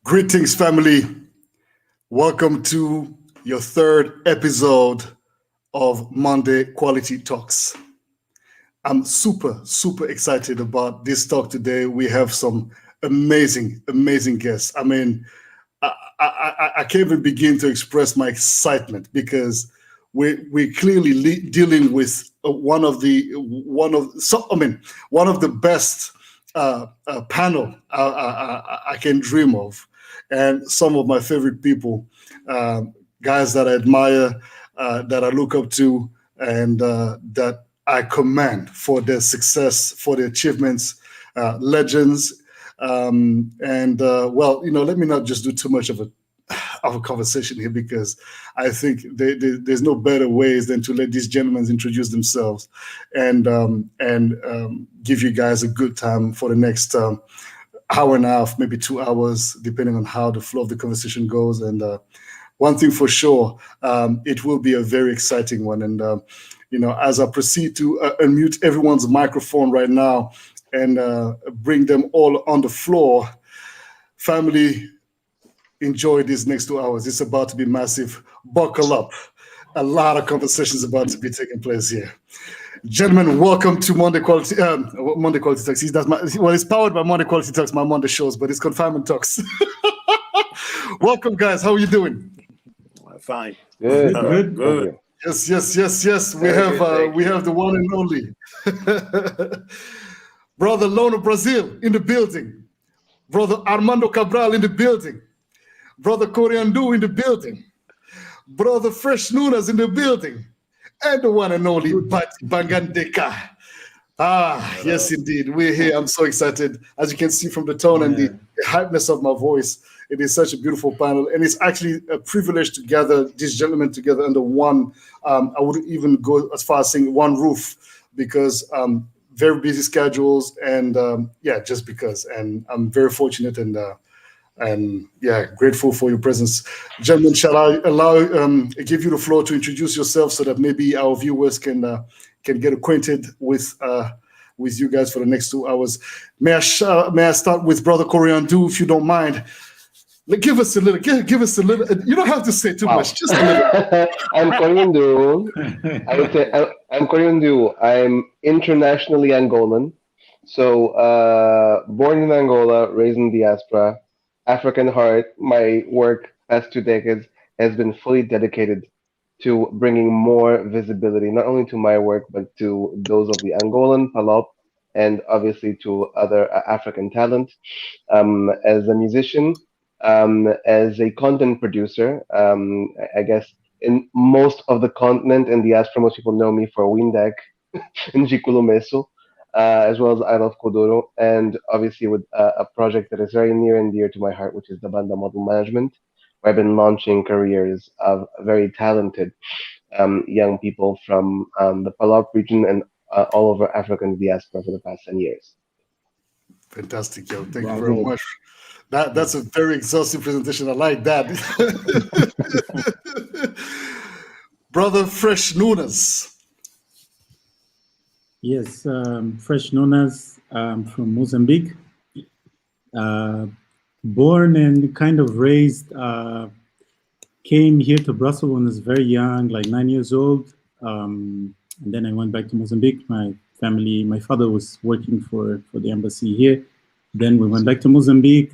Greetings, family. Welcome to your third episode of Monday Quality Talks. I'm super excited about this talk today. We have some amazing guests. I mean, I can't even begin to express my excitement because we're clearly dealing with one of the best panel I can dream of, and some of my favorite people, guys that I admire, that I look up to, and that I commend for their success, for their achievements, legends. Let me not just do too much of a conversation here, because I think there's no better ways than to let these gentlemen introduce themselves and give you guys a good time for the next hour and a half, maybe 2 hours, depending on how the flow of the conversation goes. And one thing for sure, it will be a very exciting one. And as I proceed to unmute everyone's microphone right now and bring them all on the floor, family, enjoy these next 2 hours. It's about to be massive. Buckle up. A lot of conversations about to be taking place here. Gentlemen, welcome to Monday Quality Talks. It's powered by Monday Quality Talks, my Monday shows, but it's Confinement Talks. Welcome, guys. How are you doing? Fine. Good. Yes. We have the one and only Brother Lono Brazil in the building. Brother Armando Cabral in the building. Brother Coréon Dú in the building. Brother Fresh Nunas in the building. And the one and only Bangandeka. Yes, indeed. We're here. I'm so excited. As you can see from the tone and the hypeness of my voice, it is such a beautiful panel. And it's actually a privilege to gather these gentlemen together under one, I wouldn't even go as far as saying one roof, because very busy schedules and just because. And I'm very fortunate and grateful for your presence. Gentlemen, shall I give you the floor to introduce yourself so that maybe our viewers can get acquainted with you guys for the next 2 hours? May I start with Brother Coréon Dú, if you don't mind? Give us a little. You don't have to say too much. Just a little. I'm Coréon Dú. I'm Coréon Dú. I'm internationally Angolan. So born in Angola, raised in diaspora. African heart. My work past 2 decades has been fully dedicated to bringing more visibility, not only to my work, but to those of the Angolan, Palop, and obviously to other African talent. As a musician, as a content producer, I guess in most of the continent and diaspora, most people know me for Windeck and Jikulumesu. As well as I Love Kodoro, and obviously with a project that is very near and dear to my heart, which is the Banda Model Management, where I've been launching careers of very talented young people from the Palop region and all over African diaspora for the past 10 years. Fantastic, yo. Thank you very much. That's a very exhaustive presentation. I like that. Brother Fresh Nunas. Yes, Fresh Nunas from Mozambique. Born and kind of raised, came here to Brussels when I was very young, like 9 years old. And then I went back to Mozambique. My father was working for the embassy here. Then we went back to Mozambique.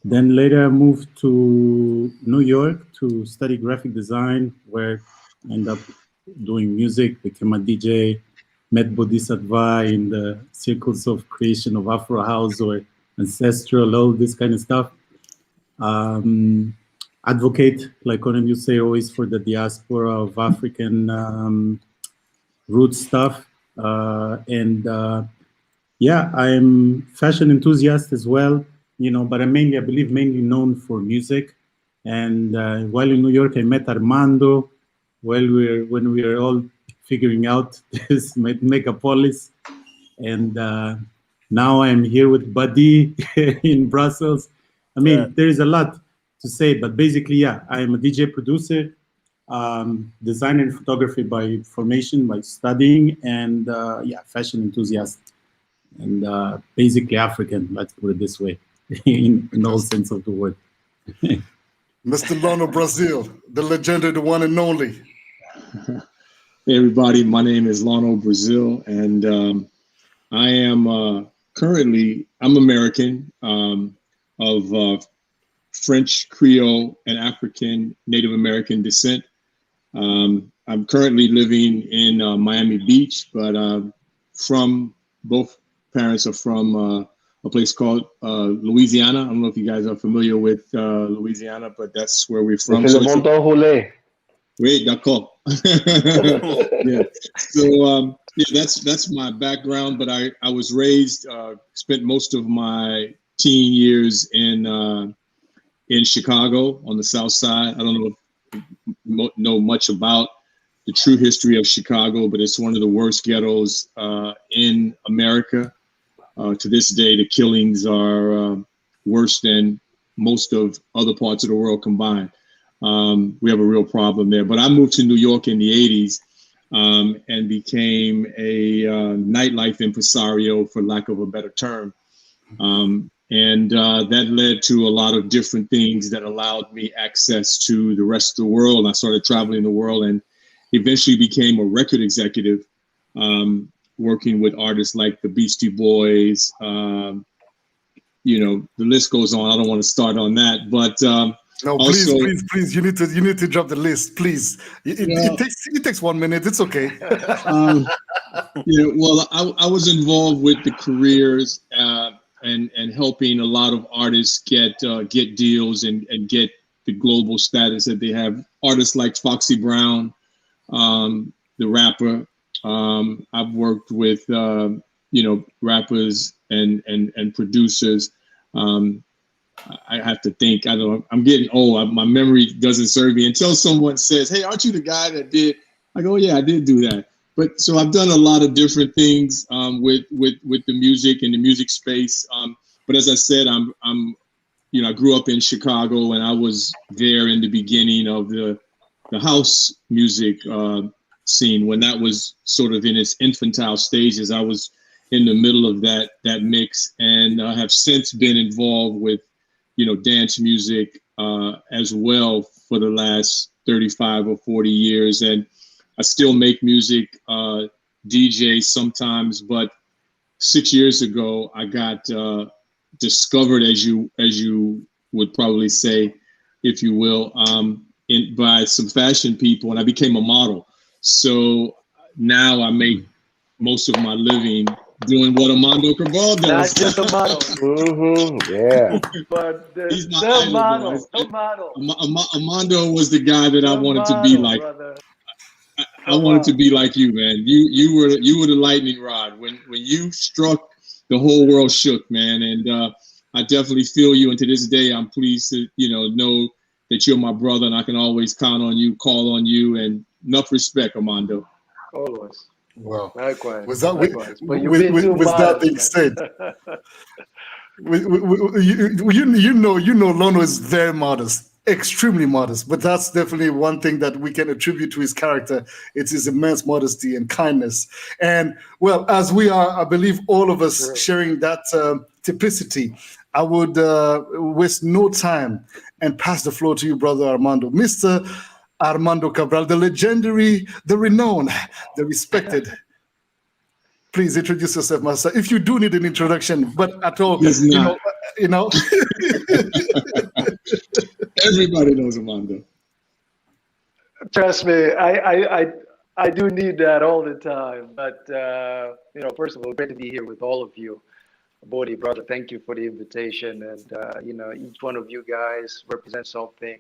Then later I moved to New York to study graphic design, where I ended up doing music, became a DJ, met Boddhi Satva in the circles of creation of Afro House or ancestral, all this kind of stuff. Advocate, like Coréon Dú say, always for the diaspora of African root stuff. I'm fashion enthusiast as well, but I believe mainly known for music. And while in New York, I met Armando when we were all figuring out this megapolis. And now I'm here with Badi in Brussels. There is a lot to say, but basically, I am a DJ producer, designer and photography by formation, by studying, and fashion enthusiast, and basically African, let's put it this way, in all sense of the word. Mr. Lono Brazil, the legendary, the one and only. Hey everybody, my name is Lono Brazil, and I am currently, I'm American, of French, Creole, and African Native American descent. I'm currently living in Miami Beach, but from both parents are from a place called Louisiana. I don't know if you guys are familiar with Louisiana, but that's where we're from. So wait, d'accord. Yeah. So yeah, that's my background. But I was raised, spent most of my teen years in Chicago on the South Side. I don't know if you know much about the true history of Chicago, but it's one of the worst ghettos in America. To this day, the killings are worse than most of other parts of the world combined. We have a real problem there. But I moved to New York in the 80s and became a nightlife impresario, for lack of a better term. And that led to a lot of different things that allowed me access to the rest of the world. I started traveling the world and eventually became a record executive, working with artists like the Beastie Boys. You know, the list goes on. I don't want to start on that, but no, please, also, please, you need to drop the list, please. It takes 1 minute. It's okay. Yeah, well, I was involved with the careers and helping a lot of artists get deals and get the global status that they have. Artists like Foxy Brown, the rapper. I've worked with rappers and producers. I have to think. I don't know. I'm getting old. My memory doesn't serve me until someone says, "Hey, aren't you the guy that did?" I go, "Yeah, I did do that." But so I've done a lot of different things with the music and the music space. But as I said, I grew up in Chicago, and I was there in the beginning of the house music scene when that was sort of in its infantile stages. I was in the middle of that mix, and have since been involved with dance music as well for the last 35 or 40 years. And I still make music, DJ sometimes, but 6 years ago I got discovered, as you would probably say, if you will, by some fashion people, and I became a model. So now I make most of my living doing what Armando Cabral does. Not just a model. Yeah. But He's my the idol, model. Armando was the guy that I wanted to be like. I wanted to be like you, man. You were the lightning rod. When you struck, the whole world shook, man. And I definitely feel you. And to this day, I'm pleased to know that you're my brother, and I can always count on you, call on you, and enough respect, Armando. Always. Wow. Likewise. With that, Likewise. But with that being said, you know, Lono is very modest, extremely modest. But that's definitely one thing that we can attribute to his character. It's his immense modesty and kindness. And well, as we are, I believe, all of us sharing that typicity, I would waste no time and pass the floor to you, brother Armando, Mr. Armando Cabral, the legendary, the renowned, the respected. Please introduce yourself, master. If you do need an introduction, but at all, you know. Everybody knows Armando. Trust me, I do need that all the time. But first of all, great to be here with all of you. Boddhi, brother, thank you for the invitation. And each one of you guys represents something.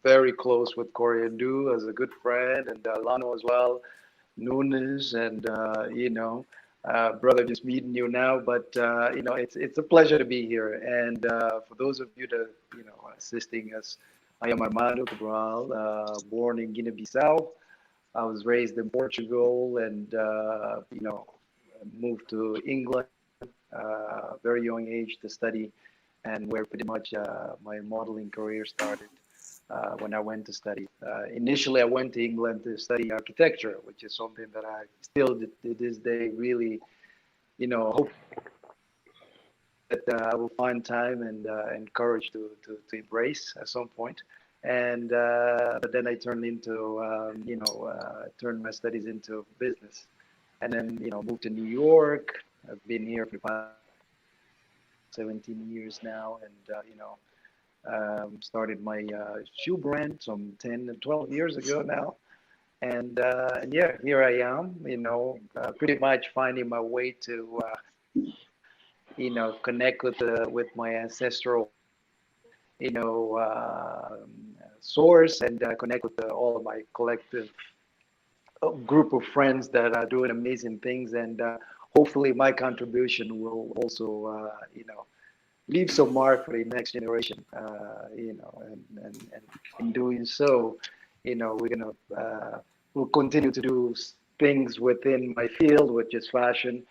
Very close with Coréon Dú as a good friend, and Lono as well, Nunas, and brother, just meeting you now. But it's a pleasure to be here. And for those of you that assisting us, I am Armando Cabral, born in Guinea-Bissau. I was raised in Portugal, and moved to England very young age to study, and where pretty much my modeling career started when I went to study. Initially, I went to England to study architecture, which is something that I still to this day really, hope I will find time and courage to embrace at some point. And but then I turned into turned my studies into business, and then moved to New York. I've been here for the past 17 years now, and started my shoe brand some 10 and 12 years ago now. And yeah, here I am, pretty much finding my way to connect with my ancestral source, and connect with all of my collective group of friends that are doing amazing things, and hopefully my contribution will also leave some mark for the next generation, and in doing so, we're gonna we'll continue to do things within my field, which is fashion,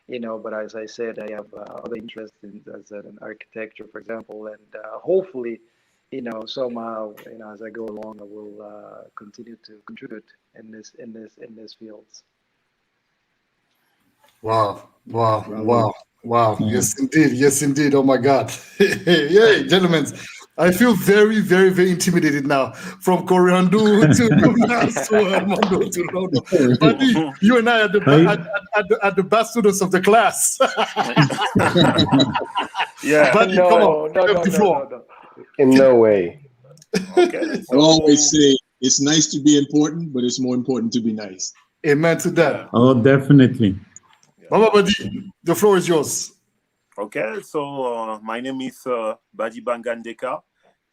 but as I said, I have other interests in architecture, for example, and hopefully, somehow, as I go along, I will continue to contribute in this fields. Wow. Yes, indeed. Oh my God. Yeah, gentlemen. I feel very, very, very intimidated now. From Coréon Dú to Nunas to Armando to Lono. Badi, you and I are the best students of the class. Yeah. Badi, come on. No. In no way. Okay. I always say it's nice to be important, but it's more important to be nice. Amen to that. Oh, definitely. Mama Badi, the floor is yours. Okay, so my name is Badi Bangandeka,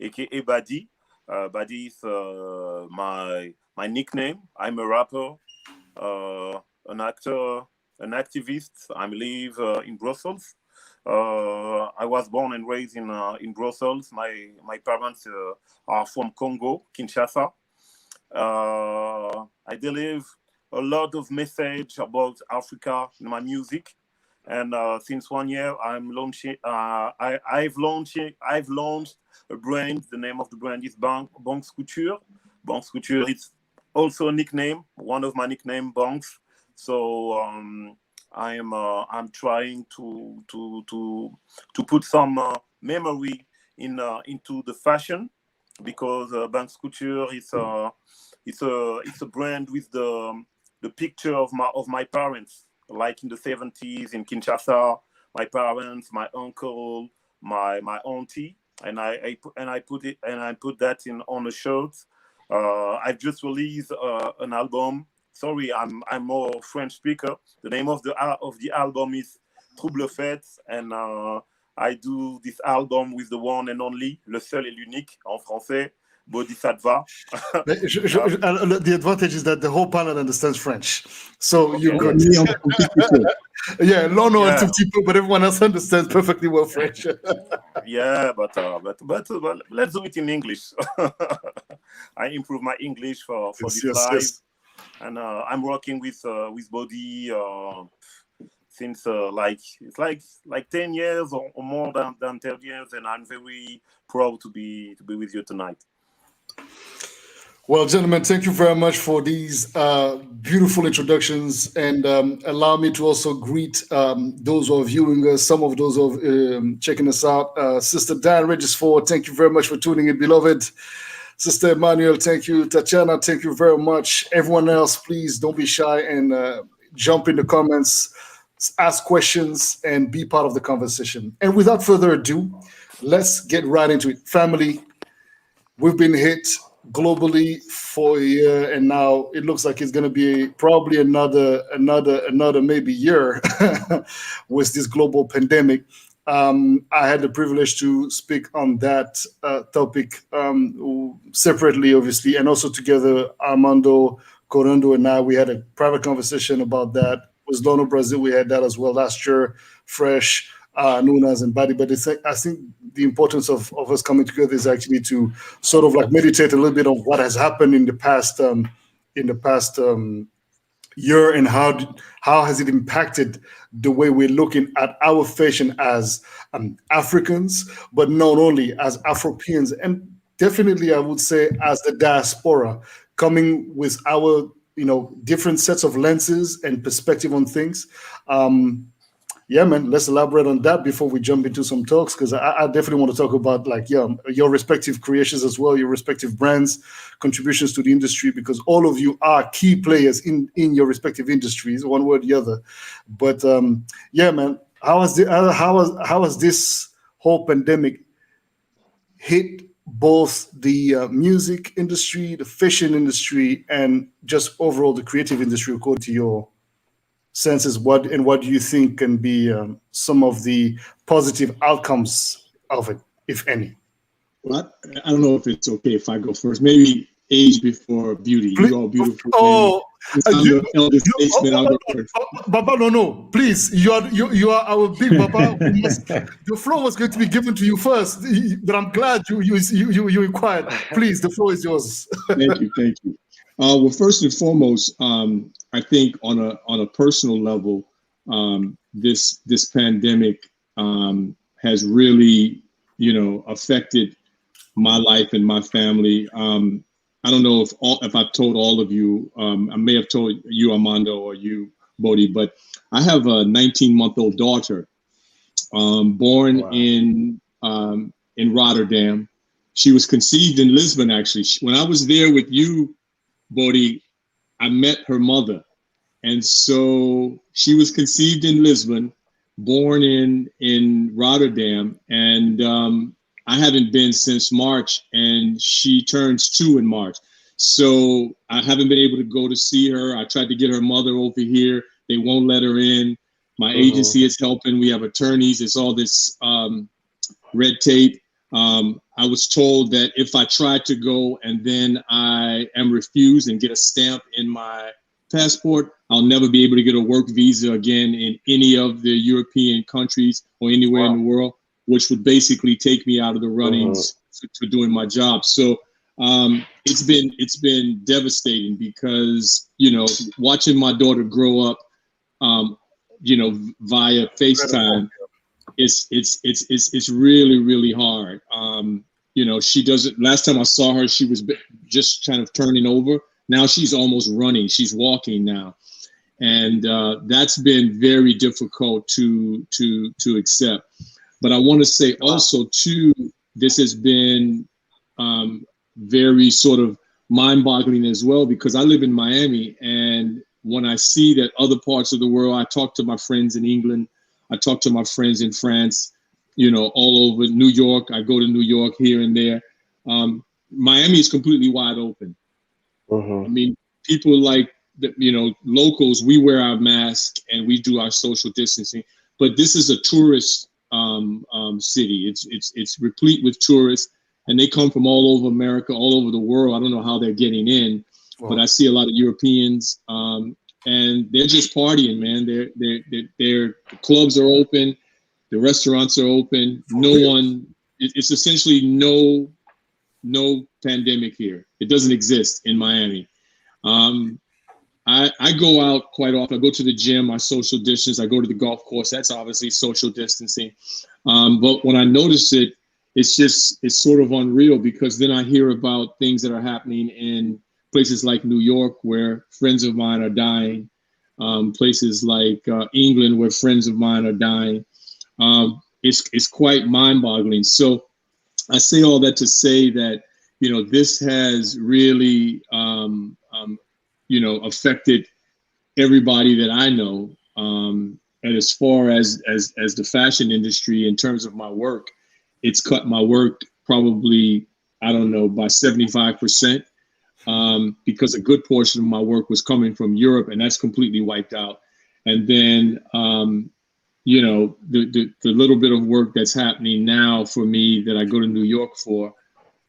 aka Badi. Badi is my nickname. I'm a rapper, an actor, an activist. I live in Brussels. I was born and raised in Brussels. My parents are from Congo, Kinshasa. I deliver a lot of message about Africa in my music, and since 1 year I'm launching. I've launched a brand. The name of the brand is Banks Couture. Banks Couture is also a nickname, one of my nickname, Banks. So I'm trying to put some memory into the fashion, because Banks Couture is it's a brand with the picture of my parents, like in the 70s in Kinshasa. My parents, my uncle, my auntie, and I put that on a shirt. I've just released an album. Sorry, I'm more French speaker. The name of the album is Trouble Fête, and I do this album with the one and only, le seul et l'unique en français, Boddhi Satva. The advantage is that the whole panel understands French, so you could. Yeah, Lono and some people, but everyone else understands perfectly well French. Yeah, but let's do it in English. I improve my English for this live. Yes. And I'm working with Badi since it's like 10 years or more than 10 years, and I'm very proud to be with you tonight. Well, gentlemen, thank you very much for these beautiful introductions, and allow me to also greet those who are viewing us, some of those who are checking us out. Sister Dan Regisford, thank you very much for tuning in, beloved. Sister Emmanuel, thank you. Tatiana, thank you very much. Everyone else, please don't be shy and jump in the comments, ask questions, and be part of the conversation. And without further ado, let's get right into it. Family, we've been hit globally for a year, and now it looks like it's going to be probably another maybe year with this global pandemic. I had the privilege to speak on that topic separately, obviously, and also together. Armando, Coréon Dú, and I, we had a private conversation about that. With Lono Brazil, we had that as well last year. Fresh, Nunas, and Badi. But I think the importance of us coming together is actually to sort of like meditate a little bit on what has happened in the past year, and how has it impacted the way we're looking at our fashion as Africans, but not only as Afropeans, and definitely I would say as the diaspora, coming with our different sets of lenses and perspective on things. Yeah, man, let's elaborate on that before we jump into some talks, because I definitely want to talk about like your respective creations as well, your respective brands, contributions to the industry, because all of you are key players in your respective industries, one way or the other. But yeah, man, how has this whole pandemic hit both the music industry, the fashion industry, and just overall the creative industry, according to your senses? What do you think can be some of the positive outcomes of it, if any? Well, I don't know if it's okay if I go first. Maybe age before beauty. You all beautiful. Oh, I'm the eldest statesman. I'll go first. Baba, no, please. You are our big Baba. The floor was going to be given to you first, but I'm glad you inquired. Please, the floor is yours. Thank you. Well, first and foremost, I think on a personal level, this pandemic has really, affected my life and my family. I don't know if I've told all of you. I may have told you, Armando, or you, Boddhi, but I have a 19-month-old daughter, born in Rotterdam. She was conceived in Lisbon, actually. When I was there with you, Boddhi, I met her mother. And so she was conceived in Lisbon, born in Rotterdam. And I haven't been since March, and she turns 2 in March. So I haven't been able to go to see her. I tried to get her mother over here. They won't let her in. My agency is helping. We have attorneys. It's all this red tape. I was told that if I tried to go and then I am refused and get a stamp in my passport, I'll never be able to get a work visa again in any of the European countries or anywhere in the world, which would basically take me out of the runnings for doing my job. So it's been devastating because, watching my daughter grow up, via FaceTime, it's really, really hard. She doesn't, last time I saw her, she was just kind of turning over. Now she's almost running. She's walking now. And that's been very difficult to accept. But I want to say also too, this has been very sort of mind-boggling as well, because I live in Miami, and when I see that other parts of the world, I talk to my friends in England, I talk to my friends in France, all over New York. I go to New York here and there. Miami is completely wide open. I mean, people like, locals, we wear our mask and we do our social distancing, but this is a tourist city. It's replete with tourists, and they come from all over America, all over the world. I don't know how they're getting in, but I see a lot of Europeans, and they're just partying, man. The clubs are open, the restaurants are open. It's essentially no pandemic here. It doesn't exist in Miami. I go out quite often. I go to the gym, I social distance. I go to the golf course. That's obviously social distancing. But when I notice it, it's sort of unreal, because then I hear about things that are happening in places like New York, where friends of mine are dying. Places like England, where friends of mine are dying. It's quite mind-boggling. So I say all that to say that, this has really, affected everybody that I know. And as far as the fashion industry, in terms of my work, it's cut my work probably, I don't know, by 75%, because a good portion of my work was coming from Europe, and that's completely wiped out. And then, the little bit of work that's happening now for me that I go to New York for,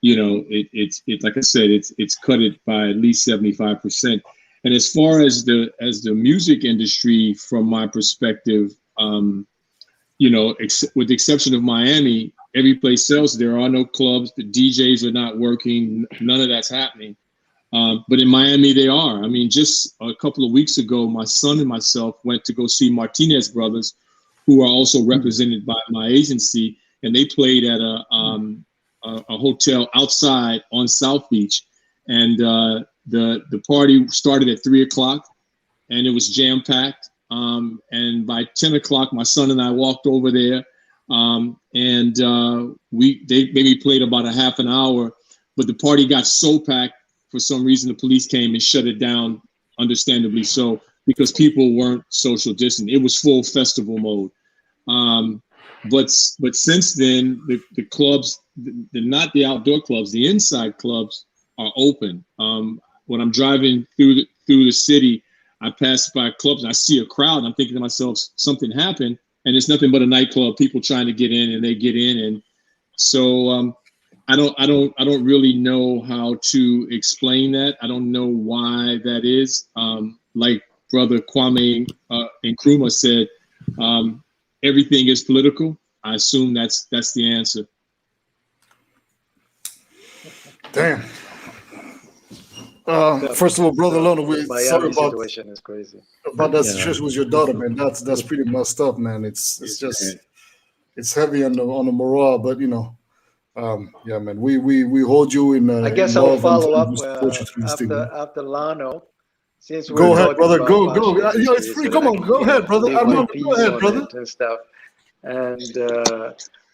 it's like I said, it's cut it by at least 75%. And as far as the music industry, from my perspective, with the exception of Miami, every place else, there are no clubs. The DJs are not working. None of that's happening. But in Miami, they are. I mean, just a couple of weeks ago, my son and myself went to go see Martinez Brothers, who are also represented by my agency, and they played at a hotel outside on South Beach. And the party started at 3:00, and it was jam-packed. And by 10 o'clock, my son and I walked over there, and they maybe played about a half an hour, but the party got so packed, for some reason, the police came and shut it down, understandably so, because people weren't social distant. It was full festival mode. But since then, the clubs, not the outdoor clubs, the inside clubs are open. When I'm driving through the city, I pass by clubs and I see a crowd, and I'm thinking to myself, something happened, and it's nothing but a nightclub, people trying to get in, and they get in. And so I don't really know how to explain that. I don't know why that is. Like Brother Kwame Nkrumah said, everything is political. I assume that's the answer. Damn. First of all, Brother Lono, we're sorry about situation is crazy. About that situation with your daughter, man. That's pretty messed up, man. It's just it's heavy on the morale, but you know, yeah, man. We hold you in. I guess in I'll love follow up after Lano. Since we're go ahead, brother. Go. History, It's free. Come on, go ahead, brother. Armando, go ahead, brother. And stuff. And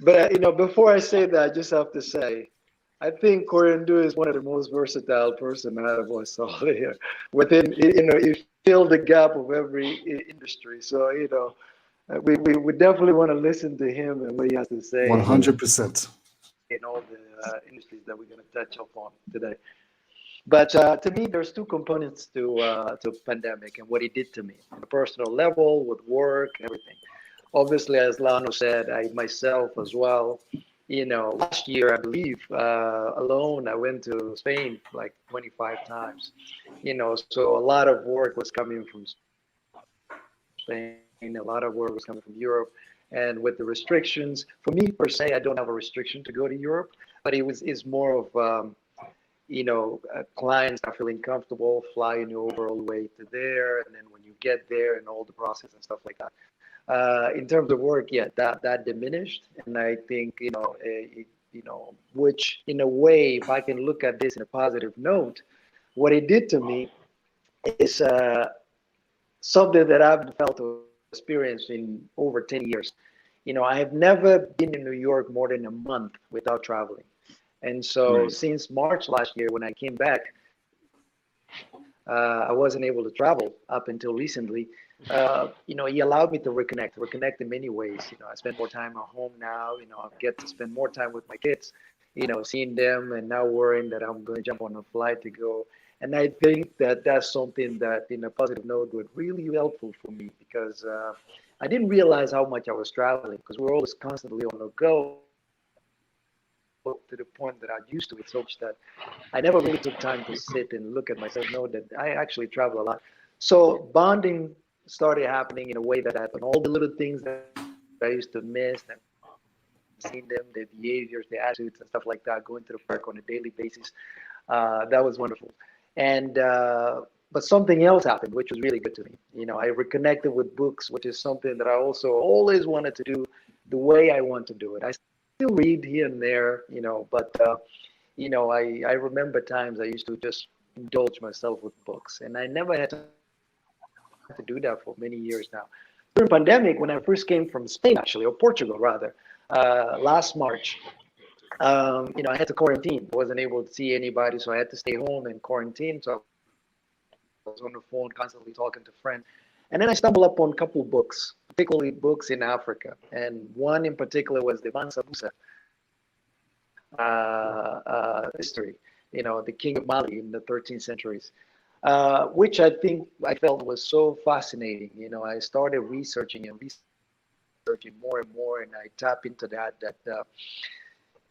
but you know, before I say that, I just have to say, I think Coréon Dú is one of the most versatile person I ever saw here. Within, you know, he filled the gap of every industry. So you know, we definitely want to listen to him and what he has to say. 100%. In all the industries that we're going to touch upon today. But to me, there's two components to pandemic and what it did to me on a personal level, with work, everything. Obviously, as Lano said, I myself as well, you know, last year, I believe, alone, I went to Spain like 25 times, you know, so a lot of work was coming from Spain, a lot of work was coming from Europe. And with the restrictions, for me per se, I don't have a restriction to go to Europe, but it's more of, you know, clients are feeling comfortable flying you over all the way to there. And then when you get there and all the process and stuff like that. In terms of work, yeah, that diminished. And I think, you know, which in a way, if I can look at this in a positive note, what it did to me is something that I've felt or experienced in over 10 years. You know, I have never been in New York more than a month without traveling. And so since March last year, when I came back, I wasn't able to travel up until recently. You know, he allowed me to reconnect in many ways. You know, I spend more time at home now. You know, I get to spend more time with my kids, you know, seeing them and now worrying that I'm going to jump on a flight to go. And I think that that's something that, in a positive note, would really be helpful for me, because I didn't realize how much I was traveling, because we're always constantly on the go, to the point that I used to it, such that I never really took time to sit and look at myself, know that I actually travel a lot. So bonding started happening in a way that happened. All the little things that I used to miss, and seeing them, their behaviors, their attitudes and stuff like that, going to the park on a daily basis, that was wonderful. And but something else happened, which was really good to me. You know, I reconnected with books, which is something that I also always wanted to do the way I want to do it. I still read here and there, you know, but you know, I remember times I used to just indulge myself with books, and I never had to do that for many years now. During pandemic, when I first came from Spain, actually, or Portugal rather, last March, you know, I had to quarantine. I wasn't able to see anybody, so I had to stay home and quarantine. So I was on the phone constantly talking to friends. And then I stumbled upon a couple books, particularly books in Africa. And one in particular was the Mansa Musa history, you know, the king of Mali in the 13th centuries, which I felt was so fascinating. You know, I started researching more and more, and I tap into that,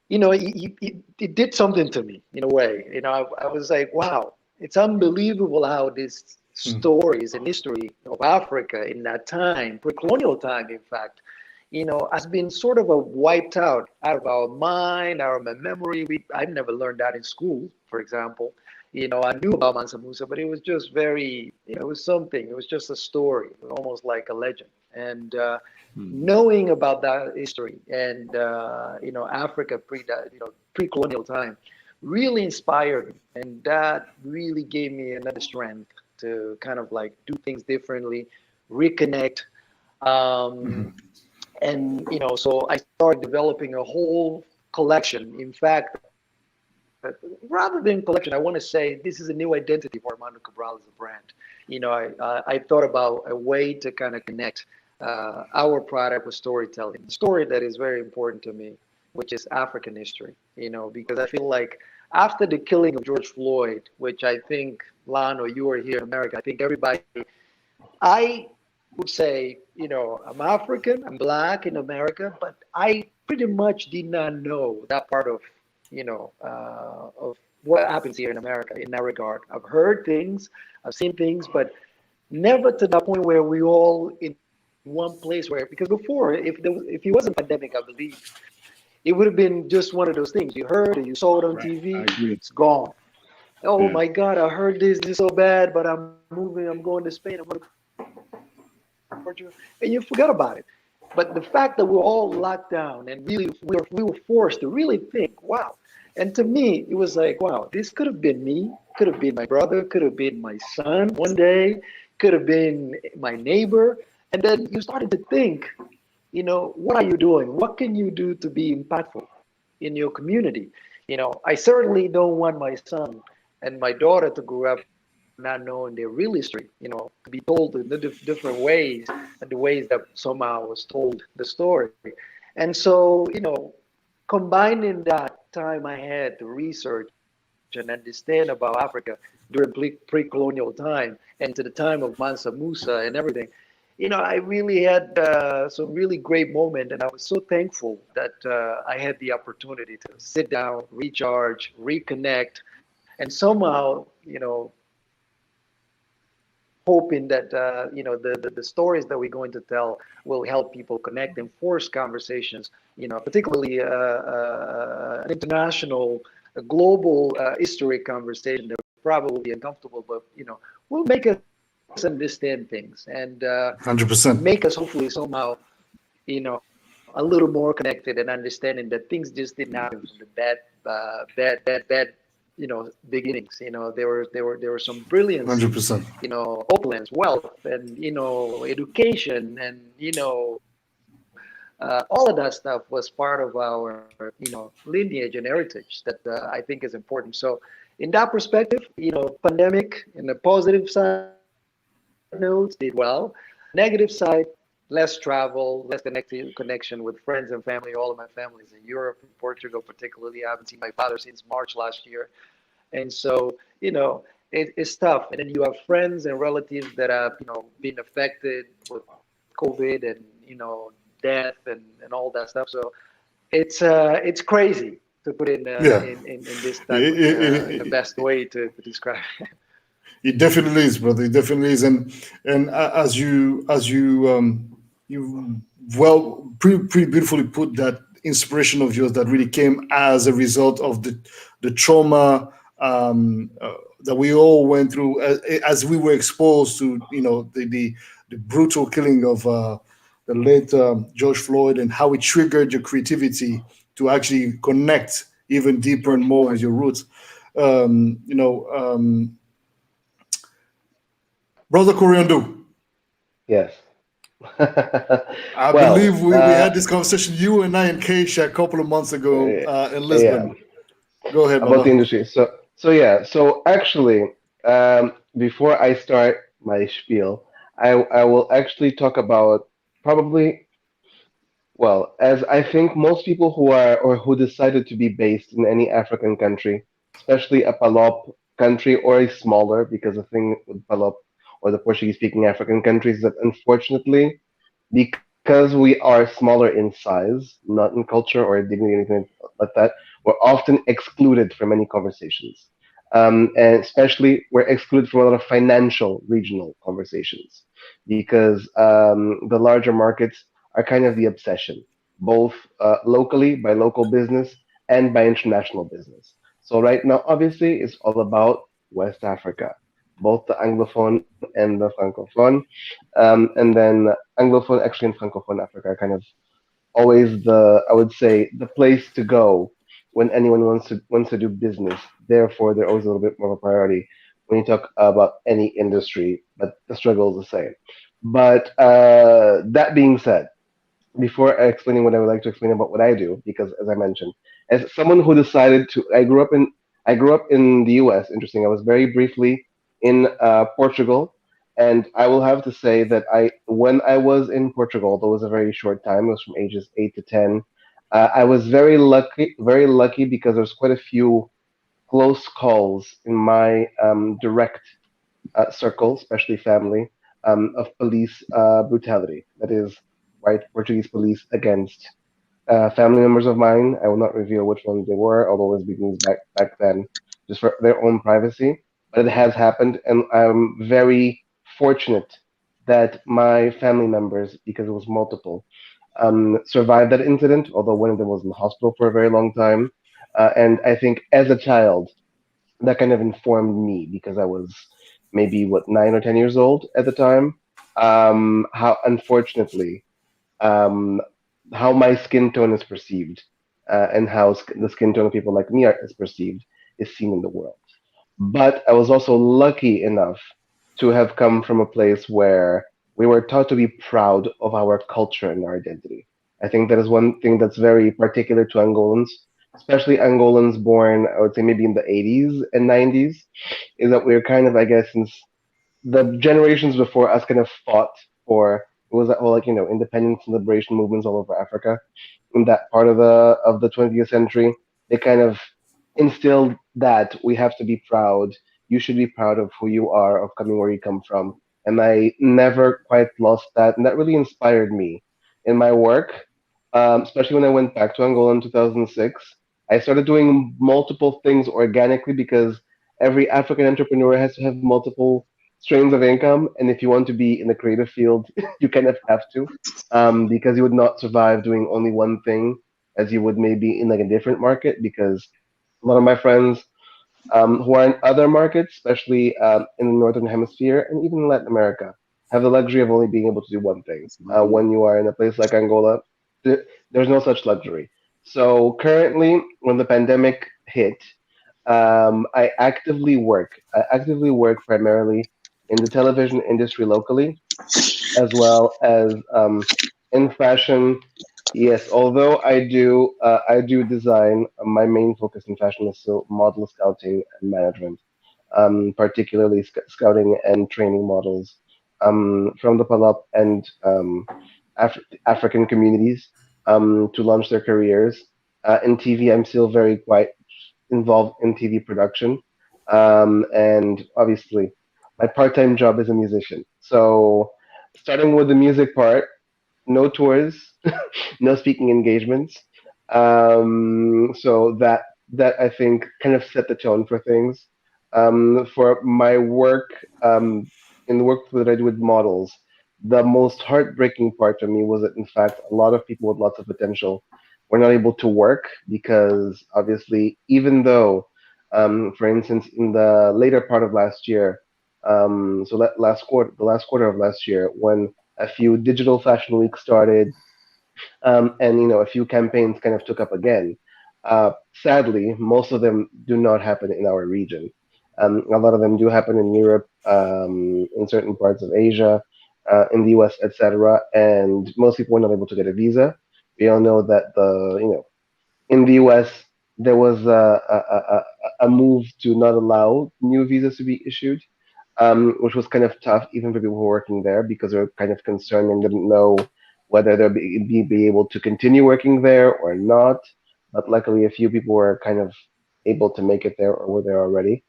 you know, it did something to me in a way. You know, I was like, wow, it's unbelievable how these stories and history of Africa in that time, pre-colonial time, in fact, you know, has been sort of wiped out of our mind, out of my memory. I've never learned that in school, for example. You know, I knew about Mansa Musa, but it was just very, you know, it was something. It was just a story, almost like a legend. And knowing about that history and, you know, Africa pre-colonial time really inspired me. And that really gave me another strength to kind of like do things differently, reconnect. And, you know, so I started developing a whole collection. In fact, rather than collection, I want to say this is a new identity for Armando Cabral as a brand. You know, I thought about a way to kind of connect our product with storytelling, a story that is very important to me, which is African history, you know, because I feel like after the killing of George Floyd, which I think, Lano, you were here in America, I think everybody, I would say, you know, I'm African, I'm Black in America, but I pretty much did not know that part of, you know, of what happens here in America in that regard. I've heard things, I've seen things, but never to that point where we all in one place where, because before, if it wasn't pandemic, I believe, it would have been just one of those things. You heard it, you saw it on TV, it's gone. Oh my God, I heard this is so bad, but I'm moving, I'm going to Spain, I'm going to Portugal, and you forgot about it. But the fact that we're all locked down and really we were forced to really think, wow. And to me, it was like, wow, this could have been me, could have been my brother, could have been my son one day, could have been my neighbor. And then you started to think, you know, what are you doing? What can you do to be impactful in your community? You know, I certainly don't want my son and my daughter to grow up not knowing their real history, you know, to be told in the different ways, and the ways that somehow was told the story. And so, you know, combining that time I had to research and understand about Africa during pre-colonial time and to the time of Mansa Musa and everything, you know, I really had some really great moment, and I was so thankful that I had the opportunity to sit down, recharge, reconnect, and somehow, you know, hoping that you know, the stories that we're going to tell will help people connect and force conversations, you know, particularly an international, a global history conversation that will probably be uncomfortable, but, you know, will make us understand things and 100%. make us hopefully somehow, you know, a little more connected and understanding that things just didn't happen from the bad, you know, beginnings. You know, there were some brilliance, 100%. you know, opulence, wealth, and, you know, education, and, you know, all of that stuff was part of our, you know, lineage and heritage that I think is important. So in that perspective, you know, pandemic in the positive side notes did well. Negative side, less travel, less connection with friends and family. All of my family is in Europe, in Portugal particularly. I haven't seen my father since March last year. And so, you know, it's tough. And then you have friends and relatives that have, you know, been affected with COVID and, you know, death and all that stuff. So it's crazy to put in this type in the best way to describe it. It definitely is, brother. It definitely is, and as you well pretty beautifully put that inspiration of yours that really came as a result of the trauma that we all went through as we were exposed to, you know, the brutal killing of the late George Floyd, and how it triggered your creativity to actually connect even deeper and more with your roots. You know. Brother Coréon Dú. Yes. I believe we had this conversation, you and I and Keisha, a couple of months ago in Lisbon. Yeah. Go ahead, about the industry. So actually, before I start my spiel, I will actually talk about probably, well, as I think most people who are or who decided to be based in any African country, especially a PALOP country or a smaller, because the thing with PALOP or the Portuguese-speaking African countries is that unfortunately, because we are smaller in size, not in culture or dignity or anything like that, we're often excluded from many conversations. And especially, we're excluded from a lot of financial regional conversations because the larger markets are kind of the obsession, both locally by local business and by international business. So right now, obviously, it's all about West Africa, both the Anglophone and the Francophone. And then Anglophone, actually, and Francophone Africa are kind of always I would say, the place to go when anyone wants to do business. Therefore, they're always a little bit more of a priority when you talk about any industry, but the struggle is the same. But that being said, before explaining what I would like to explain about what I do, because as I mentioned, as someone who decided to, I grew up in the U.S. Interesting. I was very briefly in Portugal, and I will have to say that when I was in Portugal, though it was a very short time. It was from ages 8 to 10. I was very lucky because there's quite a few close calls in my direct circle, especially family, of police brutality. That is, white Portuguese police against family members of mine. I will not reveal which ones they were, although it was big news back then, just for their own privacy. But it has happened, and I'm very fortunate that my family members, because it was multiple, survived that incident. Although one of them was in the hospital for a very long time, and I think as a child, that kind of informed me because I was maybe 9 or 10 years old at the time. How unfortunately um, how my skin tone is perceived and how the skin tone of people like me is perceived is seen in the world. But I was also lucky enough to have come from a place where we were taught to be proud of our culture and our identity. I think that is one thing that's very particular to Angolans, especially Angolans born, I would say maybe in the 80s and 90s, is that we're kind of, I guess, since the generations before us kind of fought for it was that whole independence and liberation movements all over Africa in that part of the 20th century. They kind of instilled that we have to be proud. You should be proud of who you are, of coming where you come from. And I never quite lost that, and that really inspired me in my work, especially when I went back to Angola in 2006. I started doing multiple things organically because every African entrepreneur has to have multiple streams of income, and if you want to be in the creative field, you kind of have to, because you would not survive doing only one thing as you would maybe in like a different market. Because a lot of my friends who are in other markets, especially in the northern hemisphere and even in Latin America, have the luxury of only being able to do one thing. When you are in a place like Angola, there's no such luxury. So currently, when the pandemic hit, I actively work primarily in the television industry locally, as well as in fashion. Yes, although I do design. My main focus in fashion is still model scouting and management, particularly scouting and training models from the Palop and African communities to launch their careers. In TV, I'm still very quite involved in TV production. And obviously, my part time job is a musician. So, starting with the music part, no tours, no speaking engagements. So that I think kind of set the tone for things. For my work, in the work that I do with models, the most heartbreaking part for me was that in fact a lot of people with lots of potential were not able to work because obviously, even though, for instance, in the later part of last year, the last quarter of last year, when a few digital fashion weeks started, and a few campaigns kind of took up again. Sadly, most of them do not happen in our region. A lot of them do happen in Europe, in certain parts of Asia, in the US, etc. And most people were not able to get a visa. We all know that in the US there was a move to not allow new visas to be issued, which was kind of tough even for people who were working there because they were kind of concerned and didn't know whether they'll be able to continue working there or not. But luckily, a few people were kind of able to make it there or were there already.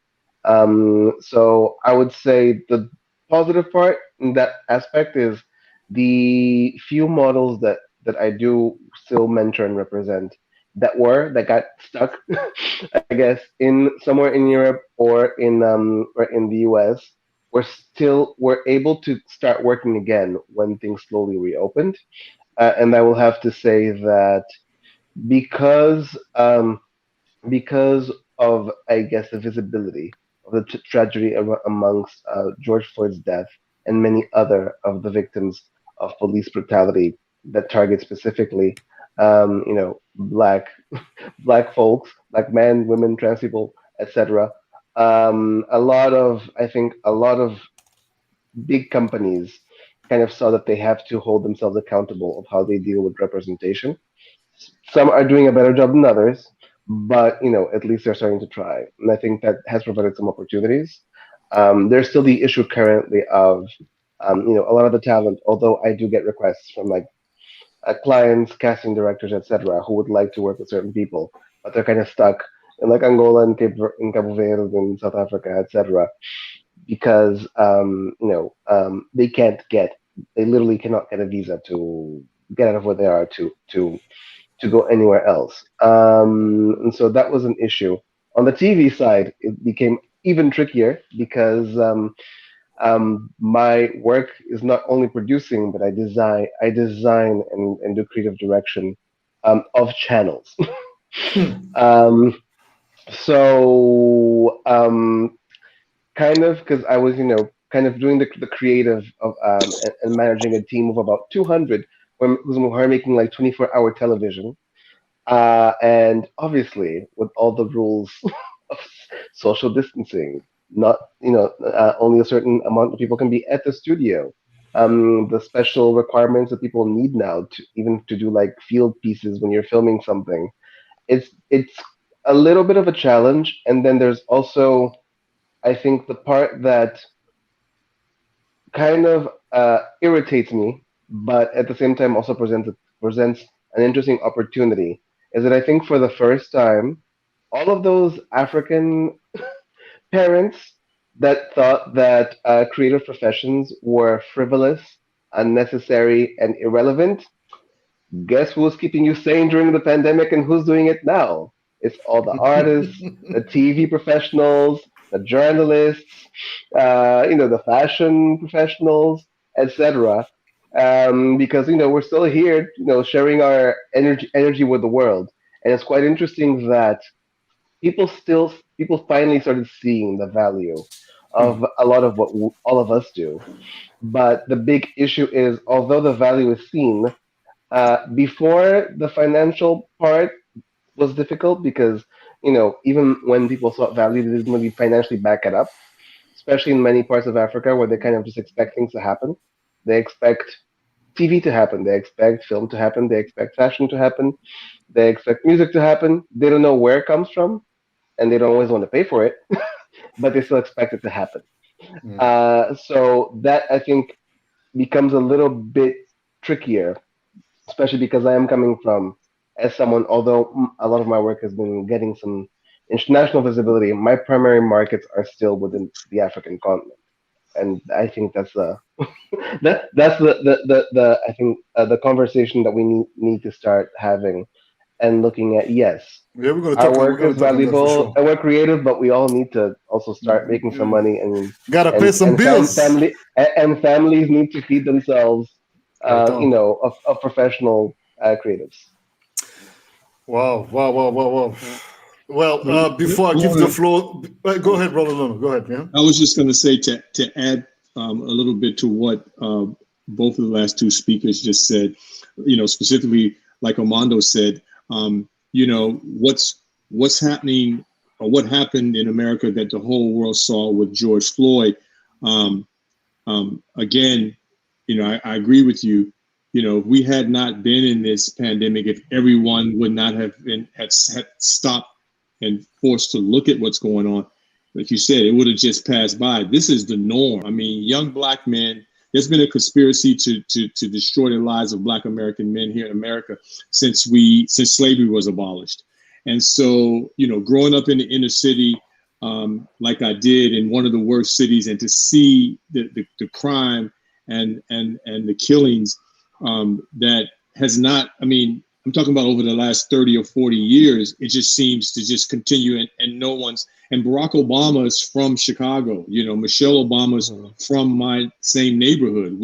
So I would say the positive part in that aspect is the few models that I do still mentor and represent that got stuck, I guess, in somewhere in Europe or in the US, were able to start working again when things slowly reopened. And I will have to say that because because of, I guess, the visibility of the tragedy amongst George Floyd's death and many other of the victims of police brutality that target specifically, black folks, black men, women, trans people, etc. I think a lot of big companies kind of saw that they have to hold themselves accountable of how they deal with representation. Some are doing a better job than others, but at least they're starting to try, and I think that has provided some opportunities. There's still the issue currently of a lot of the talent, although I do get requests from like clients, casting directors, etc., who would like to work with certain people, but they're kind of stuck in like Angola and Cabo Verde and South Africa, etc., because they literally cannot get a visa to get out of where they are to go anywhere else. And so that was an issue. On the TV side, it became even trickier because my work is not only producing, but I design and do creative direction of channels. um, so kind of because I was kind of doing the creative of and managing a team of about 200 who are making like 24-hour television. And obviously, with all the rules of social distancing, not only a certain amount of people can be at the studio. The special requirements that people need now to even to do like field pieces when you're filming something. It's a little bit of a challenge, and then there's also, I think, the part that kind of irritates me, but at the same time also presents an interesting opportunity. Is that I think for the first time, all of those African parents that thought that creative professions were frivolous, unnecessary, and irrelevant, guess who's keeping you sane during the pandemic and who's doing it now? It's all the artists, the TV professionals, the journalists, the fashion professionals, etc. Because we're still here, sharing our energy with the world, and it's quite interesting that people finally started seeing the value of a lot of what all of us do. But the big issue is, although the value is seen, before the financial part was difficult because even when people saw value, they didn't really financially back it up. Especially in many parts of Africa where they kind of just expect things to happen. They expect TV to happen. They expect film to happen. They expect fashion to happen. They expect music to happen. They don't know where it comes from, and they don't always want to pay for it, but they still expect it to happen. So that, I think, becomes a little bit trickier, especially because I am coming from, as someone, although a lot of my work has been getting some international visibility, my primary markets are still within the African continent, and I think that's that's the I think the conversation that we need to start having and looking at. Yes, Yeah, we're our gonna work talk is on that for valuable sure. and we're creative, but we all need to also start making some money Gotta pay some bills. Families need to feed themselves. Right on. Of professional creatives. Wow, wow, wow, wow, wow. Well, before I give the Laura, floor, go ahead, brother Lono. Go ahead, man. I was just going to say to add a little bit to what both of the last two speakers just said. Specifically, like Armando said, what's happening or what happened in America that the whole world saw with George Floyd. Again, I agree with you. If we had not been in this pandemic, if everyone would not have had stopped and forced to look at what's going on, like you said, it would have just passed by. This is the norm. I mean, young black men. There's been a conspiracy to destroy the lives of Black American men here in America since slavery was abolished. And so, growing up in the inner city, like I did in one of the worst cities, and to see the crime and the killings that has not, I'm talking about over the last 30 or 40 years, it just seems to just continue, and and Barack Obama is from Chicago, Michelle Obama's from my same neighborhood.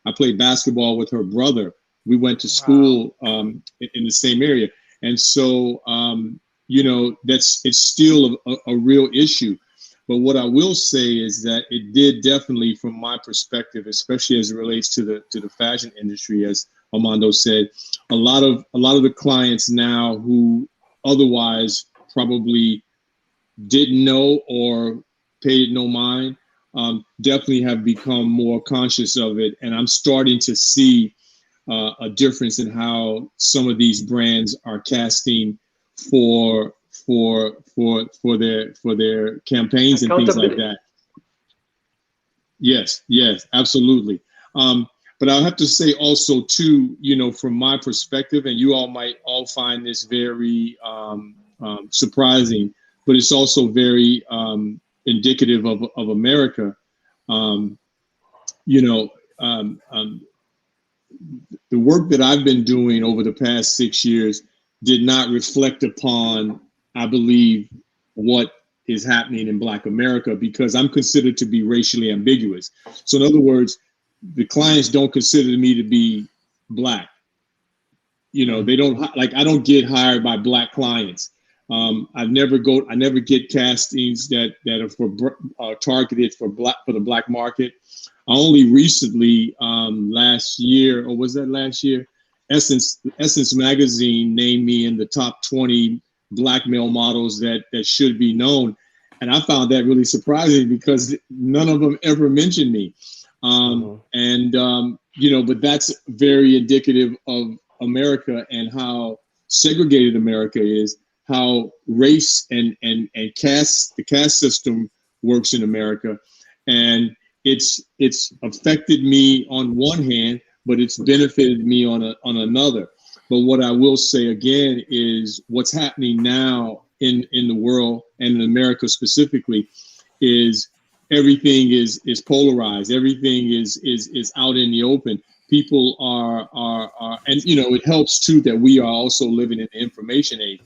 I played basketball with her brother. We went to school in the same area. And so, it's still a real issue. But what I will say is that it did definitely, from my perspective, especially as it relates to the fashion industry, as Armando said, a lot of the clients now who otherwise probably didn't know or paid no mind, definitely have become more conscious of it, and I'm starting to see a difference in how some of these brands are casting for their campaigns and things like that. Yes, absolutely. But I'll have to say also too, from my perspective, and you all might all find this very surprising, but it's also very indicative of America. The work that I've been doing over the past 6 years did not reflect upon, I believe, what is happening in Black America, because I'm considered to be racially ambiguous. So in other words, the clients don't consider me to be Black. They don't, like, I don't get hired by Black clients. I never get castings that are for targeted for the Black market. I only recently, last year, or was that last year, Essence magazine named me in the top 20 Black male models that should be known. And I found that really surprising because none of them ever mentioned me. But that's very indicative of America and how segregated America is, how race and the caste system works in America. And it's affected me on one hand, but it's benefited me on another. But what I will say again is what's happening now in the world and in America specifically is everything is polarized. Everything is out in the open. People are and it helps too that we are also living in the information age.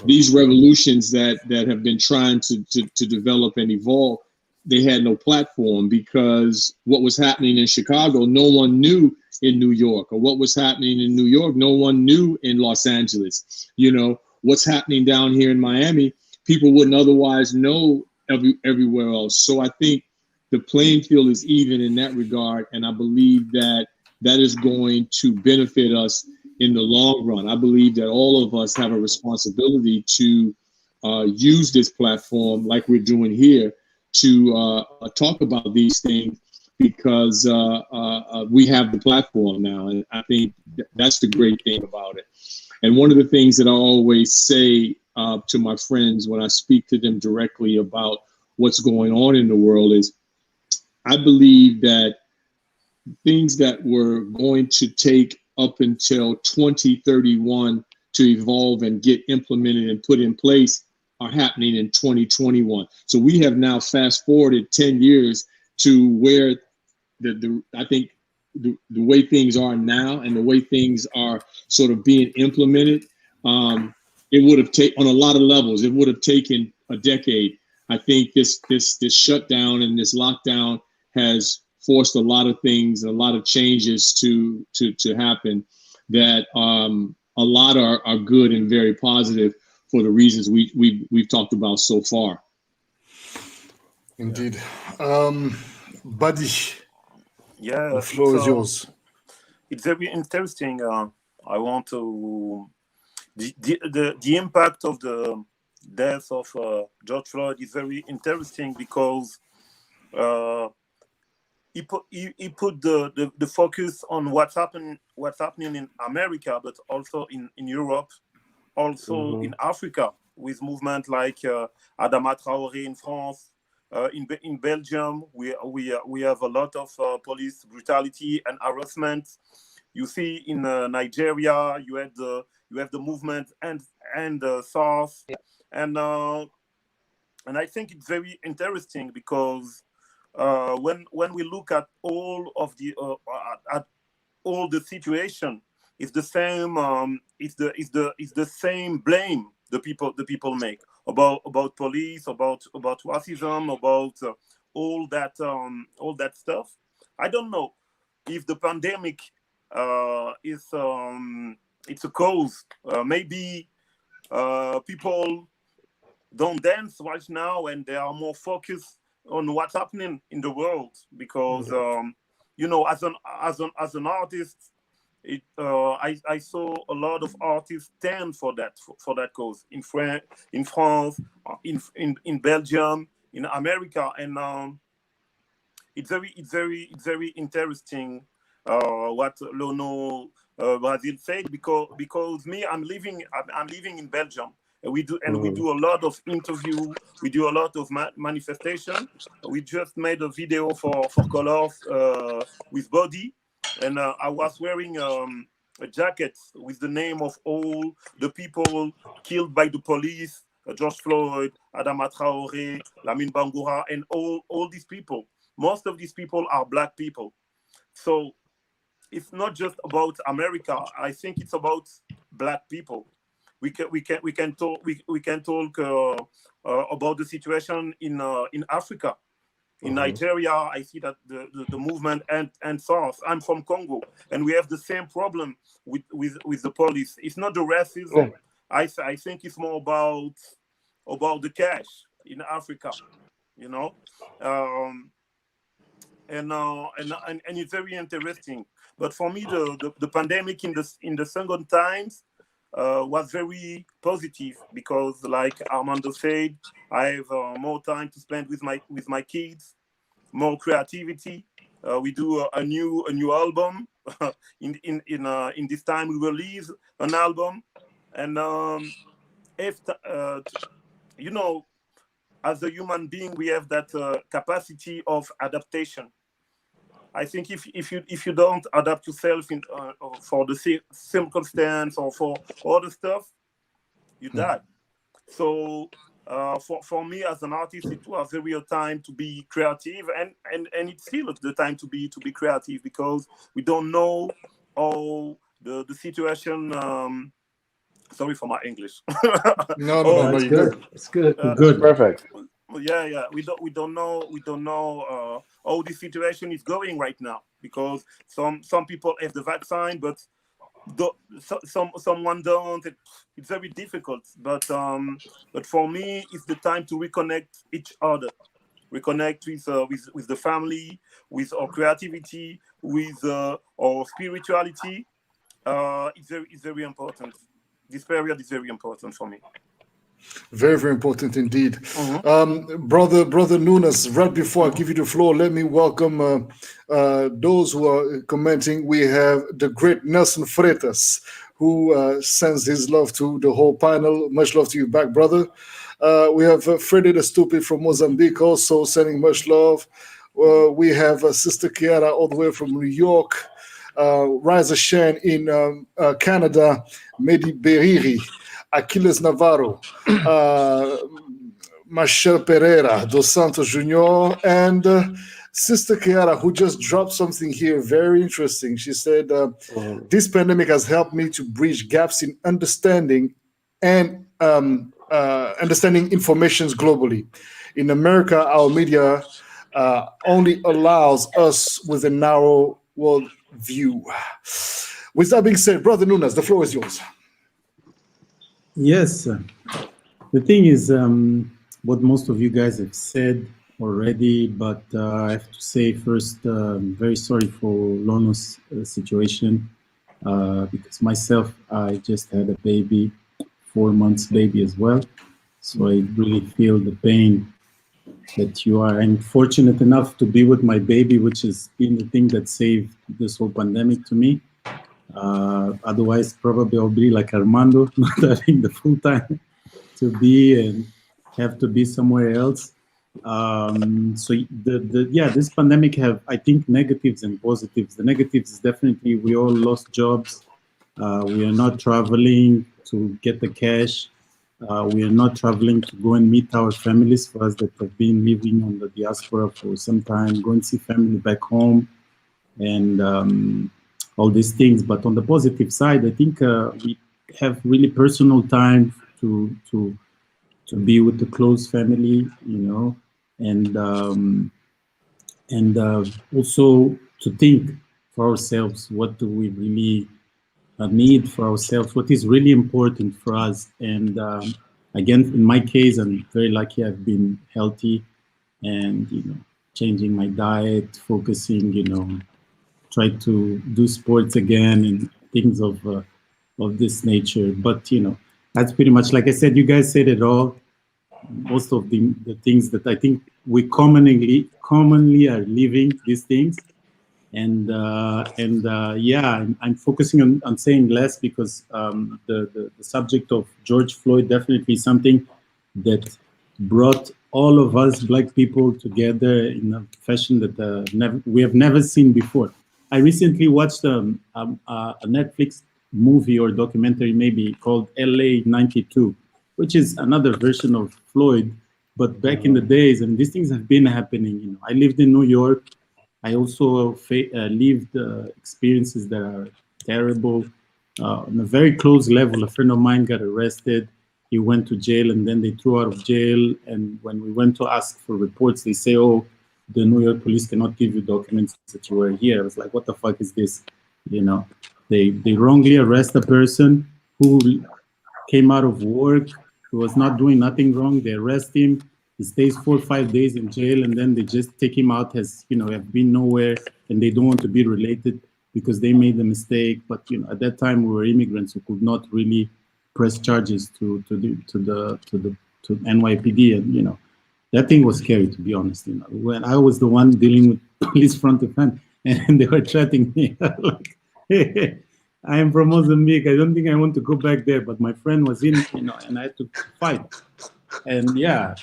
These revolutions that have been trying to develop and evolve, they had no platform, because what was happening in Chicago, no one knew in New York, or what was happening in New York, no one knew in Los Angeles. What's happening down here in Miami, people wouldn't otherwise know everywhere else. So I think the playing field is even in that regard, and I believe that is going to benefit us in the long run. I believe that all of us have a responsibility to use this platform like we're doing here to talk about these things, because we have the platform now. And I think that's the great thing about it. And one of the things that I always say to my friends when I speak to them directly about what's going on in the world is, I believe that things that were going to take up until 2031 to evolve and get implemented and put in place are happening in 2021. So we have now fast forwarded 10 years to where I think the way things are now and the way things are sort of being implemented, it would have taken, on a lot of levels, it would have taken a decade. I think this shutdown and this lockdown has forced a lot of things, a lot of changes to happen that a lot are good and very positive for the reasons we've talked about so far. Indeed. Badi, Yeah, the floor is yours. It's very interesting. I want to the impact of the death of George Floyd is very interesting, because he put the focus on what's happening in America, but also in Europe, also in Africa, with movement like Adama Traoré in France. In Belgium, we have a lot of police brutality and harassment. You see in Nigeria, you have the movement and SARS, and I think it's very interesting, because when we look at all of the situation, it's the same. It's the same blame the people make about police, about racism, about all that stuff. I don't know if the pandemic is it's a cause. Maybe people don't dance right now, and they are more focused on what's happening in the world, because as an artist, I saw a lot of artists stand for that cause in France, in Belgium, in America, and it's very interesting what Lono Brazil said, because me, I'm living in Belgium, and we do a lot of interview, we do a lot of manifestation. We just made a video for Colors with Badi, and I was wearing a jacket with the name of all the people killed by the police, George Floyd, Adama Traoré, Lamine Bangoura, and all these people. Most of these people are Black people. So it's not just about America. I think it's about Black people. We can talk about the situation in Africa. In Nigeria, I see that the movement and south. I'm from Congo, and we have the same problem with the police. It's not the racism. I think it's more about the cash in Africa, you know, and it's very interesting. But for me, the pandemic in the second times was very positive, because, like Armando said, I have more time to spend with my kids, more creativity. We do a new album. in this time we release an album, and you know, as a human being, we have that capacity of adaptation. I think if you don't adapt yourself for the circumstance or for other stuff, you die. So for me as an artist, it was a real time to be creative, and it's still the time to be creative, because we don't know how the situation. Sorry for my English. No, It's you're good. It's good. Good. Perfect. Yeah. We don't know how the situation is going right now, because some people have the vaccine, but someone don't. It's very difficult. But for me, it's the time to reconnect each other, reconnect with the family, with our creativity, with our spirituality. It's very important. This period is very important for me. Very, very important indeed. Brother Nunas, right before I give you the floor, let me welcome those who are commenting. We have the great Nelson Freitas, who sends his love to the whole panel. Much love to you back, brother. We have Freddy the Stupid from Mozambique, also sending much love. We have Sister Kiara all the way from New York. Riza Shan in Canada. Mehdi Beriri. Achilles Navarro, Michelle Pereira, Dos Santos Jr., and Sister Kiara, who just dropped something here very interesting. She said, this pandemic has helped me to bridge gaps in understanding and understanding informations globally. In America, our media only allows us with a narrow world view. With that being said, Brother Nunas, the floor is yours. Yes, the thing is, what most of you guys have said already, but I have to say first, I'm very sorry for Lono's situation, because myself, I just had a baby, 4 months baby as well. So I really feel the pain that you are. I'm fortunate enough to be with my baby, which has been the thing that saved this whole pandemic to me. Otherwise, probably I'll be like Armando, not having the full time to be and have to be somewhere else. So this pandemic have, I think, negatives and positives. The negatives is definitely we all lost jobs. We are not traveling to get the cash. We are not traveling to go and meet our families, for us that have been living on the diaspora for some time, go and see family back home, and all these things. But on the positive side, I think we have really personal time to be with the close family, you know, and also to think for ourselves, what do we really need for ourselves, what is really important for us. And again, in my case, I'm very lucky. I've been healthy, and changing my diet, focusing, try to do sports again and things of this nature. But that's pretty much, like I said, you guys said it all. Most of the things that I think we commonly are living these things. And yeah, I'm focusing on saying less because the subject of George Floyd definitely something that brought all of us Black people together in a fashion that we have never seen before. I recently watched a Netflix movie or documentary maybe called LA 92, which is another version of Floyd, but back in the days, and these things have been happening. You know, I lived in New York. I also lived experiences that are terrible. On a very close level, a friend of mine got arrested. He went to jail and then they threw out of jail. And when we went to ask for reports, they say, oh, the New York police cannot give you documents that you were here. I was like, what the fuck is this? You know, they wrongly arrest a person who came out of work, who was not doing nothing wrong. They arrest him. He stays 4 or 5 days in jail, and then they just take him out as, you know, have been nowhere, and they don't want to be related because they made a mistake. But you know, at that time we were immigrants who could not really press charges to NYPD, and you know, that thing was scary, to be honest. You know, when I was the one dealing with police front to front, and they were threatening me like, hey, I am from Mozambique. I don't think I want to go back there, but my friend was in, you know, and I had to fight. And yeah.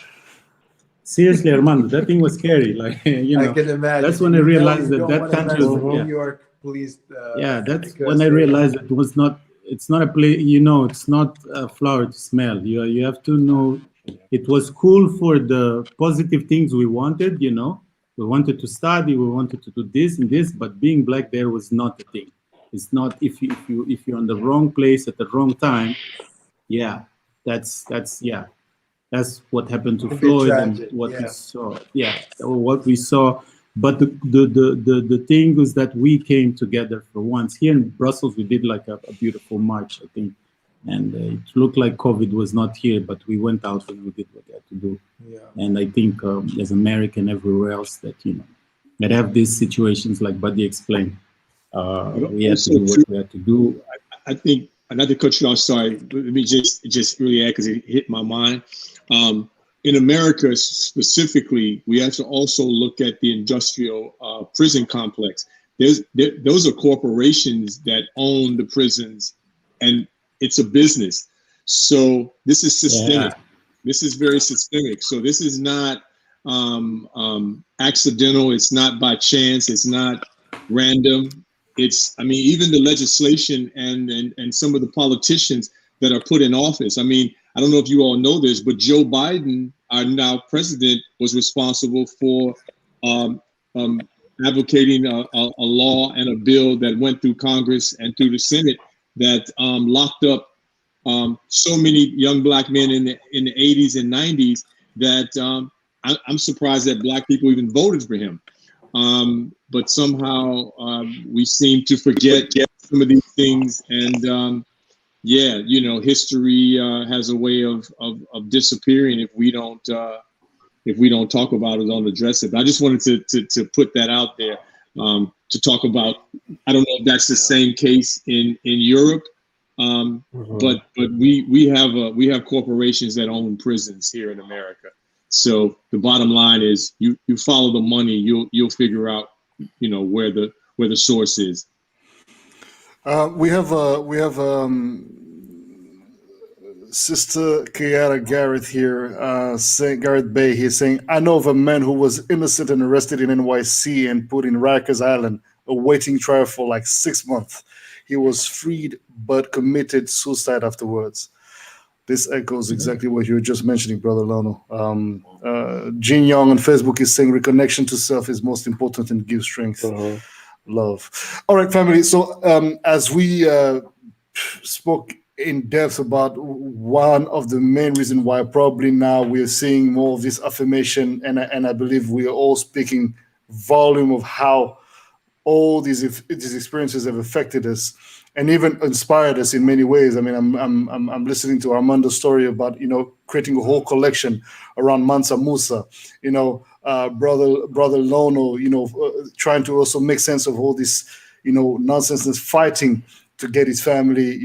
Seriously, Armando, that thing was scary. Like, you know, I can imagine. That's when I realized that country was. New York police. Yeah, that's when I realized that was not. It's not a place. You know, it's not a flower to smell. You have to know. It was cool for the positive things we wanted. You know, we wanted to study. We wanted to do this and this. But being Black there was not a thing. It's not if you're in the wrong place at the wrong time. Yeah, that's yeah. That's what happened to Floyd and what we saw. Yeah, what we saw. But the thing was that we came together for once. Here in Brussels, we did like a beautiful march, I think. And it looked like COVID was not here, but we went out and we did what we had to do. Yeah. And I think as America and everywhere else that, you know, that have these situations like Badi explained, we had to do what we had to do. I think, not to cut you off, sorry, let me just really add because it hit my mind. In America specifically, we have to also look at the industrial prison complex. Those are corporations that own the prisons, and it's a business. So this is systemic. Yeah. This is very systemic. So this is not accidental. It's not by chance. It's not random. It's, I mean, even the legislation and some of the politicians that are put in office. I mean, I don't know if you all know this, but Joe Biden, our now president, was responsible for advocating a law and a bill that went through Congress and through the Senate that locked up so many young Black men in the 80s and 90s that I'm surprised that Black people even voted for him. But somehow we seem to forget some of these things, and yeah, you know, history has a way of disappearing if we don't talk about it, don't address it. But I just wanted to put that out there to talk about. I don't know if that's the same case in Europe, but we have corporations that own prisons here in America. So the bottom line is, you follow the money, you'll figure out, you know, where the source is. We have Sister Kiara Garrett here, saying, Garrett Bay here saying, I know of a man who was innocent and arrested in NYC and put in Rikers Island, awaiting trial for like 6 months. He was freed but committed suicide afterwards. This echoes exactly what you were just mentioning, Brother Lono. Jin Young on Facebook is saying reconnection to self is most important and gives strength. Love. All right, family. So as we spoke in depth about one of the main reasons why probably now we're seeing more of this affirmation, and I believe we are all speaking volume of how all these experiences have affected us and even inspired us in many ways. I mean, I'm listening to Armando's story about, you know, creating a whole collection around Mansa Musa, you know, brother Lono, you know, trying to also make sense of all this, you know, nonsense and fighting to get his family,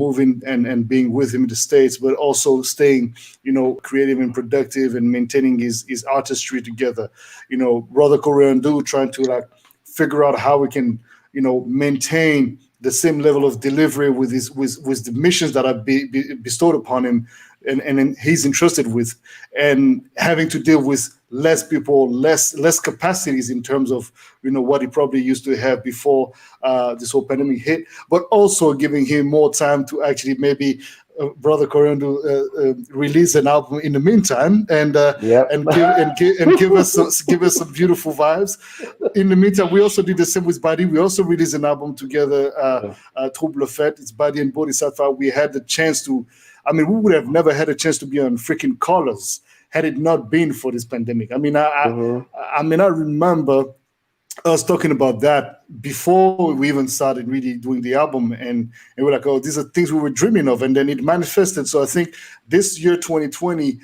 moving and being with him in the States, but also staying, creative and productive and maintaining his artistry together. Brother Coréon Dú trying to like figure out how we can, maintain the same level of delivery with the missions that are bestowed upon him and he's entrusted with, and having to deal with less people, less capacities in terms of what he probably used to have before this whole pandemic hit, but also giving him more time to actually maybe Brother Coréon Dú release an album in the meantime and give us some beautiful vibes. In the meantime, we also did the same with Badi. We also released an album together, Trouble Fête. It's Badi and Boddhi Satva. We had the chance to. I mean, we would have never had a chance to be on freaking Colors had it not been for this pandemic. I mean, I remember us talking about that before we even started really doing the album, and we're like, oh, these are things we were dreaming of, and then it manifested. So I think this year 2020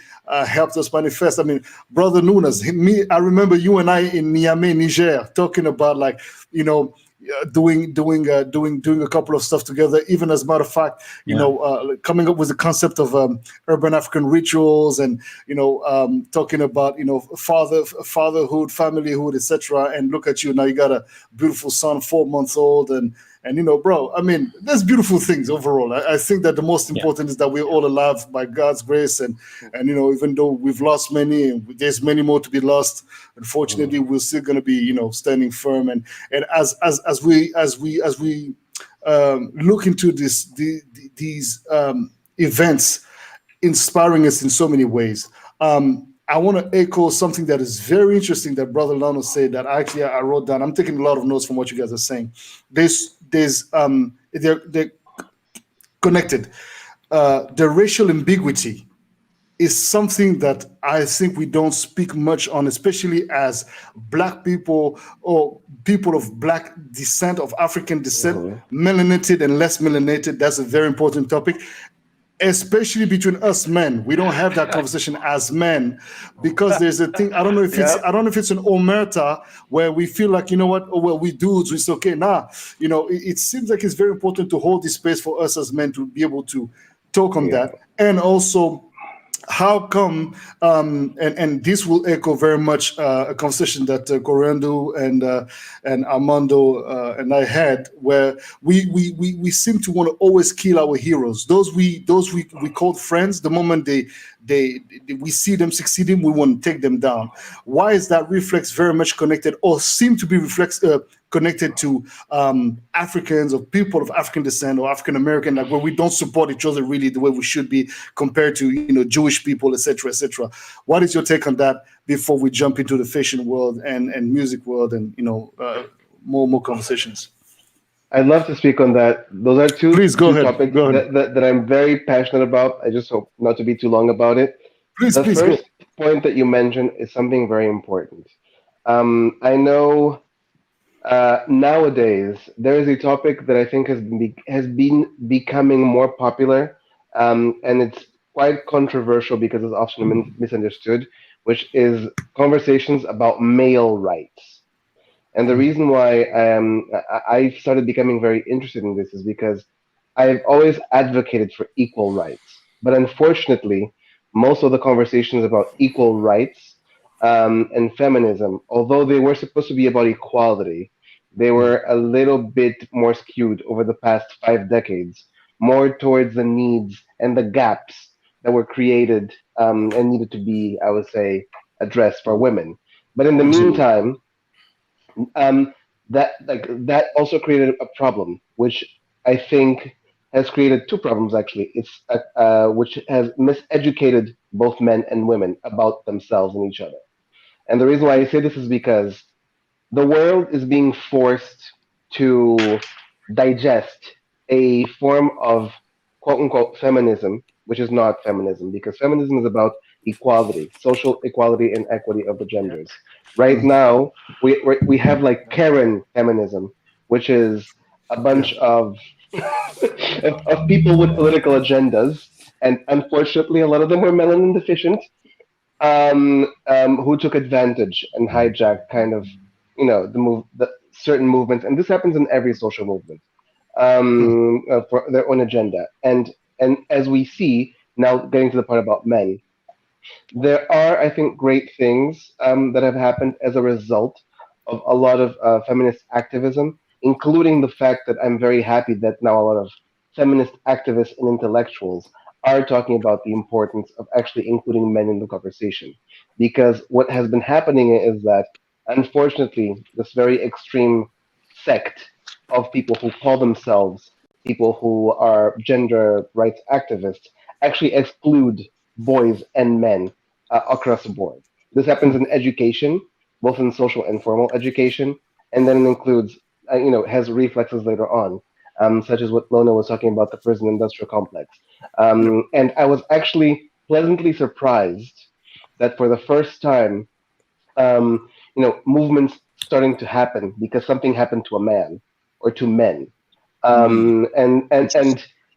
helped us manifest. I mean, Brother Nunas, I remember you and I in Niamey, Niger, talking about like, doing a couple of stuff together. Even as a matter of fact, coming up with the concept of urban African rituals, and talking about fatherhood, familyhood, etc. And look at you now, you got a beautiful son, 4 months old, and bro, I mean, there's beautiful things overall. I think that the most important is that we're all alive by God's grace, and even though we've lost many, and there's many more to be lost, unfortunately, we're still going to be standing firm. And as we look into these events, inspiring us in so many ways. I want to echo something that is very interesting that Brother Lono said that actually I wrote down. I'm taking a lot of notes from what you guys are saying. They're connected. The racial ambiguity is something that I think we don't speak much on, especially as Black people or people of Black descent, of African descent, melanated and less melanated. That's a very important topic. Especially between us men, we don't have that conversation as men, because there's a thing. I don't know if it's an omerta where we feel like, we dudes, it's okay. It seems like it's very important to hold this space for us as men to be able to talk on that, and also how come, and this will echo very much a conversation that Coréon Dú and Armando and I had, where we seem to want to always kill our heroes. Those we called friends. The moment we see them succeeding, we want to take them down. Why is that reflex very much connected, or seem to be connected to Africans or people of African descent or African American, like where we don't support each other really the way we should be compared to Jewish people, etc., etc. What is your take on that before we jump into the fashion world and music world and more conversations? I'd love to speak on that. Those are two topics Go ahead. that I'm very passionate about. I just hope not to be too long about it. Please the first point that you mentioned is something very important. I know nowadays there is a topic that I think has been becoming more popular, and it's quite controversial because it's often misunderstood, which is conversations about male rights. And the reason why I started becoming very interested in this is because I've always advocated for equal rights. But unfortunately, most of the conversations about equal rights and feminism, although they were supposed to be about equality, they were a little bit more skewed over the past 5 decades, more towards the needs and the gaps that were created and needed to be, I would say, addressed for women. But in the meantime, that also created a problem, which I think has created 2 problems actually. It's which has miseducated both men and women about themselves and each other. And the reason why I say this is because the world is being forced to digest a form of quote unquote feminism, which is not feminism, because feminism is about equality, social equality and equity of the genders. Right now, we have like Karen feminism, which is a bunch of of people with political agendas, and unfortunately, a lot of them were melanin deficient, who took advantage and hijacked kind of the certain movements, and this happens in every social movement. for their own agenda. And as we see now, getting to the part about men, there are, I think, great things that have happened as a result of a lot of feminist activism, including the fact that I'm very happy that now a lot of feminist activists and intellectuals are talking about the importance of actually including men in the conversation. Because what has been happening is that, unfortunately, this very extreme sect of people who call themselves people who are gender rights activists actually exclude boys and men across the board. This happens in education, both in social and formal education, and then it includes, has reflexes later on, such as what Lono was talking about, the prison industrial complex. And I was actually pleasantly surprised that for the first time, movements starting to happen because something happened to a man or to men.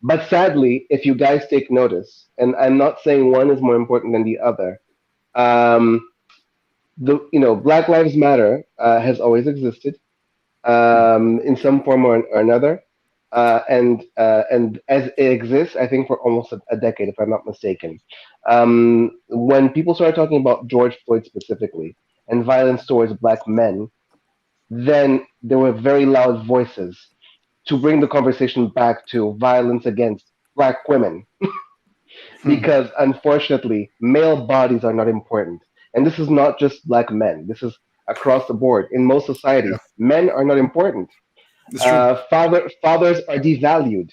But sadly, if you guys take notice, and I'm not saying one is more important than the other, um, Black Lives Matter has always existed in some form or another, and as it exists, I think for almost a decade, if I'm not mistaken. When people started talking about George Floyd specifically and violence towards Black men, then there were very loud voices to bring the conversation back to violence against Black women because unfortunately, male bodies are not important. And this is not just Black men. This is across the board. In most Yeah, societies, men are not important. it's true. Fathers are devalued.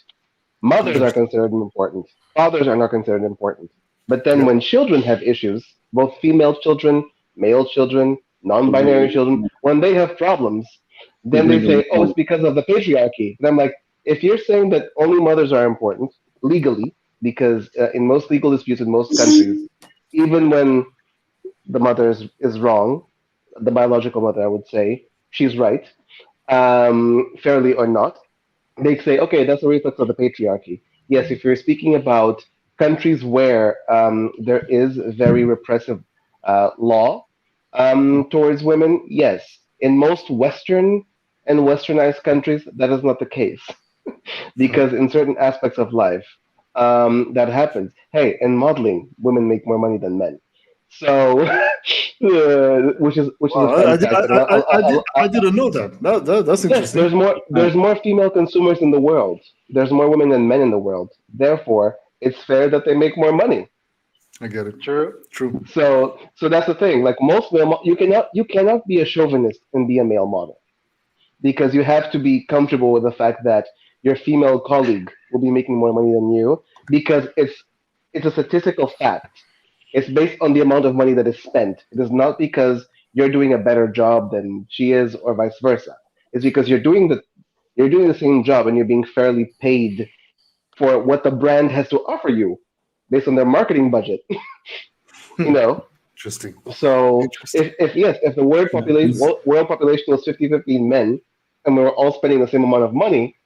Mothers are 100%. considered important. Fathers are not considered important. But then Yep. when children have issues, both female children, male children, non-binary children, when they have problems, They then they bring them say, "Oh, it's home. because of the patriarchy." And I'm like, if you're saying that only mothers are important legally, because in most legal disputes in most countries, even when the mother is wrong, the biological mother, I would say, she's right, fairly or not, they say, okay, that's a reflex of the patriarchy. Yes, if you're speaking about countries where there is very repressive law towards women, yes. In most Western and westernized countries, that is not the case because in certain aspects of life, that happens. Hey, in modeling, women make more money than men. So, which is a Wow, fun fact. And I didn't know that. That's yes, interesting. there's more female consumers in the world. There's more women than men in the world. Therefore, it's fair that they make more money. I get it. True. True. So that's the thing. Like most you cannot be a chauvinist and be a male model because you have to be comfortable with the fact that your female colleague will be making more money than you because it's a statistical fact. It's based on the amount of money that is spent. It is not because you're doing a better job than she is or vice versa. It's because you're doing the same job and you're being fairly paid for what the brand has to offer you based on their marketing budget. you know. Interesting. So Interesting. if the world Yeah, population world population was 50-50 men and we were all spending the same amount of money,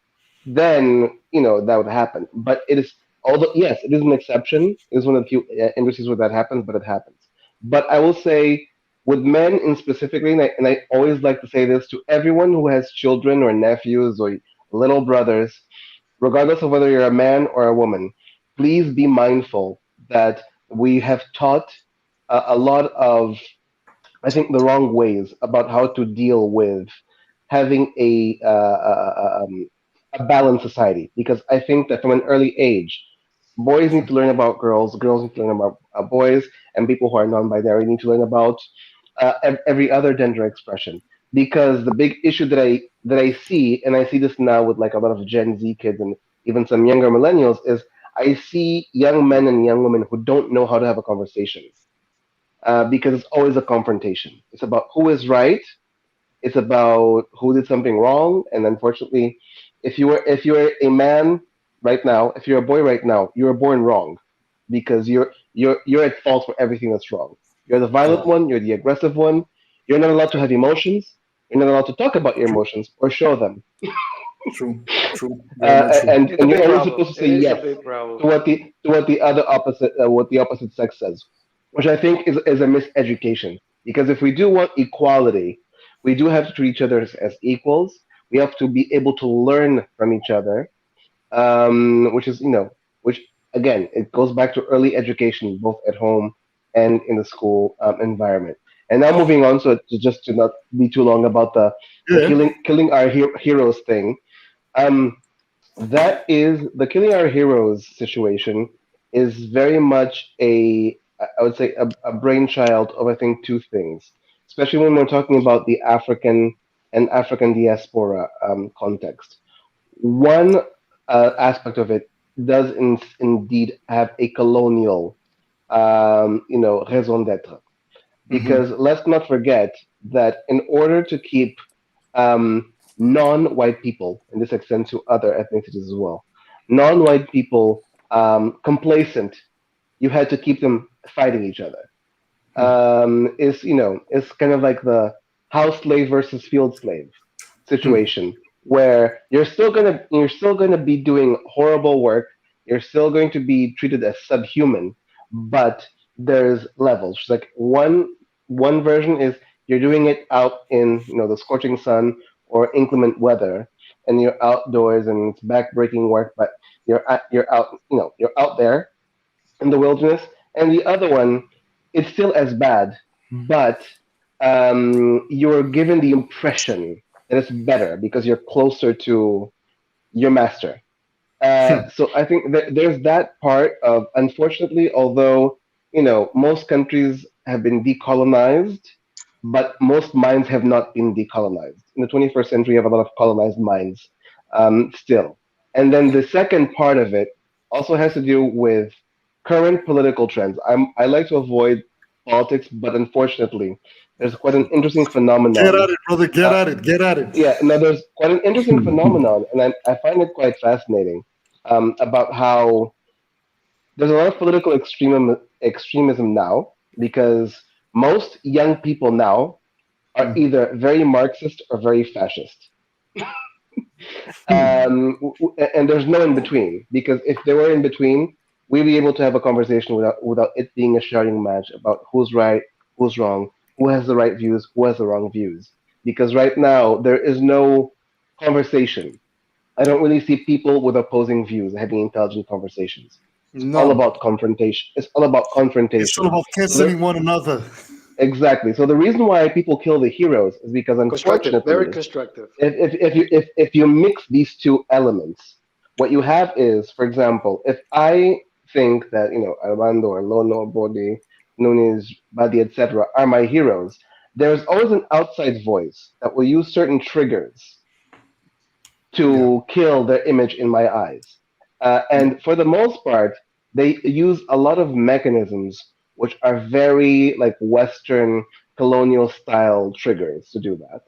then that would happen. But it is although yes, it is an exception. It is one of the few industries where that happens, but it happens. But I will say with men in specifically, and I always like to say this to everyone who has children or nephews or little brothers, regardless of whether you're a man or a woman, please be mindful that we have taught a lot of, I think, the wrong ways about how to deal with having a balanced society. Because I think that from an early age, boys need to learn about girls need to learn about boys, and people who are non-binary need to learn about every other gender expression. Because the big issue that I see, and I see this now with like a lot of Gen Z kids and even some younger millennials, is I see young men and young women who don't know how to have a conversation because it's always a confrontation. It's about who is right. It's about who did something wrong. And unfortunately, if you're a man right now, if you're a boy right now, you were born wrong because you're at fault for everything that's wrong. You're the violent one. You're the aggressive one. You're not allowed to have emotions. You're not allowed to talk about your True. emotions or show them. True. True. Very much true. And It's a and you're big only problem. supposed to It say is a yes big problem. to what the other opposite what the opposite sex says, which I think is a miseducation. Because if we do want equality, we do have to treat each other as equals. We have to be able to learn from each other, which is, which again, it goes back to early education, both at home and in the school environment. And now moving on, so just to not be too long about the Yeah. killing our heroes thing. Um, that is the killing our heroes situation is very much I would say a brainchild of I think two things, especially when we're talking about the African and African diaspora context. One aspect of it does indeed have a colonial, raison d'être. Hmm. Because let's not forget that in order to keep non-white people, and this extends to other ethnicities as well, non-white people complacent, you had to keep them fighting each other. Is kind of like the house slave versus field slave situation where you're still gonna be doing horrible work, you're still going to be treated as subhuman, but there's levels. It's like one version is you're doing it out in the scorching sun or inclement weather, and you're outdoors and it's backbreaking work, but you're out there in the wilderness, and the other one, it's still as bad, but you're given the impression that it's better because you're closer to your master. So I think that there's that part of, unfortunately, although most countries have been decolonized, but most minds have not been decolonized. In the 21st century, you have a lot of colonized minds still. And then the second part of it also has to do with current political trends. I like to avoid politics, but unfortunately, there's quite an interesting Get phenomenon. at it, brother. Get Uh, at it. Get at it. yeah, no, there's quite an interesting phenomenon, and I find it quite fascinating about how there's a lot of political extremism now because most young people now are either very Marxist or very fascist. And there's no in between because if they were in between, we'd be able to have a conversation without it being a shouting match about who's right, who's wrong, who has the right views, who has the wrong views. Because right now there is no conversation. I don't really see people with opposing views having intelligent conversations. It's all None. about confrontation. It's all about It's all confrontation. about So there, canceling one another. exactly. So the reason why people kill the heroes is because Constructive, very unfortunately, constructive. if you mix these two elements, what you have is, for example, if I think that Armando or Lono, Bodi, Nunes, Badi, etc. are my heroes, there's always an outside voice that will use certain triggers Yeah. to kill their image in my eyes. Yeah. And for the most part, they use a lot of mechanisms which are very like Western colonial style triggers to do that,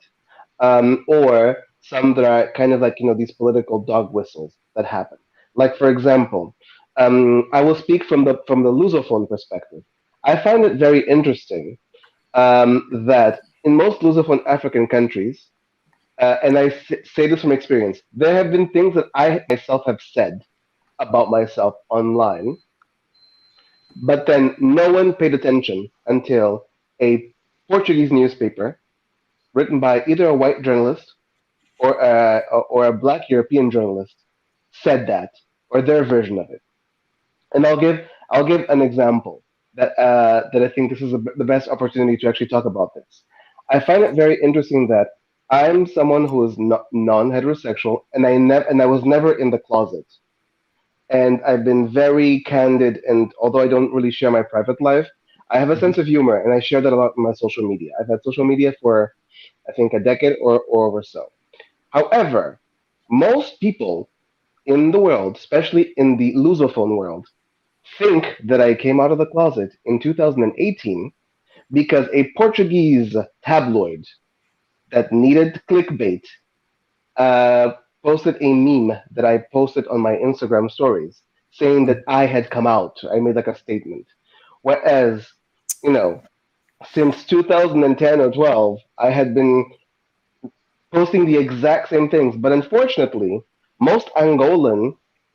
or some that are kind of like these political dog whistles that happen. Like for example, I will speak from the Lusophone perspective. I find it very interesting that in most Lusophone African countries, and say this from experience, there have been things that I myself have said about myself online, but then no one paid attention until a Portuguese newspaper written by either a white journalist or a black European journalist said that, or their version of it. And I'll give an example that I think this is the best opportunity to actually talk about this. I find it very interesting that I'm someone who is non-heterosexual, and I was never in the closet, and I've been very candid. And although I don't really share my private life, I have a Mhm. sense of humor, and I share that a lot on my social media. I've had social media for I think a decade or so. However, most people in the world, especially in the Lusophone world, think that I came out of the closet in 2018 because a Portuguese tabloid that needed clickbait uh, posted a meme that I posted on my Instagram stories saying that I had come out. I made like a statement. Whereas, you know, since 2010 or 12, I had been posting the exact same things. But unfortunately, most Angolan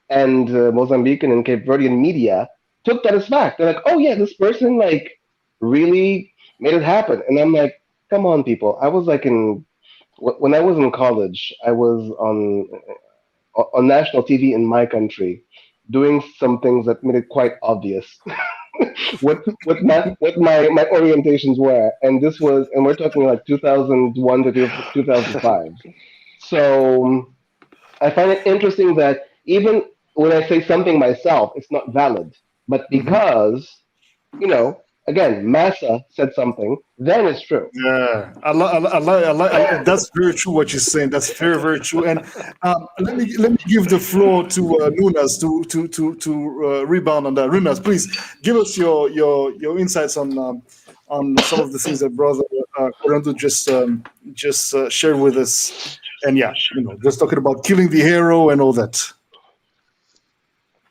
and Mozambican and Cape Verdean media took that as fact. They're like, oh yeah, this person like really made it happen. And I'm like, come on, people. I was like in when I was in college, I was on national TV in my country, doing some things that made it quite obvious what my orientations were, and we're talking like 2001 to 2005. So I find it interesting that even when I say something myself, it's not valid, but because again, massa said something, then it's true. Yeah, that's very true what you're saying. That's very, very true. And let me give the floor to Nunas to rebound on that. Nunas, please give us your insights on some of the things that Brother Coréon Dú just shared with us. And yeah, just talking about killing the hero and all that.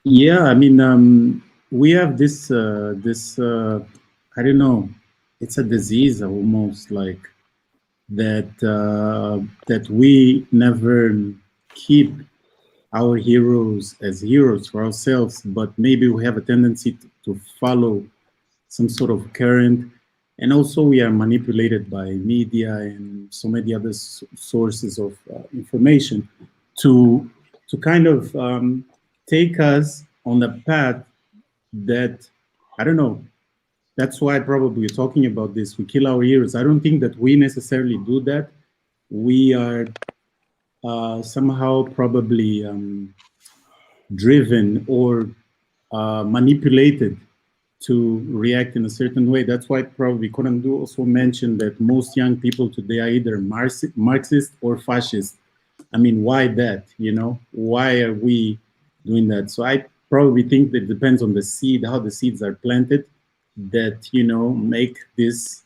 Yeah, I mean, we have this I don't know, it's a disease almost, like that we never keep our heroes as heroes for ourselves, but maybe we have a tendency to follow some sort of current, and also we are manipulated by media and so many other sources of information to kind of take us on a path that, I don't know, that's why probably we're talking about this. We kill our heroes. I don't think that we necessarily do that. We are somehow probably driven or manipulated to react in a certain way. That's why probably Coréon Dú also mentioned that most young people today are either Marxist or fascist. I mean, why that? Why are we doing that? So I probably think that it depends on the seed, how the seeds are planted, that make these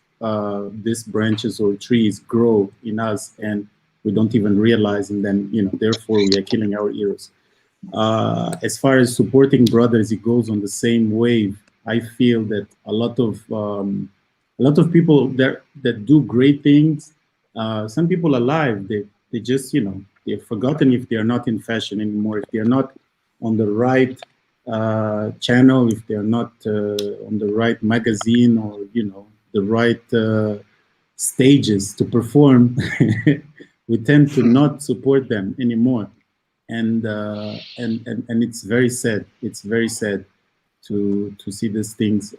branches or trees grow in us, and we don't even realize, and then therefore we are killing our heroes. As far as supporting brothers, it goes on the same wave. I feel that a lot of people that do great things, some people alive, they just they're forgotten if they are not in fashion anymore, if they are not on the right channel, if they're not on the right magazine or the right stages to perform. We tend to not support them anymore, and it's very sad. It's very sad to see these things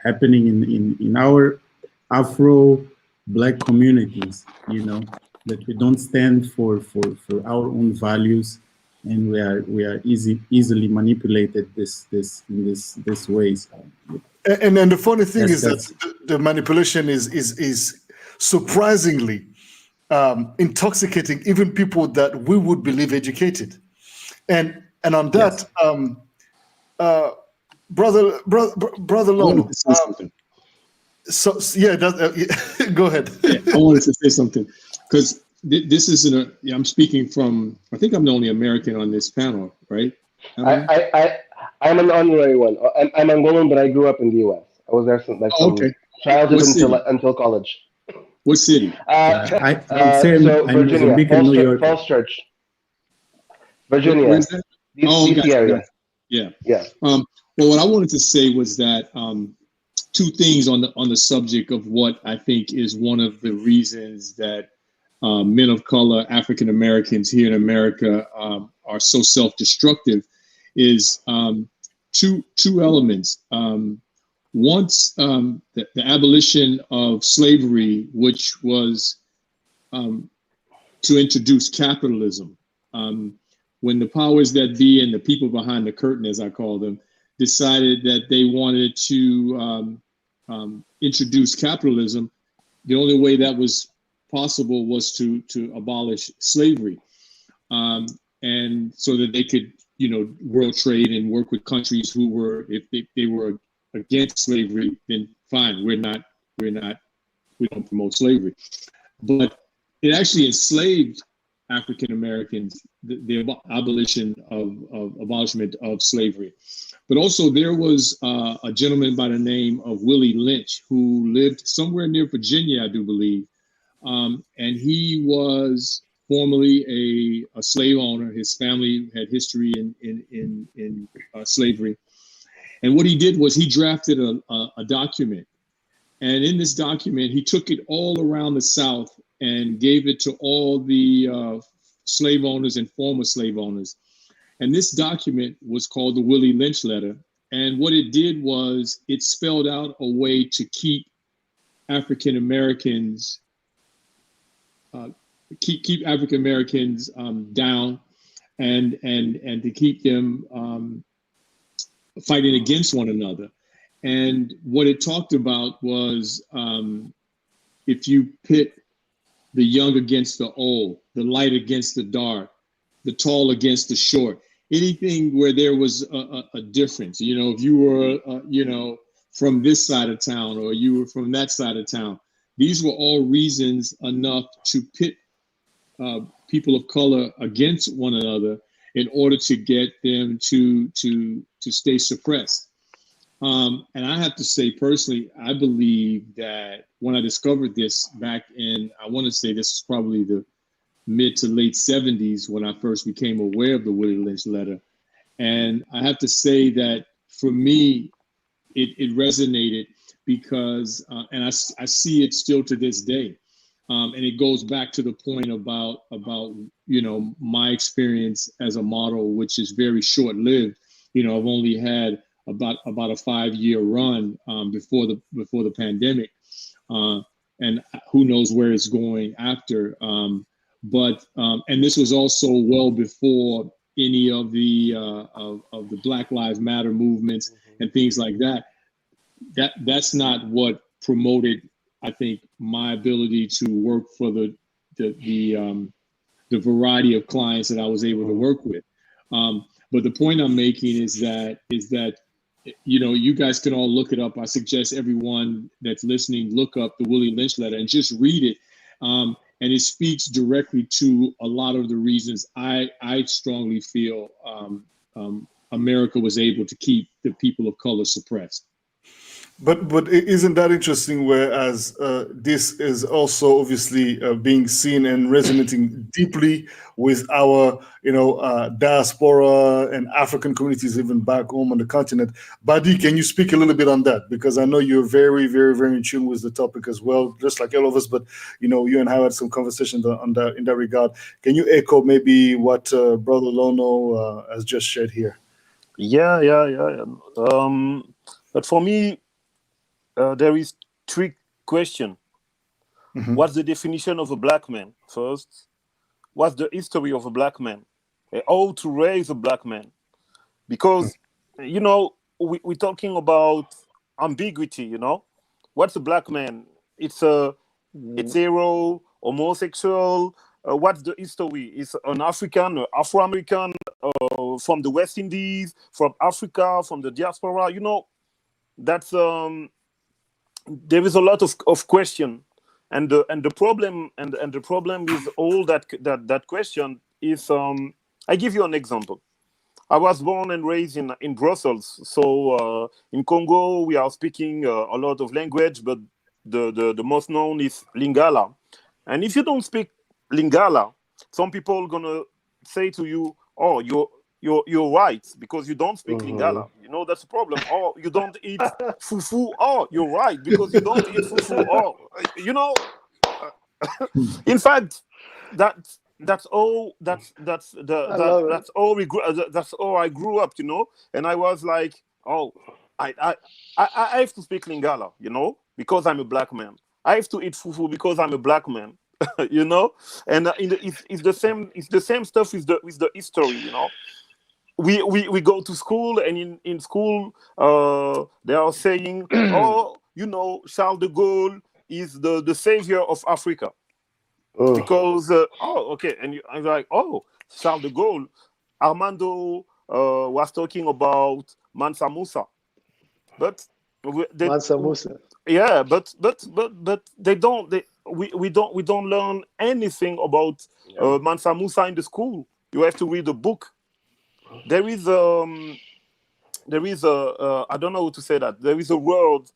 happening in our Afro Black communities. That we don't stand for our own values, and we are easily manipulated in this ways. And the funny thing is that the manipulation is surprisingly intoxicating even people that we would believe educated. And on that, brother Lono. So yeah, go ahead. I wanted to say something because this isn't I'm speaking from, I think I'm the only American on this panel, right? I'm an honorary one. I'm Angolan, but I grew up in the U.S. I was there since childhood until college. What city? I'm Virginia, New York. Falls Church, Virginia. Where's that? DC area. Yeah. Well, what I wanted to say was that two things on the subject of what I think is one of the reasons that men of color, African Americans here in America are so self-destructive is two elements. Once the abolition of slavery, which was to introduce capitalism, when the powers that be and the people behind the curtain, as I call them, decided that they wanted to introduce capitalism, the only way that was possible was to abolish slavery, and so that they could world trade and work with countries who were, if they were against slavery, then fine, we don't promote slavery. But it actually enslaved African Americans, the abolishment of slavery. But also there was a gentleman by the name of Willie Lynch who lived somewhere near Virginia, I do believe. And he was formerly a slave owner. His family had history in slavery. And what he did was he drafted a document. And in this document, he took it all around the South and gave it to all the slave owners and former slave owners. And this document was called the Willie Lynch Letter. And what it did was it spelled out a way to keep African Americans keep African Americans down, and to keep them fighting against one another. And what it talked about was if you pit the young against the old, the light against the dark, the tall against the short, anything where there was a difference, you know, if you were, you know, from this side of town or you were from that side of town, these were all reasons enough to pit people of color against one another in order to get them to stay suppressed. And I have to say personally, I believe that when I discovered this back in, I want to say this is probably the mid to late 70s when I first became aware of the Willie Lynch Letter. And I have to say that for me, it resonated because, and I see it still to this day. And it goes back to the point about you know, my experience as a model, which is very short-lived. You know, I've only had about a 5-year run before the pandemic, and who knows where it's going after. But and this was also well before any of the Black Lives Matter movements and things like that. That's not what promoted, I think, my ability to work for the variety of clients that I was able to work with. But the point I'm making is that you know, you guys can all look it up. I suggest everyone that's listening look up the Willie Lynch Letter and just read it. And it speaks directly to a lot of the reasons I strongly feel America was able to keep the people of color suppressed. But isn't that interesting? Whereas this is also obviously being seen and resonating deeply with our, you know, diaspora and African communities even back home on the continent. Badi, can you speak a little bit on that? Because I know you're very, very, very in tune with the topic as well, just like all of us. But you know, you and I had some conversations on that in that regard. Can you echo maybe what Brother Lono has just shared here? Yeah. But for me, there is 3 questions. Mm-hmm. What's the definition of a black man first? What's the history of a black man? How to raise a black man? Because, you know, we're talking about ambiguity, you know? What's a black man? It's hetero, homosexual. What's the history? Is an African or Afro-American from the West Indies, from Africa, from the diaspora? You know, that's there is a lot of question, and the problem with all that question is I give you an example. I was born and raised in Brussels, so in Congo we are speaking a lot of language, but the most known is Lingala. And if you don't speak Lingala, some people are gonna say to you, "Oh, you're right because you don't speak Lingala." You know, that's a problem. Or you don't eat fufu. Oh, you're right because you don't eat fufu. Oh, you know. In fact, that's all I grew up. You know, and I was like, oh, I have to speak Lingala. You know, because I'm a black man. I have to eat fufu because I'm a black man. You know, and it's the same stuff with the history. You know. We go to school, and in school they are saying, oh, you know, Charles de Gaulle is the savior of Africa. Because okay, and I'm like, oh, Charles de Gaulle. Armando was talking about Mansa Musa, but Mansa Musa. Yeah, but we don't learn anything about Mansa Musa in the school. You have to read a book. There is I don't know how to say that. There is a word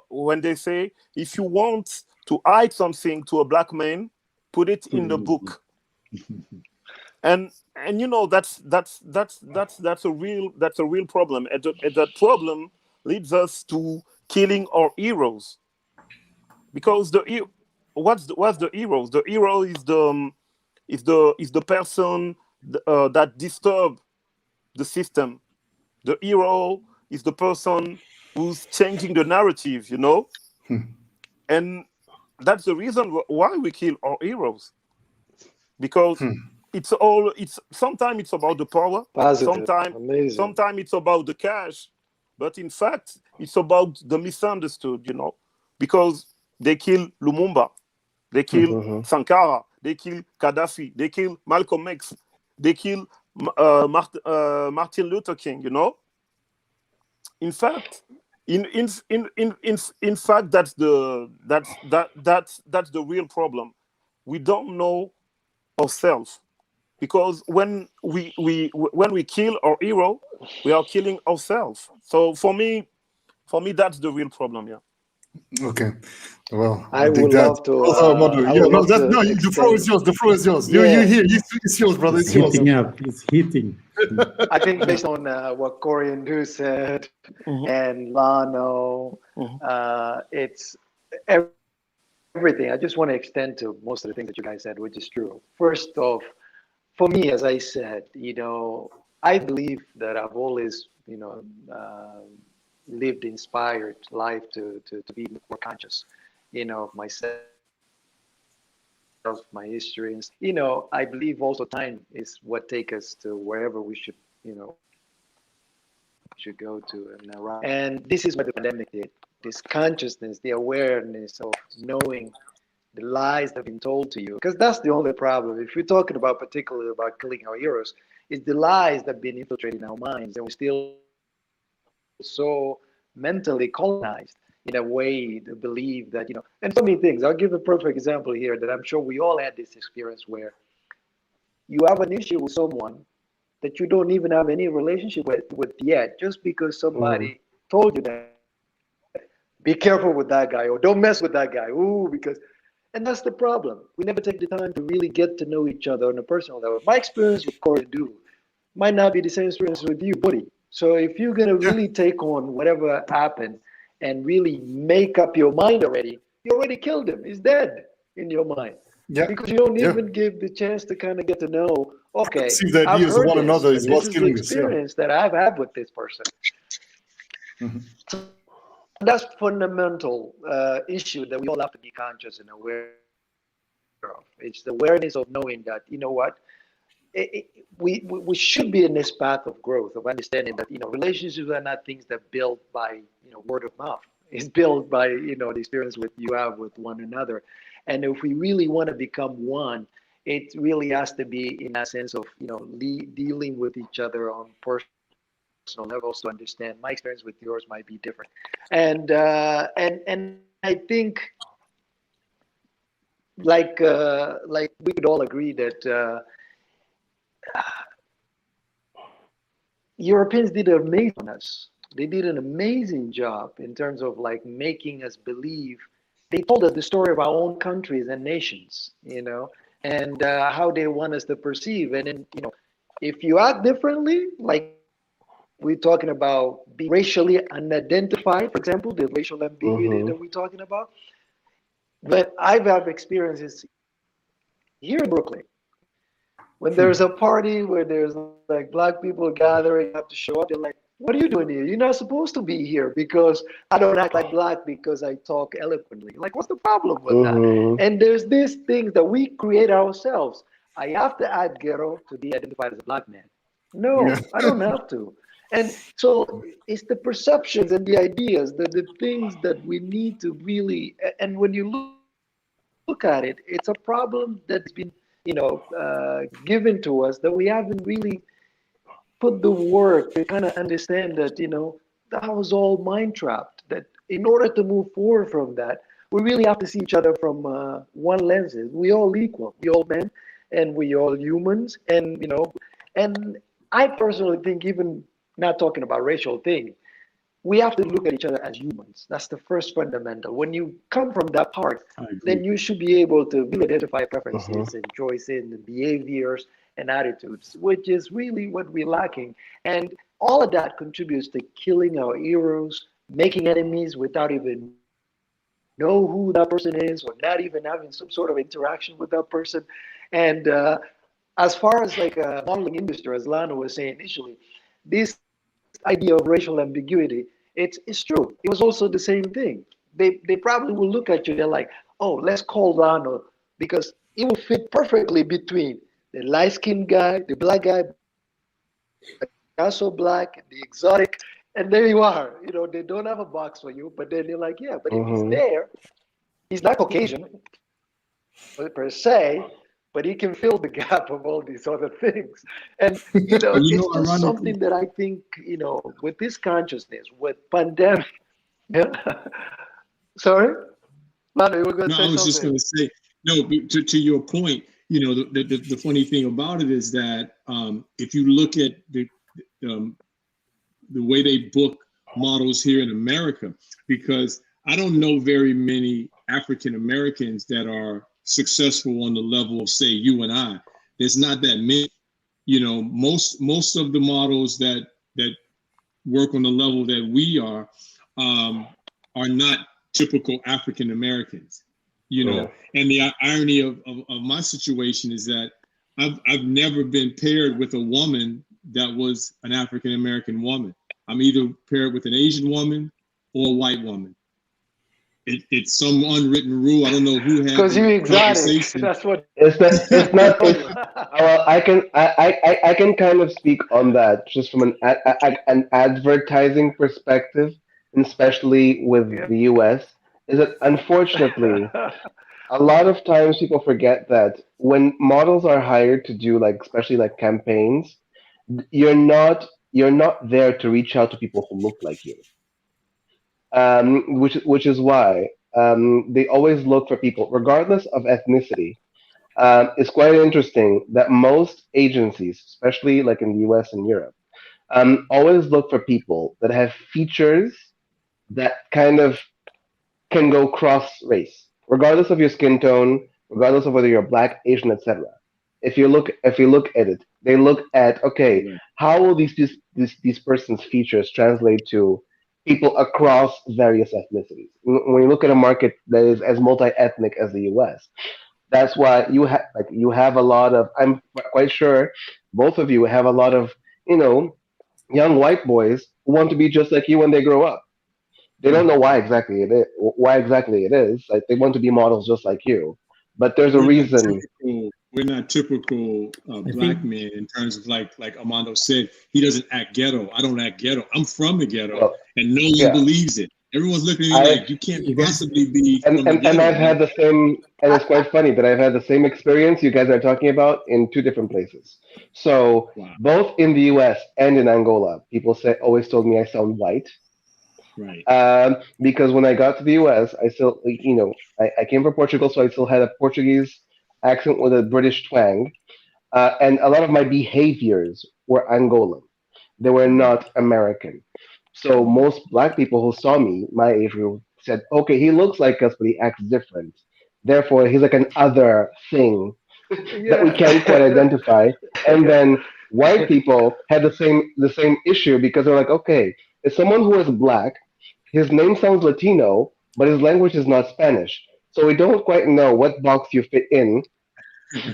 when they say, if you want to hide something to a black man, put it in the book. and you know, that's a real problem. And that problem leads us to killing our heroes, because what's the hero? The hero is the person that disturb the system. The hero is the person who's changing the narrative, you know? And that's the reason why we kill our heroes. Because sometimes it's about the power, Positive. Amazing. sometimes it's about the cash, but in fact, it's about the misunderstood, you know? Because they kill Lumumba, they kill Sankara, they kill Gaddafi, they kill Malcolm X, they kill Martin Luther King, you know? In fact, in fact, that's the real problem. We don't know ourselves, because when we kill our hero, we are killing ourselves. So for me, that's the real problem. Yeah. Okay. Well, I dig would that. love to. The floor is yours. The floor is yours. You here. It's yours, brother. It's It's yours. heating up. It's heating. I think based on what Coréon Dú said and Lono, it's everything. I just want to extend to most of the things that you guys said, which is true. First off, for me, as I said, I believe that I've always, lived inspired life to be more conscious, of myself, my history. I believe also time is what takes us to wherever we should, should go to and around. And this is what the pandemic did. This consciousness, the awareness of knowing the lies that have been told to you, because that's the only problem. If we're talking about particularly about killing our heroes, it's the lies that have been infiltrating our minds, and we're still so mentally colonized in a way to believe that, and so many things. I'll give a perfect example here that I'm sure we all had this experience where you have an issue with someone that you don't even have any relationship with yet, just because somebody told you that, be careful with that guy, or don't mess with that guy. And that's the problem. We never take the time to really get to know each other on a personal level. My experience with Coréon Dú might not be the same experience with you, Buddy. So if you're going to really take on whatever happened and really make up your mind already, you already killed him. He's dead in your mind. Yeah. Because you don't even give the chance to kind of get to know, okay, see the ideas of one another is what's killing us. This is the experience that I've had with this person. So that's fundamental issue that we all have to be conscious and aware of. It's the awareness of knowing that, what, we should be in this path of growth, of understanding that relationships are not things that build by word of mouth. It's built by the experience you have with one another. And if we really want to become one, it really has to be in that sense of dealing with each other on personal levels to understand. My experience with yours might be different, and I think like we could all agree that. Europeans did amazing on us. They did an amazing job in terms of making us believe. They told us the story of our own countries and nations, and how they want us to perceive. And then, if you act differently, like we're talking about being racially unidentified, for example, the racial ambiguity that we're talking about. But I've had experiences here in Brooklyn. When there's a party where there's black people gathering up to show up, they're like, what are you doing here? You're not supposed to be here because I don't act like black because I talk eloquently. What's the problem with that? And there's these things that we create ourselves. I have to add ghetto to be identified as a black man. No, I don't have to. And so it's the perceptions and the ideas, the things that we need to really, and when you look at it, it's a problem that's been given to us that we haven't really put the work to kind of understand that, that was all mind trapped. That in order to move forward from that, we really have to see each other from one lens. We all equal, we all men, and we all humans. And, and I personally think, even not talking about racial thing, we have to look at each other as humans. That's the first fundamental. When you come from that part, then you should be able to really identify preferences and choices and behaviors and attitudes, which is really what we're lacking. And all of that contributes to killing our heroes, making enemies without even know who that person is, or not even having some sort of interaction with that person. And as far as like a modeling industry, as Lana was saying initially, this idea of racial ambiguity, it's true. It was also the same thing. They probably will look at you, they're like, oh, let's call Lana because it will fit perfectly between the light-skinned guy, the black guy, also black, the exotic, and there you are. You know, they don't have a box for you, but then they're like, yeah, but if he's there, he's not Caucasian per se, but he can fill the gap of all these other things. And you know, it's just something that I think, you know, with this consciousness, with pandemic. Yeah. Sorry, Lana, you were going to say something. I was just going to say, no, to your point, you know, the funny thing about it is that if you look at the way they book models here in America, because I don't know very many African Americans that are successful on the level of, say, you and I. There's not that many. You know, most of the models that work on the level that we are not typical African Americans. You know, and the irony of my situation is that I've never been paired with a woman that was an African American woman. I'm either paired with an Asian woman or a white woman. It's some unwritten rule. I don't know who had because you exotic. That's what it's not. Well, I can kind of speak on that just from an advertising perspective, and especially with the US. Is that unfortunately a lot of times people forget that when models are hired to do like especially like campaigns, you're not there to reach out to people who look like you. Which is why they always look for people, regardless of ethnicity. It's quite interesting that most agencies, especially like in the US and Europe, always look for people that have features that kind of can go cross race, regardless of your skin tone, regardless of whether you're black, Asian, etc. If you look at it, they look at, okay, how will these person's features translate to people across various ethnicities? When you look at a market that is as multi-ethnic as the U.S., that's why you have a lot of. I'm quite sure both of you have a lot of young white boys who want to be just like you when they grow up. They don't know why exactly it is. Why exactly it is? Like they want to be models just like you, but there's a reason. We're not typical black men in terms of like Armando said. He doesn't act ghetto. I don't act ghetto. I'm from the ghetto, and no one believes it. Everyone's looking at me like you can't possibly be. And I've had the same. And it's quite funny that I've had the same experience you guys are talking about in two different places. So both in the U.S. and in Angola, people always told me I sound white. Right. Because when I got to the US, I still, I came from Portugal, so I still had a Portuguese accent with a British twang. And a lot of my behaviors were Angolan. They were not American. So most black people who saw me, my age group, said, okay, he looks like us, but he acts different. Therefore, he's like an other thing that we can't quite identify. And then white people had the same issue because they're like, okay, it's someone who is black. His name sounds Latino, but his language is not Spanish. So we don't quite know what box you fit in.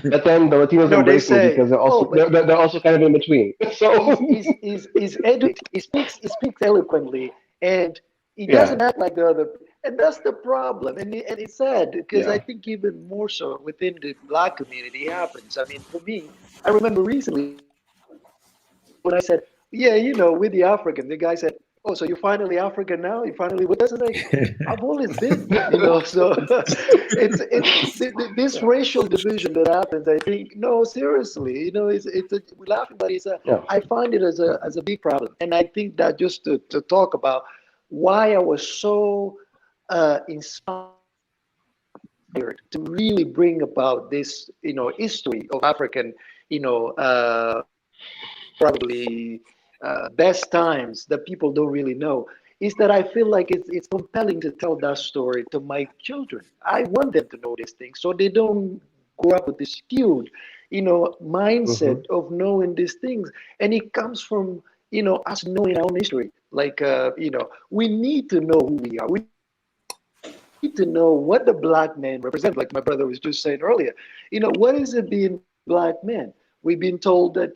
But then the Latinos embrace me because they're also kind of in between. So he's educated. He speaks eloquently, and he doesn't act like the other. And that's the problem. And it's sad because I think even more so within the black community it happens. I mean, for me, I remember recently when I said, yeah, with the African, the guy said, oh, so you're finally African now? You finally with us? Like, I've always been, So it's this racial division that happens. I think, no, seriously, we're laughing, but I find it as a big problem. And I think that just to talk about why I was so inspired to really bring about this, history of African, probably best times that people don't really know, is that I feel like it's compelling to tell that story to my children. I want them to know these things so they don't grow up with this skewed, mindset of knowing these things. And it comes from, us knowing our own history. Like, we need to know who we are. to know what the black man represents, like my brother was just saying earlier. What is it being black men? We've been told that,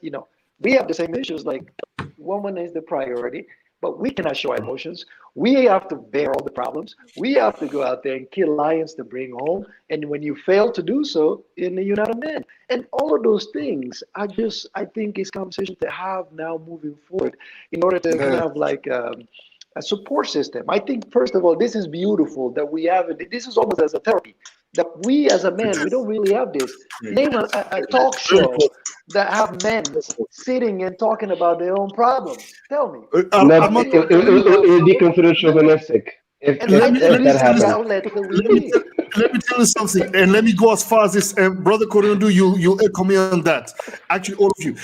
we have the same issues, like woman is the priority, but we cannot show emotions. We have to bear all the problems. We have to go out there and kill lions to bring home. And when you fail to do so, you're not a man. And all of those things, I think is conversation to have now moving forward in order to have like a support system. I think, first of all, this is beautiful that we have it. This is almost as a therapy. That we as a man, we don't really have this. Name a talk show that have men sitting and talking about their own problems. Tell me. It would be considered chauvinistic if that happened. Let me tell you something, and let me go as far as this. Brother Coréon Dú, you'll echo me on that. Actually, all of you.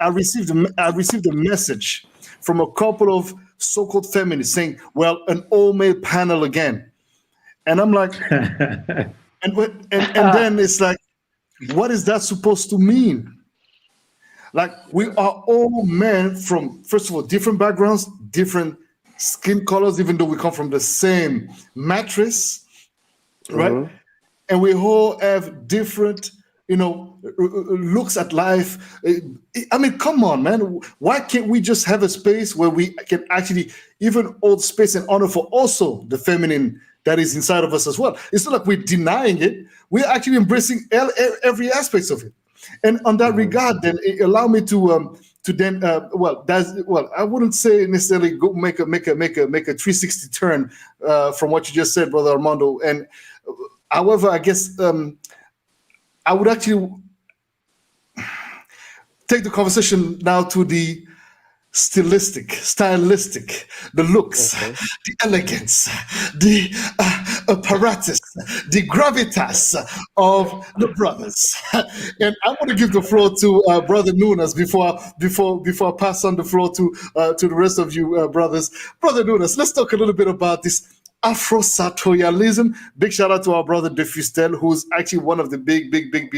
I received a message from a couple of so-called feminists saying, "Well, an all-male panel again." And I'm like, and then it's like, what is that supposed to mean? Like, we are all men from, first of all, different backgrounds, different skin colors, even though we come from the same mattress, right? Mm-hmm. And we all have different, looks at life. I mean, come on, man. Why can't we just have a space where we can actually even hold space and honor for also the feminine that is inside of us as well? It's not like we're denying it. We're actually embracing every aspect of it. And on that regard, then allow me to then I wouldn't say necessarily go make a 360 turn from what you just said, Brother Armando. And however, I guess I would actually take the conversation now to the stylistic, the looks, the elegance, the apparatus, the gravitas of the brothers. And I want to give the floor to Brother Nunas before I pass on the floor to the rest of you brothers. Brother Nunas, let's talk a little bit about this Afro Sartorialism. Big shout out to our brother De Fustel, who's actually one of the big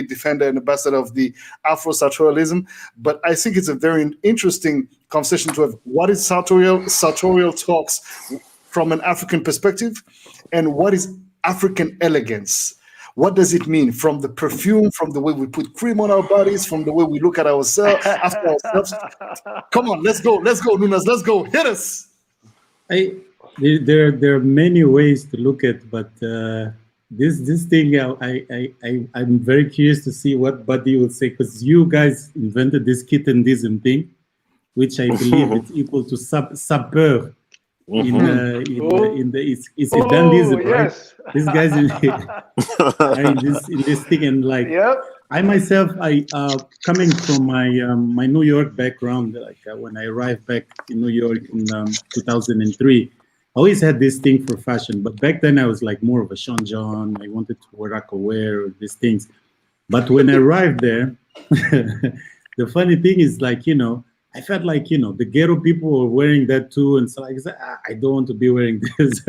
defender and ambassador of the Afro Sartorialism. But I think it's a very interesting conversation to have. What is sartorial talks from an African perspective, and what is African elegance? What does it mean from the perfume, from the way we put cream on our bodies, from the way we look at ourselves, after ourselves? Come on, let's go, Nunas, let's go, hit us. There are many ways to look at, but this thing, I'm very curious to see what Badi will say, because you guys invented this kittendism thing, which I believe it's equal to sapeur in the it's a dandism, yes. Right? These guys in this thing, and like I myself, coming from my New York background, like when I arrived back in New York in 2003. I always had this thing for fashion, but back then I was like more of a Sean John. I wanted to wear these things. But when I arrived there, the funny thing is, like, I felt like, the ghetto people were wearing that too. And so I said, I don't want to be wearing this.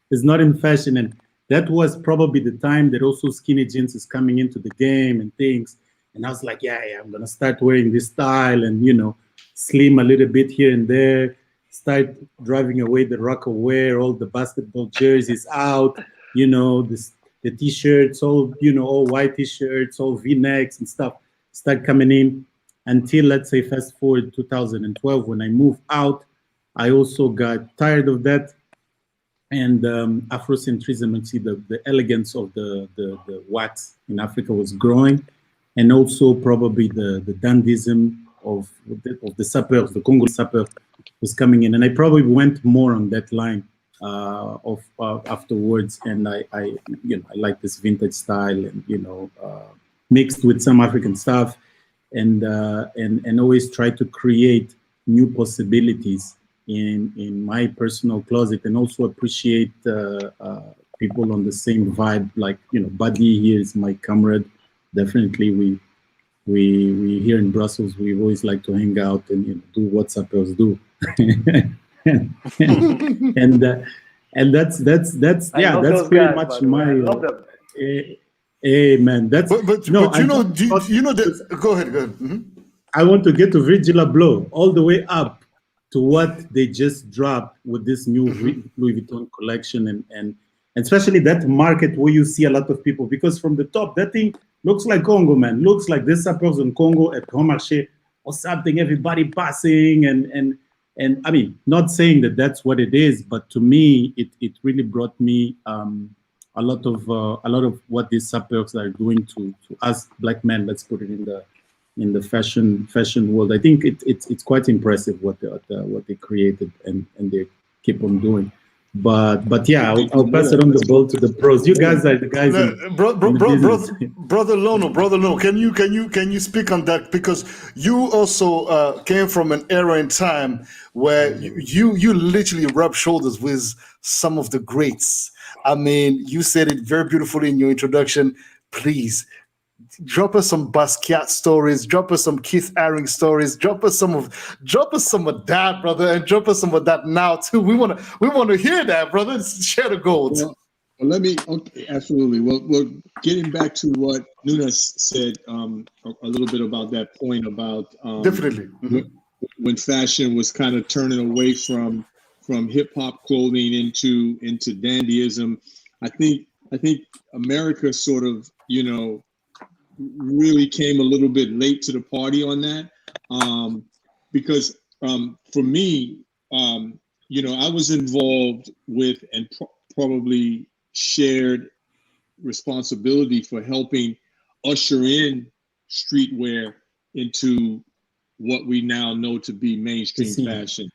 It's not in fashion. And that was probably the time that also skinny jeans is coming into the game and things. And I was like, yeah, I'm going to start wearing this style and, slim a little bit here and there. Start driving away the Rockaware, all the basketball jerseys out, the t-shirts, all white t-shirts, all V-necks and stuff start coming in until, let's say, fast forward 2012, when I moved out. I also got tired of that, and Afrocentrism, and see the elegance of the wax in Africa was growing, and also probably the dandism of the sapeurs, the Congo sapeur, was coming in, and I probably went more on that line of afterwards. And I like this vintage style, and mixed with some African stuff, and always try to create new possibilities in my personal closet, and also appreciate people on the same vibe. Like Badi here is my comrade. Definitely, we here in Brussels, we always like to hang out and do what suppers do. and that's pretty much my man. That's but go ahead. Mm-hmm. I want to get to Virgil Abloh all the way up to what they just dropped with this new Louis Vuitton collection, and especially that market where you see a lot of people, because from the top, that thing looks like Congo, man. Looks like this suppose in Congo at Grand Marché or something, everybody passing and I mean, not saying that that's what it is, but to me, it really brought me a lot of what these suburbs are doing to us black men. Let's put it in the fashion world. I think it's quite impressive what they created and they keep on doing. But yeah, I'll pass it on the ball to the pros. You guys are the guys. Brother Lono, can you speak on that, because you also came from an era in time where you literally rubbed shoulders with some of the greats. I mean, you said it very beautifully in your introduction. Please drop us some Basquiat stories, drop us some Keith Haring stories, drop us some of that, brother, and drop us some of that now too. We want to hear that, brother. Share the gold. Well, let me. Okay, absolutely. Well, getting back to what Nunas said a little bit about that point about definitely when fashion was kind of turning away from hip hop clothing into dandyism. I think America sort of, really came a little bit late to the party on that, because for me, I was involved with and probably shared responsibility for helping usher in streetwear into what we now know to be mainstream fashion.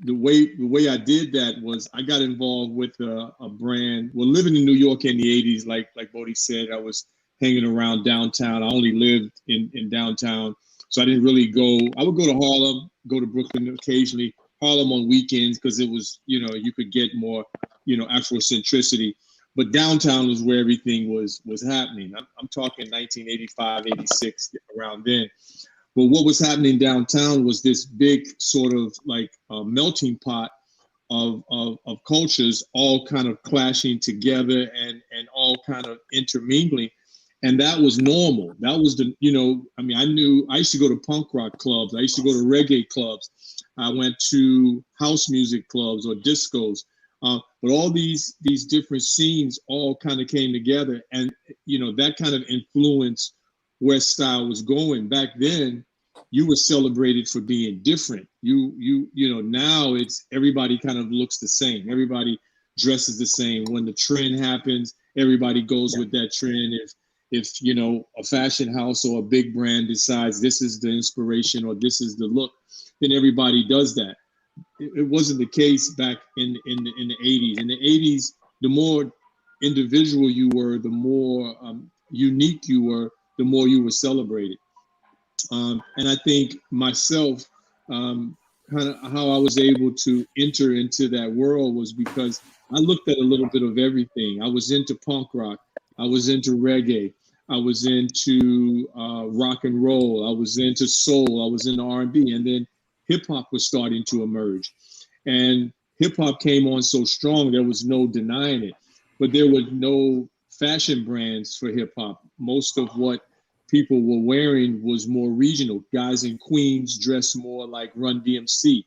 The way I did that was I got involved with a brand. Well, living in New York in the 80s, like Boddhi said, I was hanging around downtown. I only lived in downtown, so I didn't really go. I would go to Harlem, go to Brooklyn occasionally, Harlem on weekends, because it was, you could get more, Afrocentricity. But downtown was where everything was happening. I'm talking 1985, 86, around then. But what was happening downtown was this big sort of like melting pot of cultures, all kind of clashing together and all kind of intermingling. And that was normal. That was I used to go to punk rock clubs. I used to go to reggae clubs. I went to house music clubs or discos. But all these different scenes all kind of came together, and that kind of influenced where style was going. Back then, you were celebrated for being different. Now it's everybody kind of looks the same. Everybody dresses the same. When the trend happens, everybody goes with that trend. If a fashion house or a big brand decides this is the inspiration or this is the look, then everybody does that. It wasn't the case back in the 80s. In the 80s, the more individual you were, the more unique you were, the more you were celebrated. And I think myself, kind of how I was able to enter into that world was because I looked at a little bit of everything. I was into punk rock. I was into reggae. I was into rock and roll. I was into soul. I was into R&B. And then hip hop was starting to emerge. And hip hop came on so strong, there was no denying it. But there were no fashion brands for hip hop. Most of what people were wearing was more regional. Guys in Queens dressed more like Run DMC.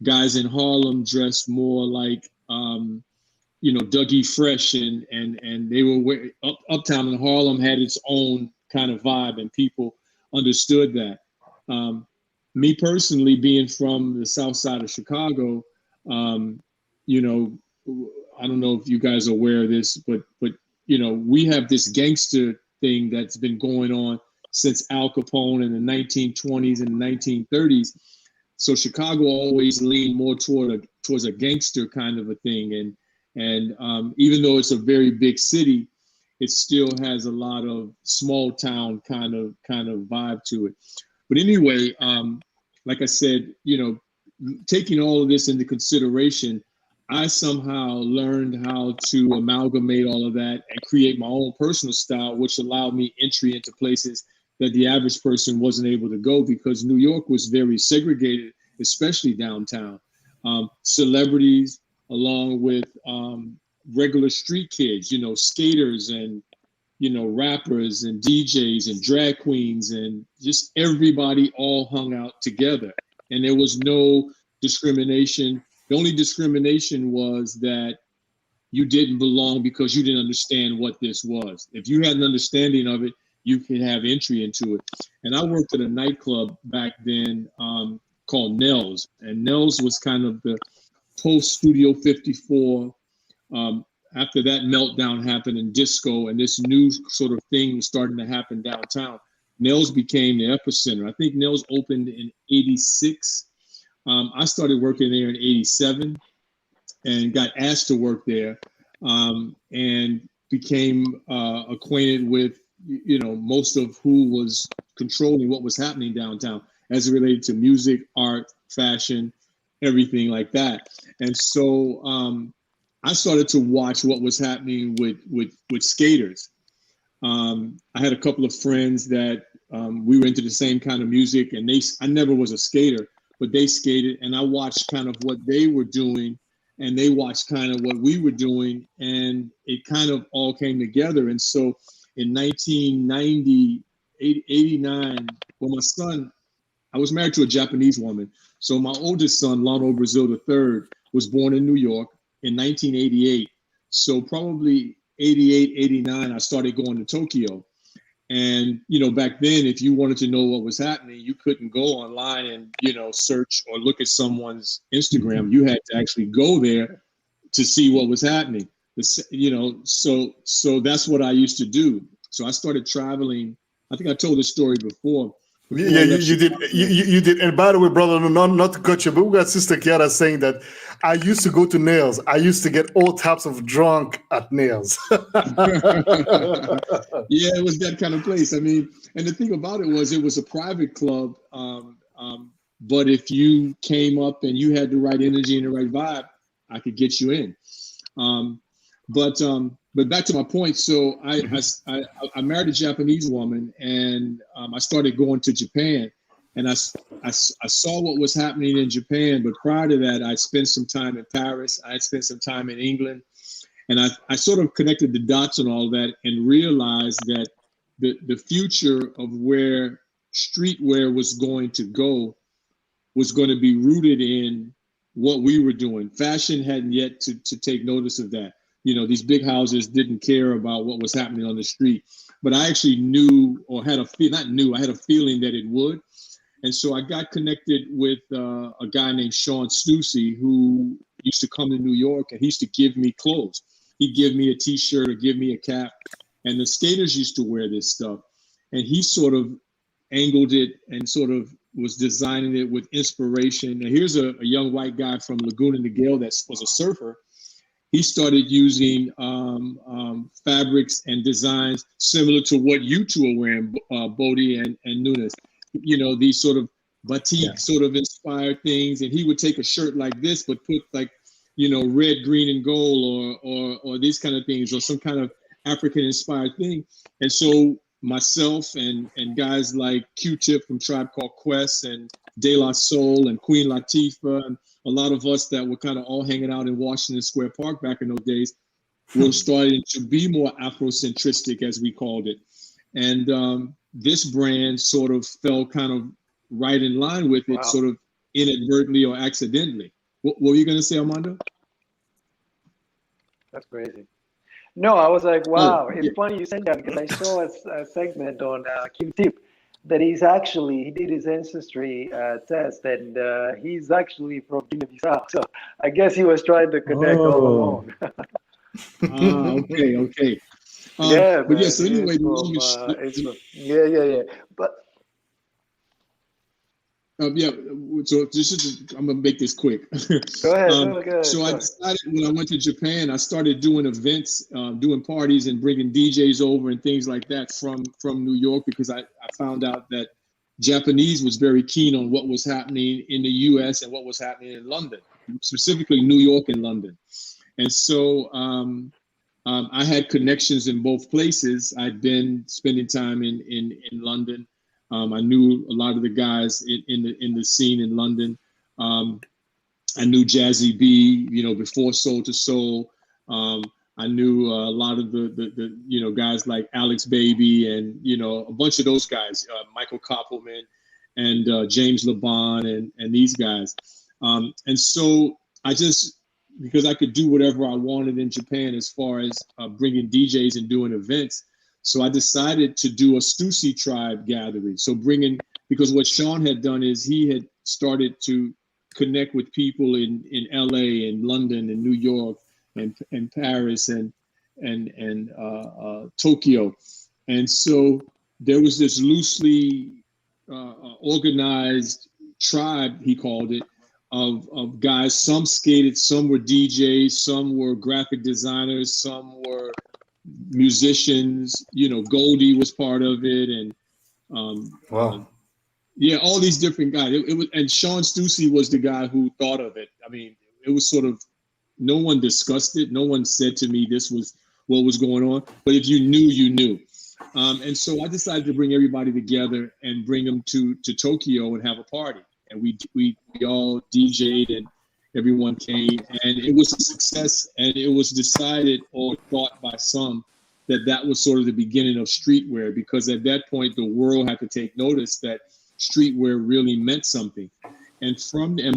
Guys in Harlem dressed more like Dougie Fresh, and they were Uptown in Harlem had its own kind of vibe, and people understood that. Me personally, being from the South Side of Chicago, I don't know if you guys are aware of this, but we have this gangster thing that's been going on since Al Capone in the 1920s and 1930s. So Chicago always leaned more towards a gangster kind of a thing, and even though it's a very big city, it still has a lot of small town kind of vibe to it. But anyway, like I said, taking all of this into consideration, I somehow learned how to amalgamate all of that and create my own personal style, which allowed me entry into places that the average person wasn't able to go, because New York was very segregated, especially downtown. Celebrities, along with regular street kids, skaters and, rappers and DJs and drag queens, and just everybody all hung out together. And there was no discrimination. The only discrimination was that, you didn't belong because you didn't understand what this was. If you had an understanding of it, you could have entry into it. And I worked at a nightclub back then called Nels. And Nels was kind of the post Studio 54. After that meltdown happened in disco and this new sort of thing was starting to happen downtown, Nels became the epicenter. I think Nels opened in 86. I started working there in 87 and got asked to work there, and became acquainted with, you know, most of who was controlling what was happening downtown as it related to music, art, fashion, everything like that. And so I started to watch what was happening with skaters. I had a couple of friends that we were into the same kind of music, and I never was a skater, but they skated, and I watched kind of what they were doing, and they watched kind of what we were doing, and it kind of all came together. And so in 1990, 89, well, my son, I was married to a Japanese woman. So my oldest son, Lono Brazil III, was born in New York in 1988. So probably 88, 89, I started going to Tokyo. And, you know, back then, if you wanted to know what was happening, you couldn't go online and, you know, search or look at someone's Instagram. You had to actually go there to see what was happening. You know, so that's what I used to do. So I started traveling. I think I told this story before. Yeah, you did. You did. And by the way, brother, not to cut you, but we got Sister Kiara saying that I used to go to Nails. I used to get all types of drunk at Nails. Yeah, it was that kind of place. I mean, and the thing about it was a private club. But if you came up and you had the right energy and the right vibe, I could get you in. But back to my point. So I married a Japanese woman, and I started going to Japan, and I saw what was happening in Japan. But prior to that, I spent some time in Paris. I had spent some time in England, and I sort of connected the dots and all that, and realized that the future of where streetwear was going to go was going to be rooted in what we were doing. Fashion hadn't yet to take notice of that. You know, these big houses didn't care about what was happening on the street, but I actually knew, or had a I had a feeling that it would. And so I got connected with a guy named Sean Stussy, who used to come to New York, and he used to give me clothes. He'd give me a t-shirt or give me a cap, and the skaters used to wear this stuff. And he sort of angled it and sort of was designing it with inspiration. Now here's a young white guy from Laguna Niguel that was a surfer. He started using fabrics and designs similar to what you two are wearing, Boddhi and Nunas. You know, these sort of batik sort of inspired things. And he would take a shirt like this, but put like, you know, red, green, and gold, or these kind of things, or some kind of African inspired thing. And so myself and guys like Q-Tip from Tribe Called Quest, and De La Soul, and Queen Latifah, and a lot of us that were kind of all hanging out in Washington Square Park back in those days were starting to be more Afrocentristic, as we called it. And this brand sort of fell kind of right in line with it, sort of inadvertently or accidentally. What were you going to say, Armando? That's crazy. No, I was like, wow, it's funny you said that, because I saw a segment on Q-Tip that he did his ancestry test, and he's actually from Guinea-Bissau. So I guess he was trying to connect all along. Okay. Yeah, but yeah, so anyway, But so I'm gonna make this quick. Go ahead. So I decided when I went to Japan, I started doing events, doing parties, and bringing DJs over and things like that from New York, because I found out that Japanese was very keen on what was happening in the U.S. and what was happening in London, specifically New York and London. And so I had connections in both places. I'd been spending time in London. I knew a lot of the guys in the scene in London. I knew Jazzy B, you know, before Soul to Soul. I knew a lot of the you know, guys like Alex Baby, and, you know, a bunch of those guys, Michael Koppelman and James LeBon and these guys. And so I just because I could do whatever I wanted in Japan as far as bringing DJs and doing events. So I decided to do a Stussy tribe gathering. So because what Sean had done is he had started to connect with people in LA and London and New York and Paris and Tokyo. And so there was this loosely organized tribe, he called it, of guys. Some skated, some were DJs, some were graphic designers, some were musicians. Goldie was part of it, and Wow. Yeah, all these different guys. It was, and Sean Stussy was the guy who thought of it. I mean, it was sort of, no one discussed it. No one said to me this was what was going on. But if you knew, you knew. And so I decided to bring everybody together and bring them to Tokyo and have a party. And we all DJ'd and everyone came, and it was a success. And it was decided or thought by some that was sort of the beginning of streetwear, because at that point the world had to take notice that streetwear really meant something. And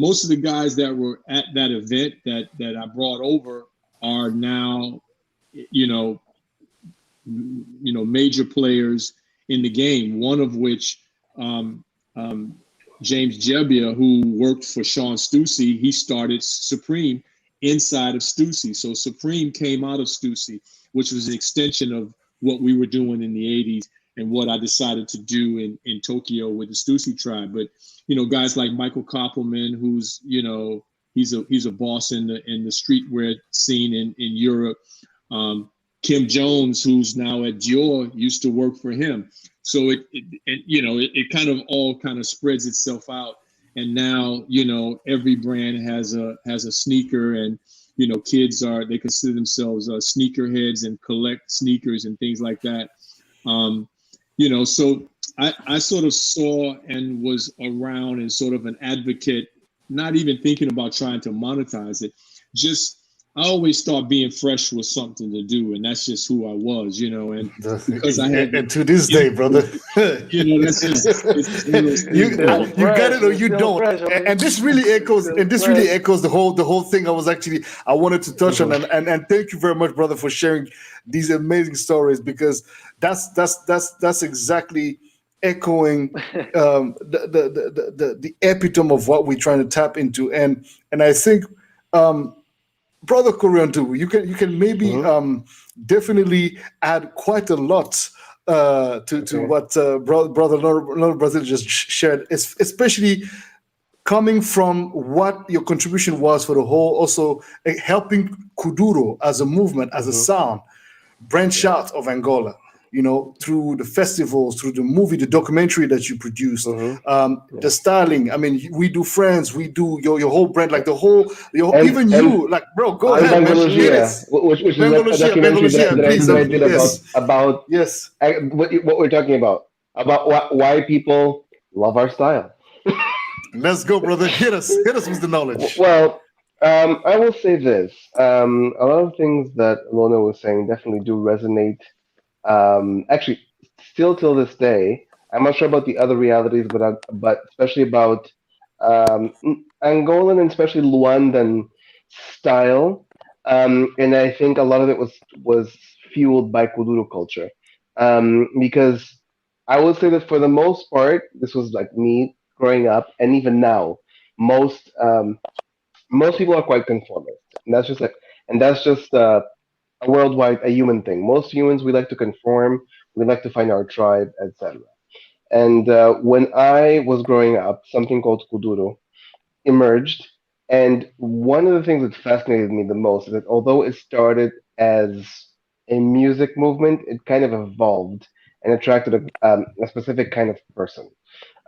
most of the guys that were at that event that I brought over are now, major players in the game. One of which, James Jebbia, who worked for Sean Stussy, he started Supreme inside of Stussy. So Supreme came out of Stussy, which was an extension of what we were doing in the 80s and what I decided to do in Tokyo with the Stussy tribe. But, guys like Michael Koppelman, who's, he's a boss in the streetwear scene in Europe. Kim Jones, who's now at Dior, used to work for him. So it kind of all kind of spreads itself out. And now, every brand has a sneaker, and, kids they consider themselves sneakerheads and collect sneakers and things like that. So I sort of saw and was around and sort of an advocate, not even thinking about trying to monetize it. I always thought being fresh was something to do, and that's just who I was, and because I had, and to this day, brother, that's just you got it or you don't, and this really echoes, the whole thing. I wanted to touch on, and thank you very much, brother, for sharing these amazing stories, because that's exactly echoing the epitome of what we're trying to tap into, and I think. Brother Coréon Dú, you can maybe definitely add quite a lot to what Brother Lono Brazil just shared, especially coming from what your contribution was for the whole, also helping Kuduro as a movement, as a sound, branch out of Angola. Through the festivals, through the movie, the documentary that you produced, the styling. I mean, we do Friends, we do your whole brand, like even you, like, bro, go ahead, man. Which is a documentary that I did about yes, what we're talking about why people love our style. Let's go, brother. Hit us with the knowledge. Well, I will say this: a lot of things that Lono was saying definitely do resonate. Actually, still till this day, I'm not sure about the other realities, but especially about Angolan and especially Luandan style, and I think a lot of it was fueled by Kuduro culture, because I would say that for the most part, this was like me growing up, and even now, most people are quite conformist, and that's just a worldwide, a human thing. Most humans, we like to conform, we like to find our tribe, etc. And when I was growing up, something called Kuduro emerged. And one of the things that fascinated me the most is that although it started as a music movement, it kind of evolved and attracted a specific kind of person,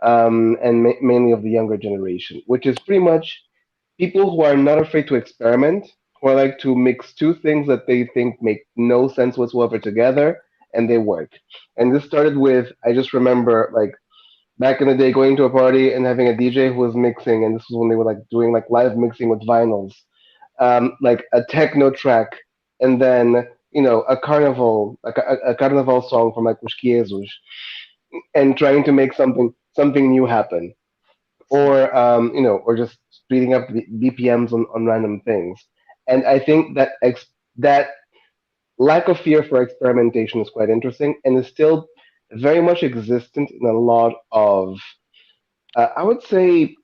and mainly of the younger generation, which is pretty much people who are not afraid to experiment, who like to mix two things that they think make no sense whatsoever together, and they work. And this started with, I just remember, like, back in the day, going to a party and having a DJ who was mixing, and this was when they were like doing like live mixing with vinyls, like a techno track, and then a carnival, like a carnival song from like Os Quiesos, and trying to make something new happen, or or just speeding up the BPMs on random things. And I think that that lack of fear for experimentation is quite interesting and is still very much existent in a lot of, I would say,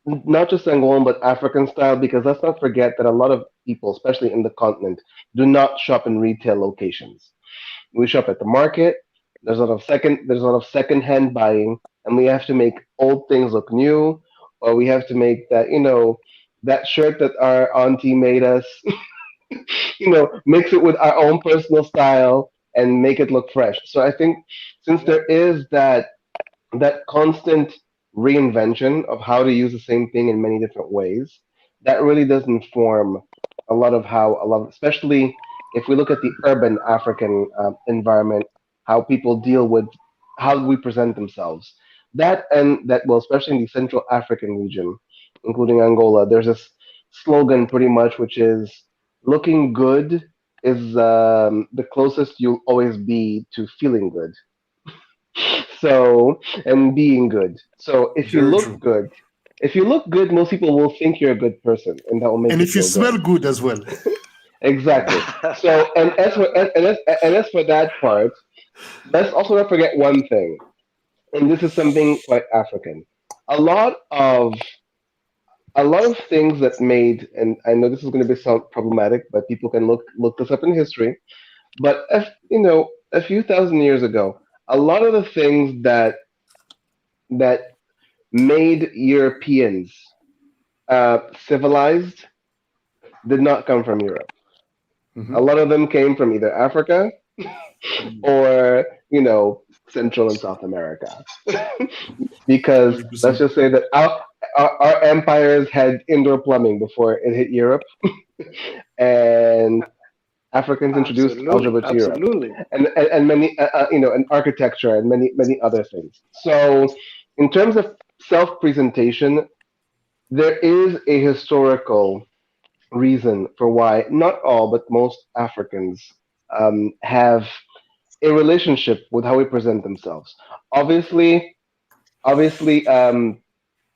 not just Angolan, but African style, because let's not forget that a lot of people, especially in the continent, do not shop in retail locations. We shop at the market. There's a lot of second-hand buying, and we have to make old things look new, or we have to make that, that shirt that our auntie made us, mix it with our own personal style and make it look fresh. So I think since there is that constant reinvention of how to use the same thing in many different ways, that really does inform a lot of how a lot, especially if we look at the urban African environment, how people deal with how we present themselves. That and that, well, especially in the Central African region, including Angola, there's this slogan pretty much, which is looking good is the closest you'll always be to feeling good. So, and being good. So Very true. if you look good, most people will think you're a good person, and that will make And you if you feel smell good. good as well. Exactly. So, and as for that part, let's also not forget one thing, and this is something quite African. A lot of a lot of things that made, and I know this is going to be sound problematic, but people can look this up in history. But if, a few thousand years ago, a lot of the things that made Europeans civilized did not come from Europe. A Mhm. lot of them came from either Africa or Central and South America, because let's 100%. just say that our empires had indoor plumbing before it hit Europe, and Africans introduced Absolutely, algebra to Europe, absolutely. and many and architecture and many other things. So, in terms of self presentation, there is a historical reason for why not all but most Africans have a relationship with how we present themselves. Obviously, obviously,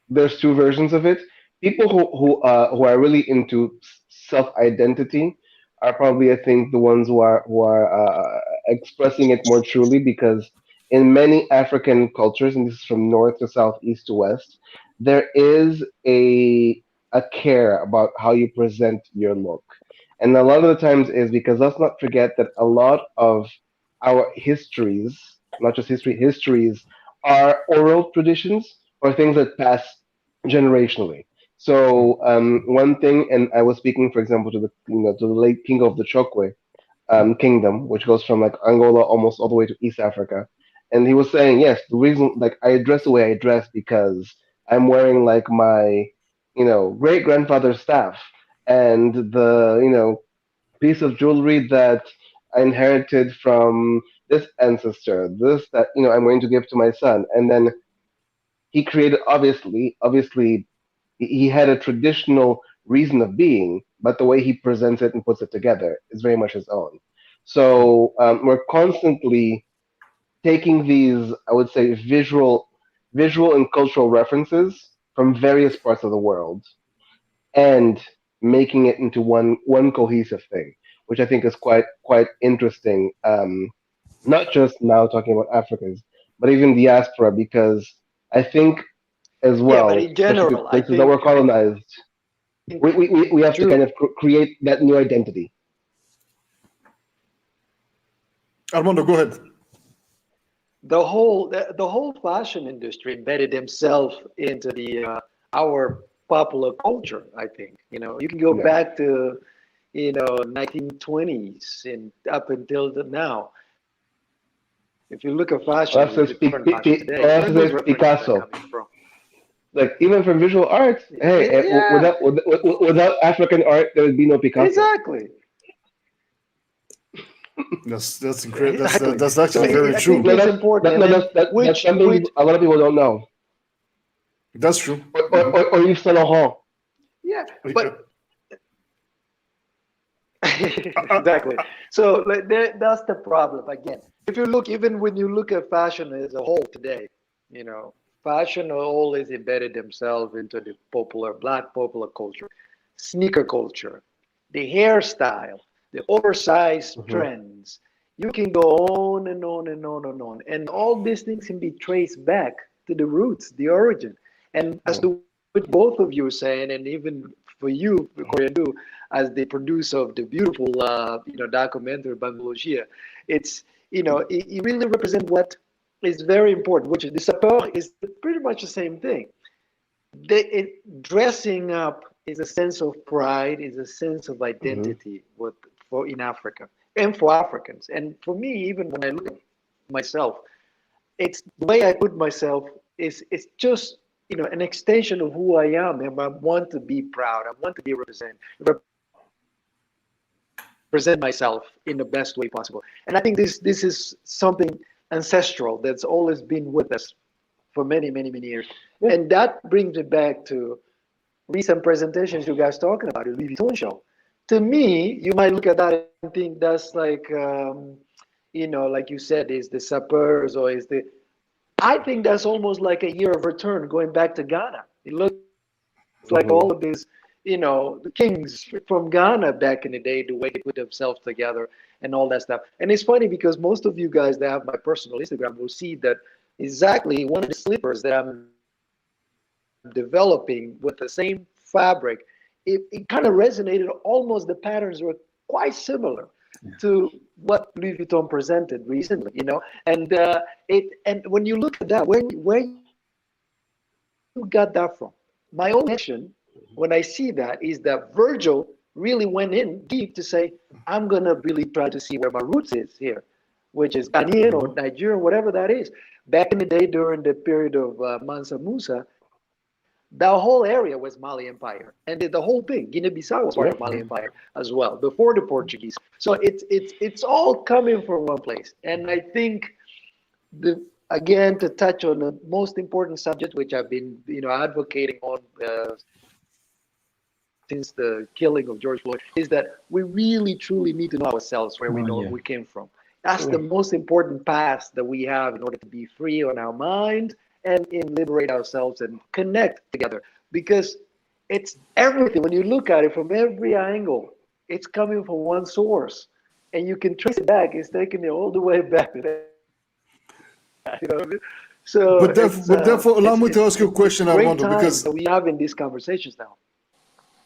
there's two versions of it. People who are really into self identity are probably, I think, the ones who are expressing it more truly, because in many African cultures, and this is from north to south, east to west, there is a care about how you present your look, and a lot of the times is because let's not forget that a lot of our histories, not just histories, are oral traditions or things that pass generationally. So one thing, and I was speaking, for example, to the late king of the Chokwe kingdom, which goes from like Angola almost all the way to East Africa, and he was saying, yes, the reason like I dress the way I dress because I'm wearing like my great grandfather's staff and the piece of jewelry that I inherited from this ancestor, this that I'm going to give to my son, and then he created, obviously he had a traditional reason of being, but the way he presents it and puts it together is very much his own. So we're constantly taking these, I would say, visual and cultural references from various parts of the world and making it into one cohesive thing, which I think is quite interesting. Not just now talking about Africans, but even diaspora, because I think as Yeah, but well, in especially the general, I places that were think colonized, we have to true. kind of create that new identity. Armando, go ahead. The whole fashion industry embedded himself into the our popular culture. I think you can go Yeah. back to 1920s and up until now. If you look at fashion, Or else you it's, current fashion today, or else where those it's references are Picasso. coming from. Like even from visual art, hey, Yeah, without African art, there would be no Picasso. exactly, That's incredible. exactly. That's So actually very I think true. No, it's important. And then that's which something which a lot of people don't know. That's true. Or Yves Saint Laurent. yeah, Mhm. but exactly. So like, that's the problem again. If you look, even when you look at fashion as a whole today, you know, fashion always embedded themselves into the black popular culture. sneaker culture, the hairstyle, the oversized trends. You can go on and on and on and on. And all these things can be traced back to the roots, the origin. And as to what both of you are saying, and even for you, Coréon Dú, as the producer of the beautiful documentary Bangladesh, it's, it really represents what is very important, which is the sapeur is pretty much the same thing. Dressing up is a sense of pride, is a sense of identity for in Africa and for Africans. And for me, even when I look at myself, it's the way I put myself is it's just an extension of who I am, and I want to be proud. I want to be represent myself in the best way possible. And I think this is something ancestral that's always been with us for many, many, many years. Yeah. And that brings me back to recent presentations you guys talking about, the Louis Vuitton show. To me, you might look at that and think that's like, like you said, is the sapeurs or is the... I think that's almost like a year of return going back to Ghana. It looks like all of these, the kings from Ghana back in the day, the way they put themselves together and all that stuff. And it's funny because most of you guys that have my personal Instagram will see that exactly one of the slippers that I'm developing with the same fabric, it kind of resonated. Almost the patterns were quite similar to what Louis Vuitton presented recently, and and when you look at that, where you got that from? My own mission, when I see that, is that Virgil really went in deep to say, I'm gonna really try to see where my roots is here, which is Ghanaian or Nigerian, whatever that is. Back in the day, during the period of Mansa Musa, the whole area was Mali Empire, and the whole thing, Guinea-Bissau was part of Mali Empire as well, before the Portuguese. So it's all coming from one place. And I think, again, to touch on the most important subject, which I've been advocating on since the killing of George Floyd, is that we really, truly need to know ourselves, where we came from. That's the most important path that we have in order to be free on our mind and liberate ourselves and connect together, because it's everything. When you look at it from every angle, it's coming from one source, and you can trace it back. It's taking it all the way back to that. You know what I mean? So, but therefore, allow me to ask you a question, Armando, because we have in these conversations now.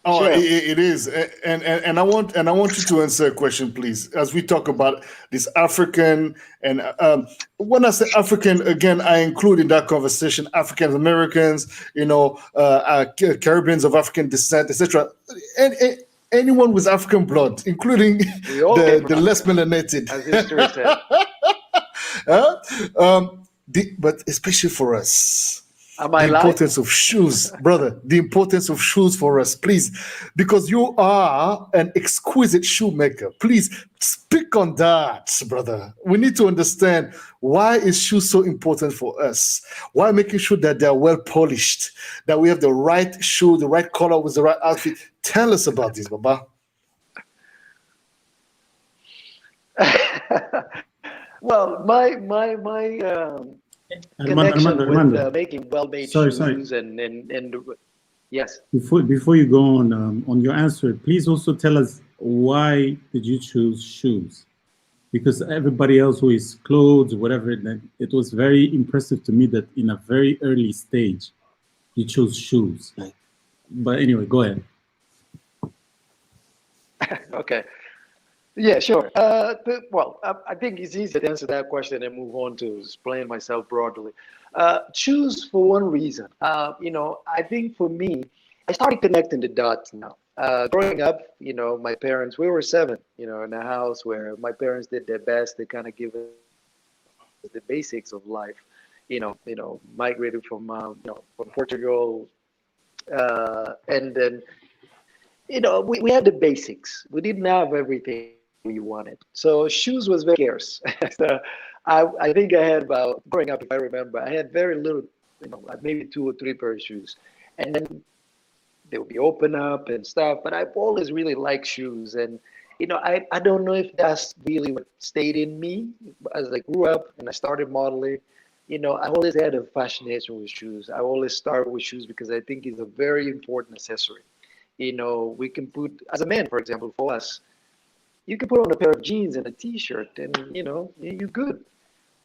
Oh, Sure. it is, and I want you to answer a question, please, as we talk about this African, and when I say African, again, I include in that conversation African Americans, Caribbeans of African descent, etc. And anyone with African blood, including the less melanated, as history said. But especially for us. Am I the importance of shoes, brother. The importance of shoes for us, please, because you are an exquisite shoemaker. Please speak on that, brother. We need to understand, why is shoes so important for us? Why making sure that they're well polished, that we have the right shoe, the right color with the right outfit? Tell us about this, Baba. Well, my connection with making well-made shoes and yes. Before you go on your answer, please also tell us, why did you choose shoes? Because everybody else who is clothes, whatever, it was very impressive to me that in a very early stage you chose shoes. But anyway, go ahead. Okay. Yeah, sure. Well, I think it's easy to answer that question and move on to explain myself broadly. Choose for one reason. I think for me, I started connecting the dots now. Growing up, my parents, we were 7, in a house where my parents did their best to kind of give us the basics of life. Migrated from Portugal, and then, we had the basics. We didn't have everything we wanted. So shoes was very scarce. So I think I had about, growing up, if I remember, I had very little, like maybe 2 or 3 pairs of shoes. And then they would be open up and stuff, but I've always really liked shoes. And, I don't know if that's really what stayed in me as I grew up and I started modeling. I always had a fascination with shoes. I always start with shoes because I think it's a very important accessory. We can put, as a man, for example, for us, you can put on a pair of jeans and a t-shirt and, you're good.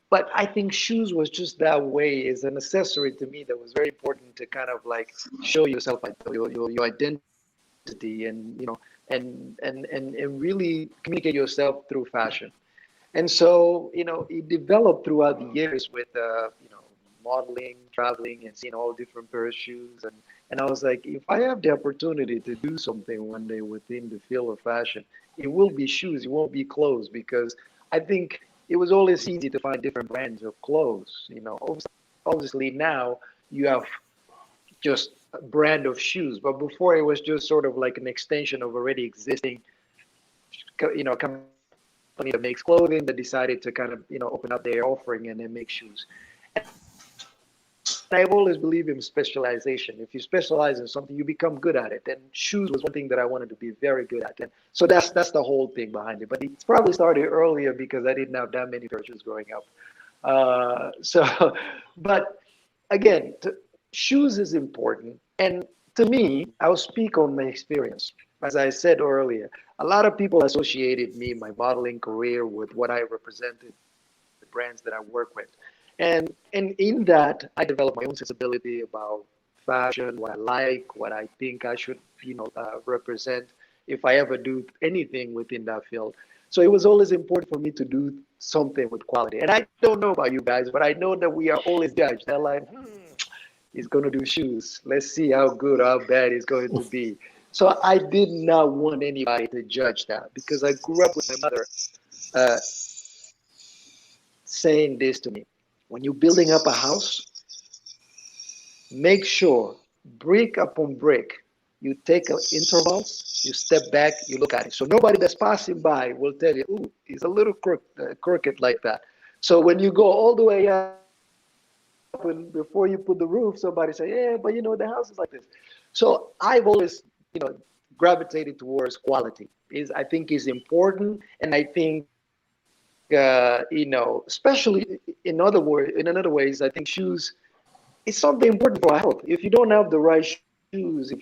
But I think shoes was just that way, as an accessory to me that was very important to kind of like show yourself, your identity, and and really communicate yourself through fashion. And so it developed throughout the years with modeling, traveling, and seeing all different pair of shoes. And I was like, if I have the opportunity to do something one day within the field of fashion, it will be shoes. It won't be clothes, because I think it was always easy to find different brands of clothes. Obviously now you have just a brand of shoes, but before it was just sort of like an extension of already existing, company that makes clothing that decided to kind of open up their offering and then make shoes. I've always believed in specialization. If you specialize in something, you become good at it. And shoes was one thing that I wanted to be very good at. And so that's the whole thing behind it. But it's probably started earlier because I didn't have that many shoes growing up. But again, shoes is important. And to me, I'll speak on my experience. As I said earlier, a lot of people associated me, my modeling career, with what I represented, the brands that I work with. And in that, I developed my own sensibility about fashion, what I like, what I think I should, represent if I ever do anything within that field. So it was always important for me to do something with quality. And I don't know about you guys, but I know that we are always judged. They're like, he's going to do shoes. Let's see how good or how bad he's going to be. So I did not want anybody to judge that, because I grew up with my mother saying this to me. When you're building up a house, make sure brick upon brick, you take intervals, you step back, you look at it. So nobody that's passing by will tell you, ooh, he's a little crooked like that. So when you go all the way up, and before you put the roof, somebody say, yeah, but the house is like this. So I've always, gravitated towards quality. I think is important, and I think especially in other ways, I think shoes is something important for our health. If you don't have the right shoes,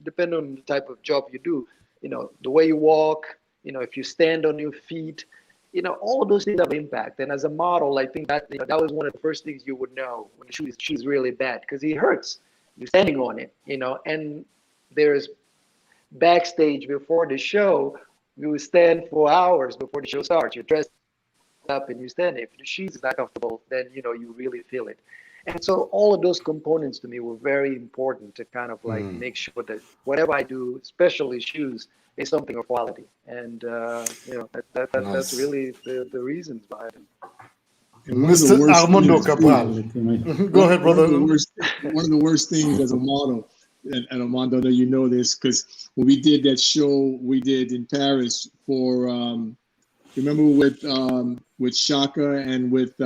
depending on the type of job you do, the way you walk, if you stand on your feet, all of those things have impact. And as a model, I think that that was one of the first things you would know when the shoe is really bad, because it hurts. You're standing on it, and there's backstage before the show, you will stand for hours before the show starts. You're dressed up and you stand. If the shoes is not comfortable, then you really feel it. And so all of those components to me were very important to kind of like make sure that whatever I do, especially shoes, is something of quality. And that's really the reasons behind it. Mr. Armando Cabral. Go ahead, brother. One of the worst things as a model, and Armando, that you know this, because when we did that show we did in Paris for, remember with Shaka and with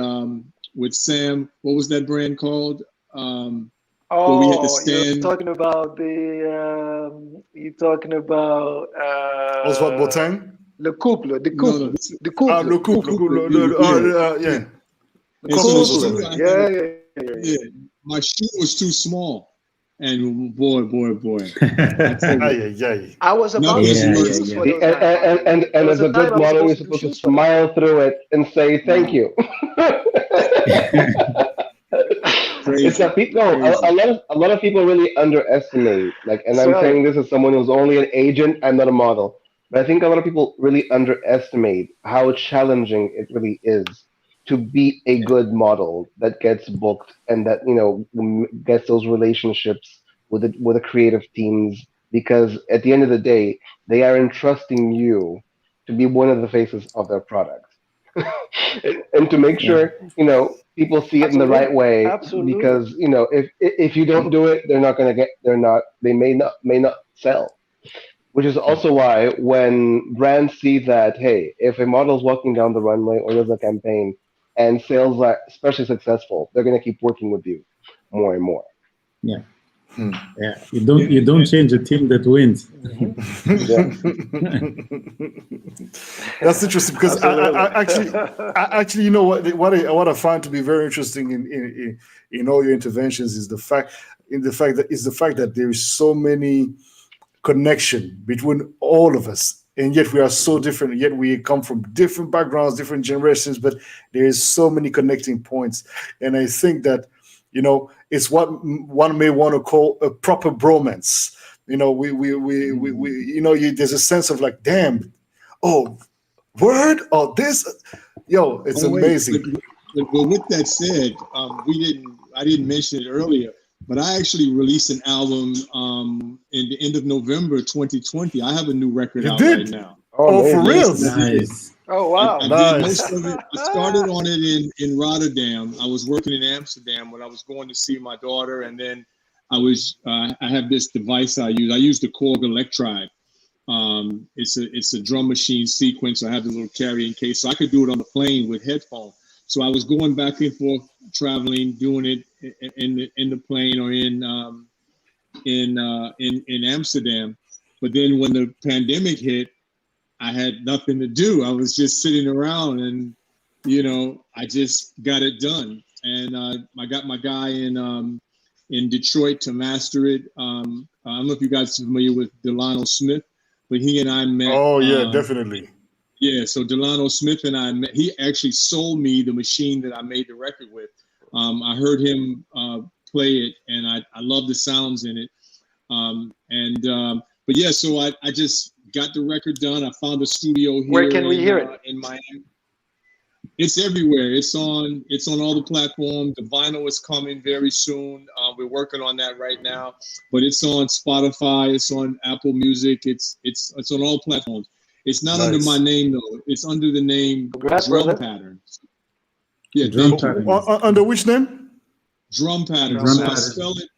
Sam, what was that brand called? Where we had to stand. You're talking about Oswald Boateng? Le Couple. The couple. Le Couple. Yeah. Yeah. My shoe was too small. And boy. I was about to say, and as a good model, you're supposed to smile through it and say thank you. It's a lot of people really underestimate, and I'm saying this as someone who's only an agent, I'm not a model, but I think a lot of people really underestimate how challenging it really is to be a good model that gets booked and that gets those relationships with the creative teams, because at the end of the day, they are entrusting you to be one of the faces of their product. And to make sure people see it in the right way. Absolutely. Because if you don't do it, they may not sell. Which is also why when brands see that, hey, if a model's walking down the runway or there's a campaign and sales are especially successful, they're going to keep working with you more and more. Yeah. Yeah. You don't change a team that wins. That's interesting, because I actually, what I find to be very interesting in all your interventions is the fact that there is so many connection between all of us, and yet we are so different. Yet we come from different backgrounds, different generations, but there is so many connecting points. And I think that, it's what one may want to call a proper bromance. There's a sense of like, damn, oh, word, oh, this, it's amazing. But with that said, I didn't mention it earlier, but I actually released an album in the end of November 2020. I have a new record out right now. Oh, for real? Nice. Oh, wow. I did most of it. I started on it in Rotterdam. I was working in Amsterdam when I was going to see my daughter, and then I have this device I use. I use the Korg Electribe. It's a drum machine sequence. I have the little carrying case, so I could do it on the plane with headphones. So I was going back and forth, traveling, doing it in the plane or in Amsterdam. But then when the pandemic hit, I had nothing to do. I was just sitting around, and I just got it done. And I got my guy in Detroit to master it. I don't know if you guys are familiar with Delano Smith, but he and I met. Oh yeah, definitely. Yeah, so Delano Smith and I met. He actually sold me the machine that I made the record with. I heard him play it, and I love the sounds in it. But yeah, so I just got the record done. I found a studio here. Where can we hear it? In Miami. It's everywhere. It's on all the platforms. The vinyl is coming very soon. We're working on that right now. But it's on Spotify. It's on Apple Music. It's on all platforms. It's not under my name though. It's under the name Drum Patterns. Yeah, Drum Patterns. Under which name? Drum Patterns. Drum So Patterns. I spell it.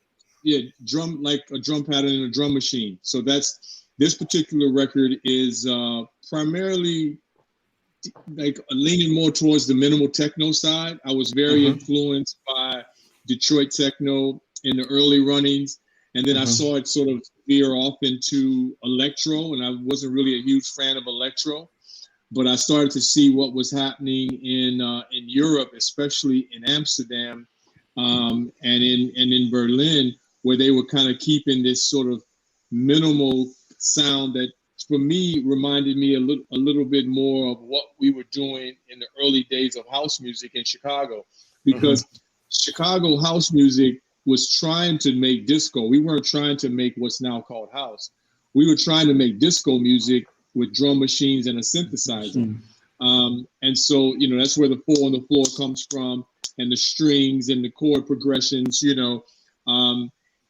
Yeah, drum, like a drum pattern in a drum machine. So this particular record is primarily like leaning more towards the minimal techno side. I was very influenced by Detroit techno in the early runnings, and then I saw it sort of veer off into electro, and I wasn't really a huge fan of electro, but I started to see what was happening in Europe, especially in Amsterdam and in Berlin, where they were kind of keeping this sort of minimal sound that, for me, reminded me a little bit more of what we were doing in the early days of house music in Chicago, because Chicago house music was trying to make disco. We weren't trying to make what's now called house. We were trying to make disco music with drum machines and a synthesizer. And so, that's where the 4 on the floor comes from, and the strings and the chord progressions,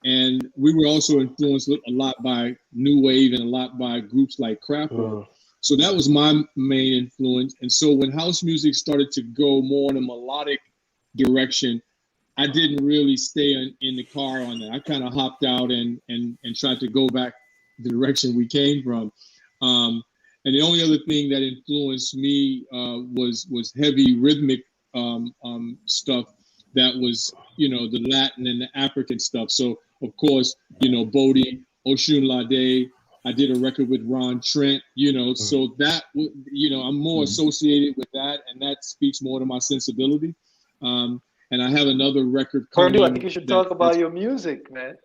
and we were also influenced a lot by new wave and a lot by groups like Craftmenship. So that was my main influence. And so when house music started to go more in a melodic direction, I didn't really stay in the car on that. I kind of hopped out and tried to go back the direction we came from. And the only other thing that influenced me was heavy rhythmic stuff that was, the Latin and the African stuff. So, of course, Bodi, Oshun Lade. I did a record with Ron Trent, so that, I'm more associated with that, and that speaks more to my sensibility. And I have another record coming. I think you should talk about your music, man.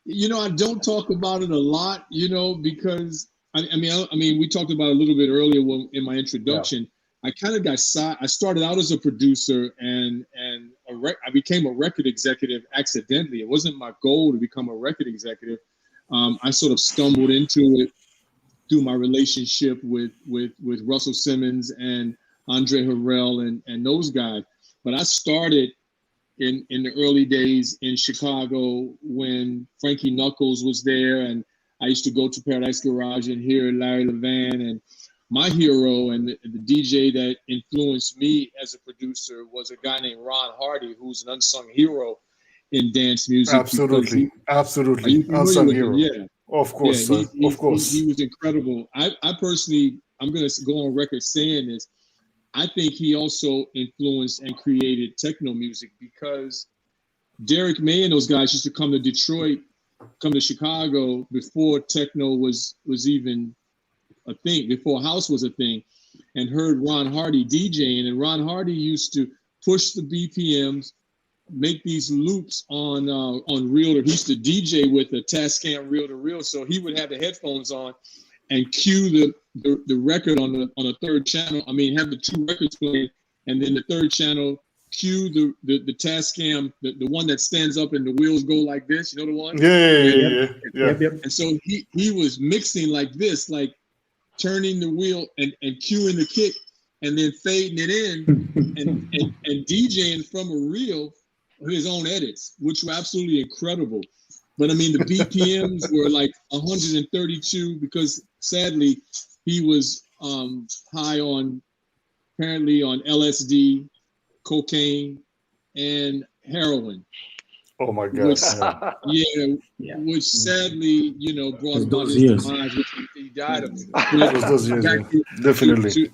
I don't talk about it a lot, because I mean, we talked about it a little bit earlier in my introduction. Yeah. I kind of got I started out as a producer, and I became a record executive accidentally. It wasn't my goal to become a record executive. I sort of stumbled into it through my relationship with Russell Simmons and Andre Harrell and those guys. But I started in the early days in Chicago when Frankie Knuckles was there, and I used to go to Paradise Garage and hear Larry Levan. And my hero and the DJ that influenced me as a producer was a guy named Ron Hardy, who's an unsung hero in dance music. Absolutely, unsung hero. Yeah, of course, yeah, of course. He was incredible. I personally, I'm going to go on record saying this. I think he also influenced and created techno music, because Derek May and those guys used to come to Detroit, come to Chicago before techno was even a thing, before house was a thing, and heard Ron Hardy DJing. And Ron Hardy used to push the BPMs make these loops on reel. He used to DJ with a Tascam reel to reel, so he would have the headphones on and cue the record on a third channel. I mean, have the two records playing, and then the third channel cue the Tascam, the one that stands up and the wheels go like this. You know the one? Yeah. And so he was mixing like this, like turning the wheel and cueing the kick, and then fading it in and DJing from a reel his own edits, which were absolutely incredible. But I mean, the BPMs were like 132 because sadly he was high on LSD, cocaine, and heroin. Oh my God! Which sadly, brought about his demise, which he died of. Those years, definitely.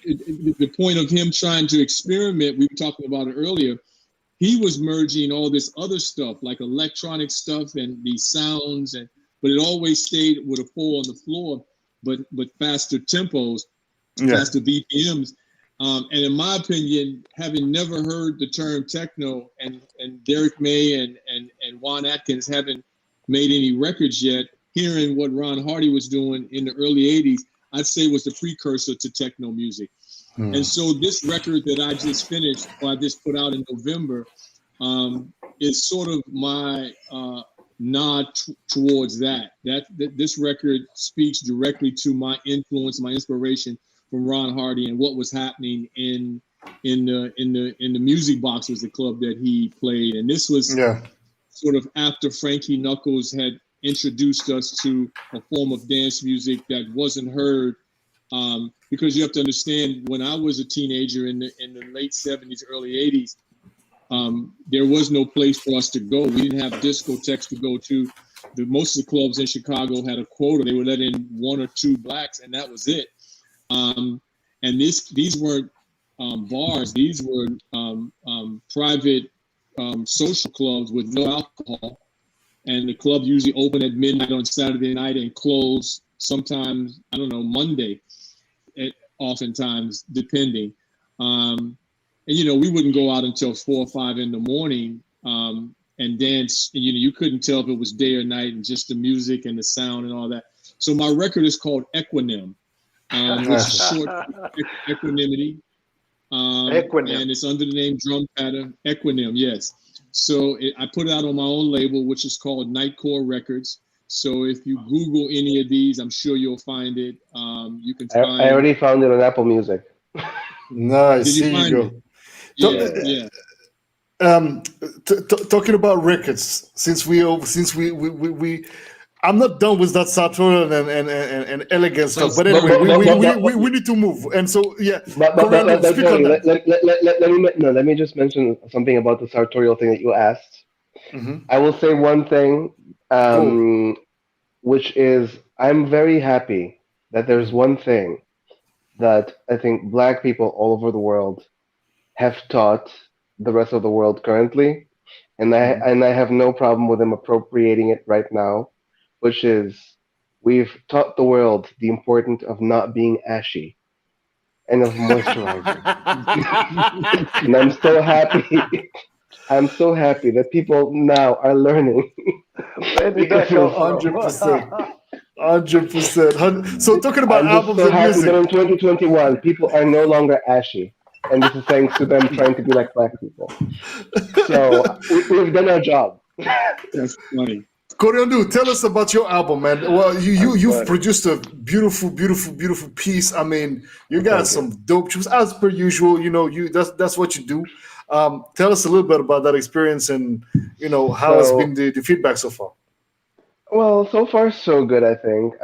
The point of him trying to experiment, we were talking about it earlier. He was merging all this other stuff, like electronic stuff and these sounds, but it always stayed with a 4 on the floor, but faster tempos, faster BPMs. And in my opinion, having never heard the term techno, and Derek May and Juan Atkins haven't made any records yet, hearing what Ron Hardy was doing in the early 80s, I'd say was the precursor to techno music. And so this record that I just finished, or I just put out in November, is sort of my nod towards that. This record speaks directly to my influence, my inspiration from Ron Hardy and what was happening in the Music Box, was the club that he played. And this was sort of after Frankie Knuckles had introduced us to a form of dance music that wasn't heard. Because you have to understand, when I was a teenager in the late 70s, early 80s, there was no place for us to go. We didn't have discotheques to go to. Most of the clubs in Chicago had a quota. They would let in 1 or 2 blacks, and that was it. And these weren't bars. These were private social clubs with no alcohol. And the club usually opened at midnight on Saturday night and closed sometimes, Monday. Oftentimes, depending. And we wouldn't go out until 4 or 5 in the morning and dance. And, you couldn't tell if it was day or night, and just the music and the sound and all that. So my record is called Equanym, which is short for equanimity. And it's under the name Drum Pattern. Equanym, yes. So I put it out on my own label, which is called Nightcore Records. So if you Google any of these, I'm sure you'll find it. You can find. I already found it on Apple Music. Nice. Did you find it? Yeah. Talking about records, since we I'm not done with that sartorial and elegant stuff. But anyway, we need to move. And so let me just mention something about the sartorial thing that you asked. I will say one thing. Which is, I'm very happy that there's one thing that I think Black people all over the world have taught the rest of the world currently, and I have no problem with them appropriating it right now, which is, we've taught the world the importance of not being ashy and of moisturizing. And I'm so happy. I'm so happy that people now are learning. 100%. 100%. So talking about albums so and happy music. that in 2021, people are no longer ashy. And this is thanks to them trying to be like Black people. So we've done our job. That's funny. Coréon Dú, tell us about your album, man. Well, you've produced a beautiful piece. I mean, you got some dope tunes, as per usual. That's what you do. Tell us a little bit about that experience and how has been the feedback so far. Well, so far so good, I think.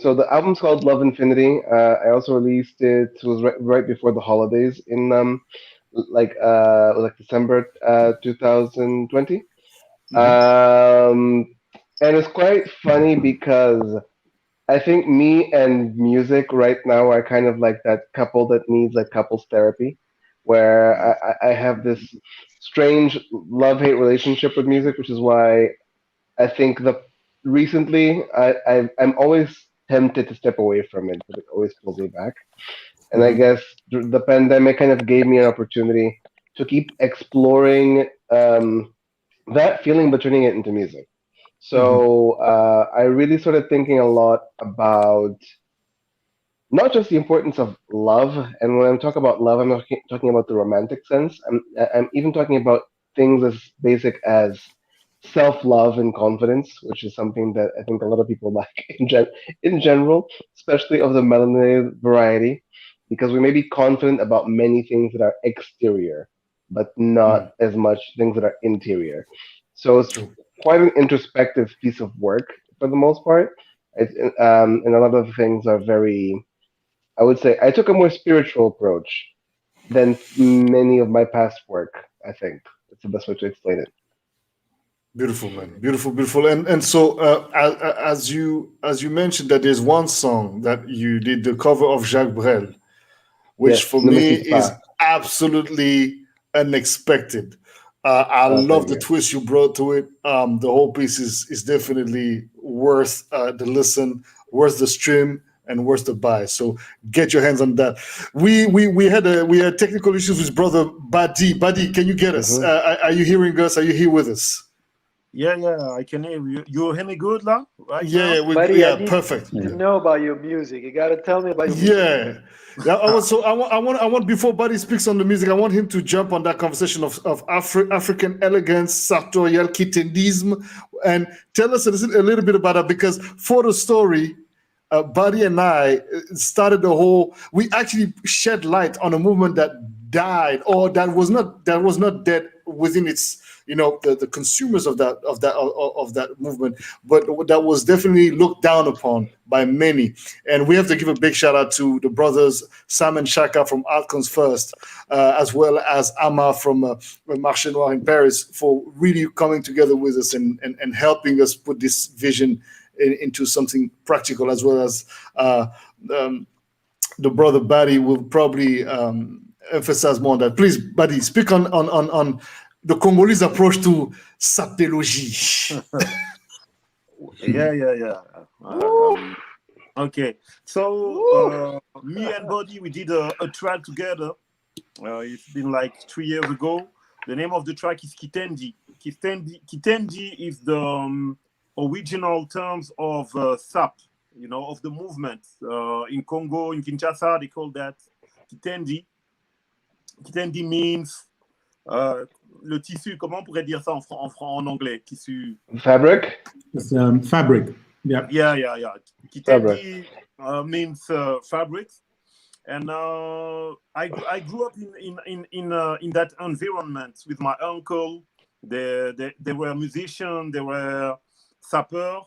So the album's called Love Infinity. I also released it. It was right before the holidays in like December 2020. And it's quite funny because I think me and music right now are kind of like that couple that needs like couples therapy, where I have this strange love-hate relationship with music, which is why I think recently I'm always tempted to step away from it, but it always pulls me back. And I guess the pandemic kind of gave me an opportunity to keep exploring that feeling, but turning it into music. So I really started thinking a lot about not just the importance of love. And when I talk about love, I'm not talking about the romantic sense. I'm even talking about things as basic as self-love and confidence, which is something that I think a lot of people lack in general, especially of the melanated variety, because we may be confident about many things that are exterior, but not as much things that are interior. So it's True. quite an introspective piece of work for the most part. And a lot of the things are very, I would say, I took a more spiritual approach than many of my past work. I think that's the best way to explain it. Beautiful, man. Beautiful, beautiful. And so as you mentioned that there's one song that you did the cover of Jacques Brel, which Yes, for ne me me quitte is pas. absolutely unexpected. I Oh, love thank the you. twist you brought to it. The whole piece is definitely worth the listen, worth the stream, and worth the buy. So get your hands on that. We had technical issues with brother Badi. Badi, can you get us? Hmm. Are you hearing us? Are you here with us? Yeah, yeah, I can hear you. You hear me good now, right Yeah, now? yeah, Buddy, I yeah, need perfect. to know about your music. You got to tell me about your music. Yeah. I want before Buddy speaks on the music, I want him to jump on that conversation of African elegance, sartorial kitendism, and tell us a little bit about that because for the story, Buddy and I started the whole. We actually shed light on a movement that died or that was not dead within its the consumers of that movement, but that was definitely looked down upon by many. And we have to give a big shout out to the brothers Sam and Shaka from Outcomes First, as well as Ama from Marché Noir in Paris for really coming together with us and helping us put this vision into something practical, as well as um, the brother Badi will probably emphasize more on that. Please, Badi, speak on the Congolese approach to sapélogie. Yeah, yeah, yeah. Woo! Okay, so Woo! me and Body, we did a track together. It's been like 3 years ago. The name of the track is Kitendi. Kitendi is the original terms of SAP, of the movement. In Congo, in Kinshasa, they call that Kitendi. Kitendi means le tissu. Comment on pourrait dire ça en anglais? Tissu. Fabric? It's fabric. Yeah. Yeah. Fabric. Kitendi means fabrics. And I grew up in that environment with my uncle. They were musicians, they were sapeurs,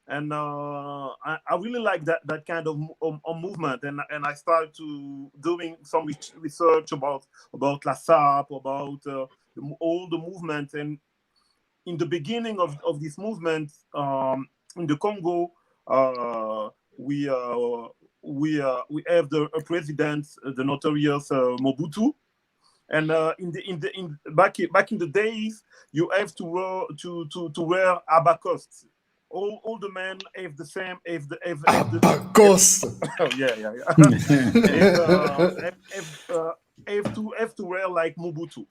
and I really like that kind of movement. And I started to doing some research about La Sap, about all the movement. And in the beginning of this movement in the Congo, we have a president, the notorious Mobutu, and back in the days, you have to wear abacos. All the men have the same Abacos. oh, yeah. Have to wear like Mobutu,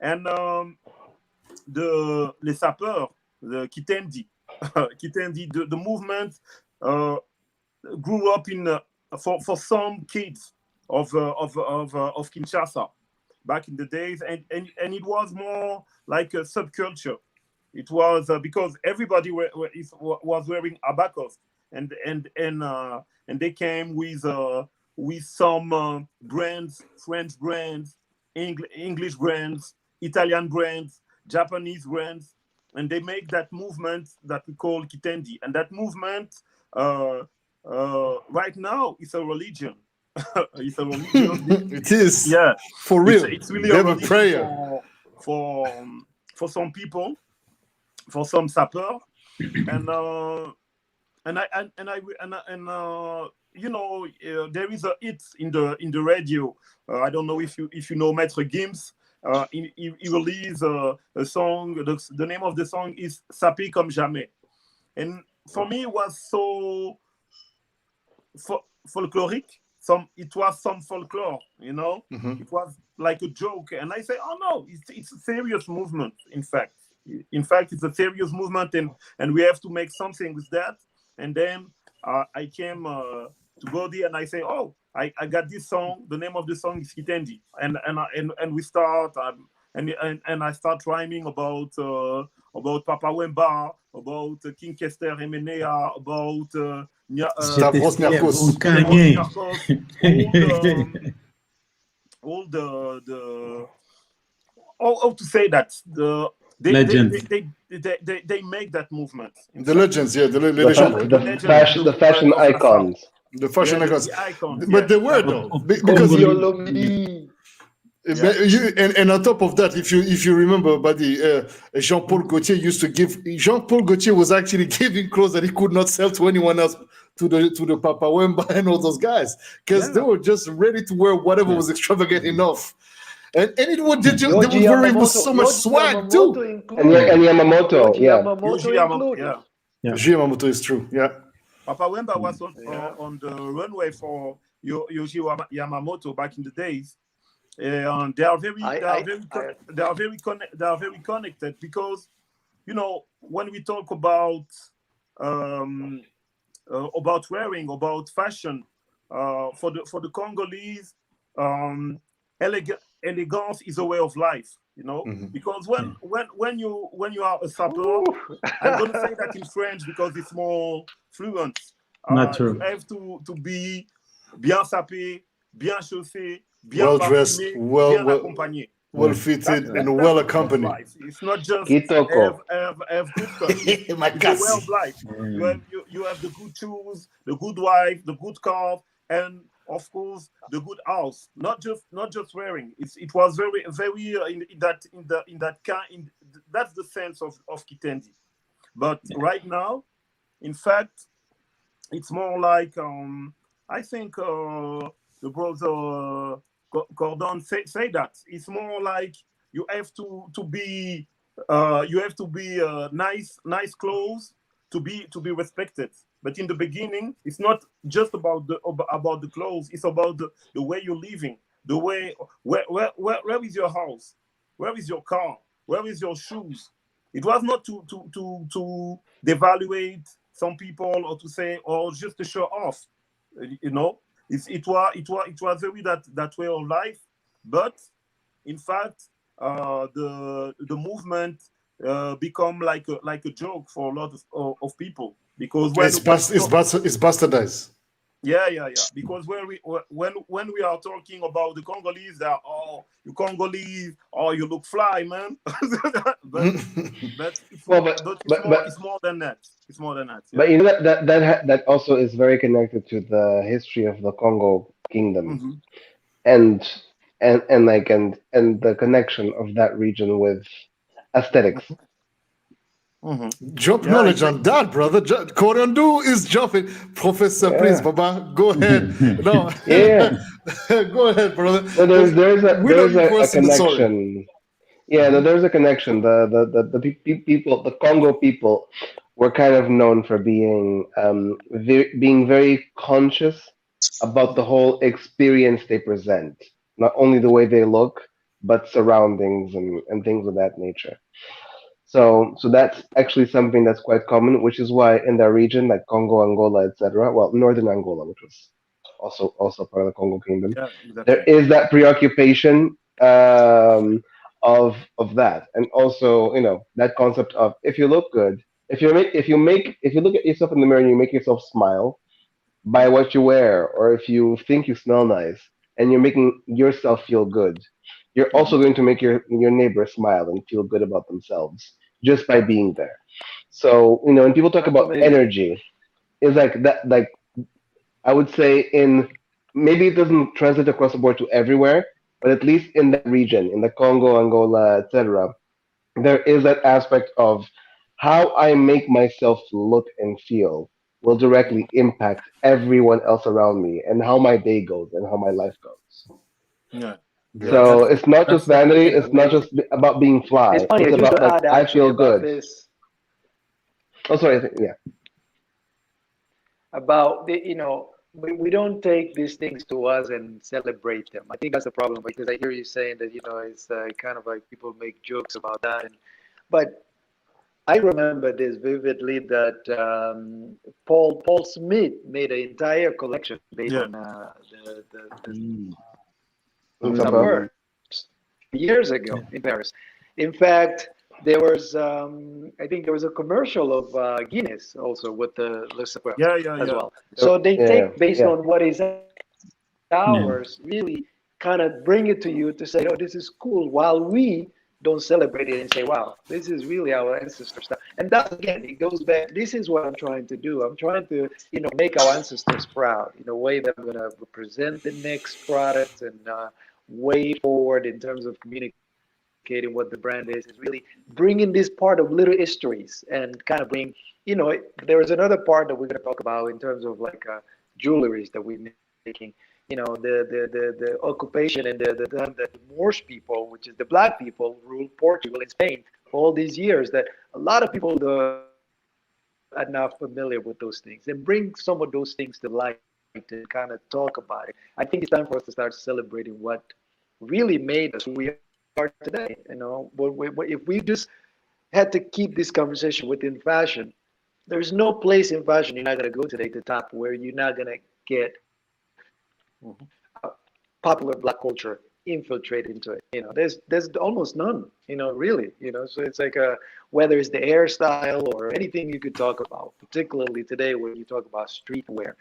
and les sapeurs, the Kitendi, the movement grew up in for some kids of Kinshasa back in the days, and it was more like a subculture. It was because everybody was wearing abacos, and they came with some brands, French brands, English brands, Italian brands, Japanese brands, and they make that movement that we call Kitendi, and that movement right now it's a religion. It's a religion. It is. Yeah, For real. It's really They a have a religion prayer. for some people, for some sapeurs, and there is a hit in the radio. I don't know if you know Maître Gims. He released a song. The name of the song is "Sapé comme jamais," and for me it was so folkloric. It was some folklore, Mhm. It was like a joke, and I say, oh no, it's a serious movement. In fact, it's a serious movement, and we have to make something with that. And then I came to Badi, and I say, oh, I got this song. The name of the song is Kitendi, and we start. And I start rhyming about Papa Wemba, about King Kester Emenea, about Stavros Niarchos. all the how to say that they make that movement. The legends, yeah, The fashion icons. The fashion icons. The icons, But they were though, because and on top of that, if you remember, Badi, Jean-Paul Gaultier was actually giving clothes that he could not sell to anyone else, to the Papa Wemba and all those guys, because they were just ready to wear whatever was extravagant enough. And it was they were wearing with so much swag too. And Yamamoto, Yohji Yamamoto is true, yeah. Papa Wemba was on the runway for Yohji Yamamoto back in the days. And they are very connected, because when we talk about wearing, about fashion, for the Congolese, elegance is a way of life, because when you are a sapeur, I'm going to say that in French because it's more fluent. Not true. You have to be bien sapé, bien chaussé, well dressed, bien accompagné, well fitted, and well accompanied. It's not just have good clothes. It's a way of life. You have the good shoes, the good wife, the good car, and of course the good house. Not just wearing. It was very that's the sense of Kitendi. But right now, in fact, it's more like I think the brother Coréon say that it's more like you have to be nice clothes to be respected. But in the beginning, it's not just about the clothes. It's about the way you're living, the way where is your house, where is your car, where is your shoes. It was not to devaluate some people or to say or just to show off, It was very that way of life, but in fact, the movement become like a joke for a lot of people, because it's bastardized. Yeah. Because when we are talking about the Congolese, they are you Congolese, you look fly, man. but it's more than that. It's more than that. Yeah. But that also is very connected to the history of the Congo Kingdom, and the connection of that region with aesthetics. Drop knowledge on that, brother. Coréon Dú is jumping. Professor, please, Baba, go ahead. No, go ahead, brother. So there's a connection. Yeah, no, there's a connection. The people, the Congo people, were kind of known for being very conscious about the whole experience they present, not only the way they look, but surroundings and things of that nature. So that's actually something that's quite common, which is why in that region, like Congo, Angola, etc., well, northern Angola, which was also part of the Congo Kingdom, there is that preoccupation of that, and also that concept of if you look good, if you look at yourself in the mirror and you make yourself smile by what you wear, or if you think you smell nice and you're making yourself feel good, you're also going to make your neighbor smile and feel good about themselves just by being there. So, when people talk about energy, it's like that, like I would say maybe it doesn't translate across the board to everywhere, but at least in that region, in the Congo, Angola, etc., there is that aspect of how I make myself look and feel will directly impact everyone else around me and how my day goes and how my life goes. Yeah. So it's not just vanity. It's not just about being fly. It's about like, I feel good. This. Oh, sorry. Yeah. About we don't take these things to us and celebrate them. I think that's the problem, because I hear you saying that, it's kind of like people make jokes about that. But I remember this vividly, that Paul Smith made an entire collection based on the summer years ago in Paris. In fact, there was I think there was a commercial of Guinness also with the Le Sapeur as well. So they take based on what is ours, really kind of bring it to you to say, oh, this is cool, while we don't celebrate it and say, wow, this is really our ancestor stuff. And that, again, it goes back. This is what I'm trying to do. I'm trying to, make our ancestors proud in a way that I'm going to represent the next product and way forward in terms of communicating what the brand is really bringing this part of little histories and kind of bring, there is another part that we're going to talk about in terms of like jewelries that we're making. The occupation and the time that the Moorish people, which is the black people, ruled Portugal and Spain for all these years, that a lot of people are not familiar with those things, and bring some of those things to light to kind of talk about it. I think it's time for us to start celebrating what really made us who we are today. If we just had to keep this conversation within fashion, there's no place in fashion you're not going to go today to top where you're not going to get popular black culture infiltrated into it. There's almost none, really, so it's like whether it's the hairstyle or anything you could talk about, particularly today when you talk about streetwear.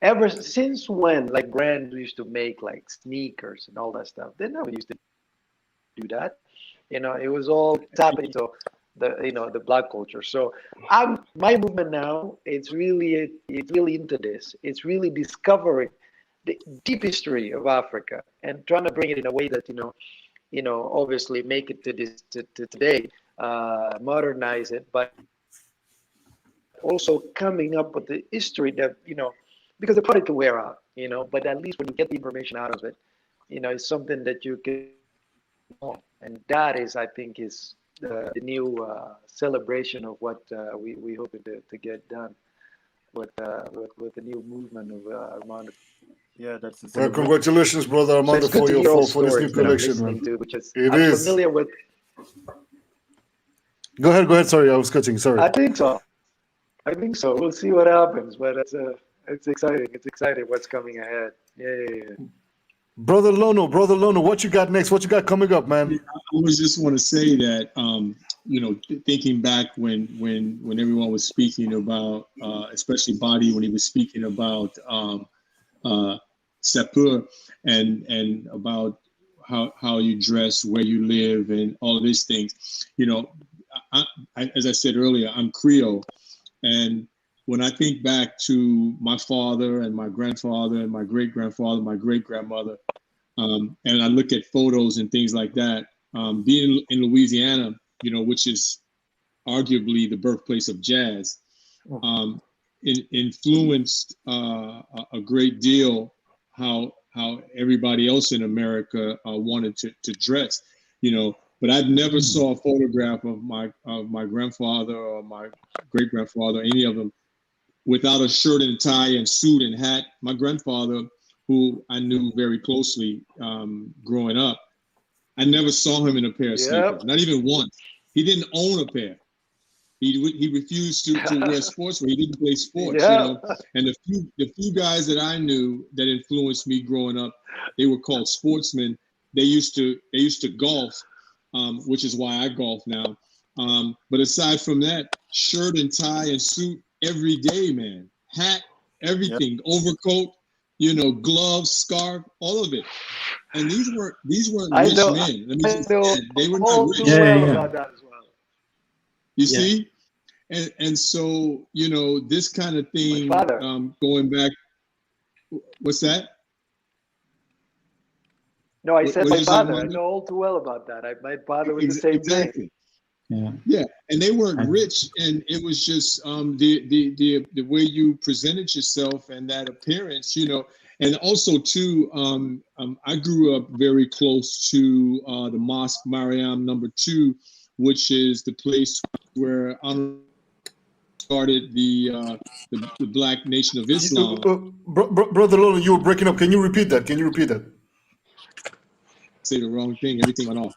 Ever since when, like, brands used to make like sneakers and all that stuff, they never used to do that. It was all tapping into the black culture. So my movement now, it's really into this. It's really discovering the deep history of Africa and trying to bring it in a way that obviously make it to today, modernize it, but also coming up with the history that because the product will wear out, but at least when you get the information out of it, it's something that you can, and that is, I think, is the new celebration of what we hope to get done with the new movement of Armando. Yeah, that's the well, congratulations, brother Armando, for this new collection, man. It is. Familiar with. Go ahead. Sorry, I was cutting. Sorry. I think so. We'll see what happens, but it's exciting. It's exciting what's coming ahead. Yeah. Brother Lono, what you got next? What you got coming up, man? I always just want to say that, thinking back when everyone was speaking about, especially Badi, when he was speaking about Sapeur and about how you dress, where you live, and all of these things. I, as I said earlier, I'm Creole, and when I think back to my father and my grandfather and my great-grandfather, my great-grandmother, and I look at photos and things like that, being in Louisiana, which is arguably the birthplace of jazz, influenced a great deal how everybody else in America wanted to dress, But I've never saw a photograph of my grandfather or my great-grandfather, any of them, without a shirt and tie and suit and hat. My grandfather, who I knew very closely growing up, I never saw him in a pair of sneakers, not even once. He didn't own a pair. He refused to wear sportswear. He didn't play sports, And the few guys that I knew that influenced me growing up, they were called sportsmen. They used to golf, which is why I golf now. But aside from that, shirt and tie and suit every day, man. Hat, everything, overcoat, gloves, scarf, all of it. And these weren't rich men. Let me just say, they were not rich. About that as well. You see? And so, this kind of thing, going back, what's that? No, I said my father. I know all too well about that. My father was the same thing. Yeah, and they weren't rich, and it was just the way you presented yourself and that appearance, And also too, I grew up very close to the Mosque Mariam #2, which is the place where Honorable started the Black Nation of Islam. Brother Lono, you were breaking up. Can you repeat that? Say the wrong thing. Everything went off.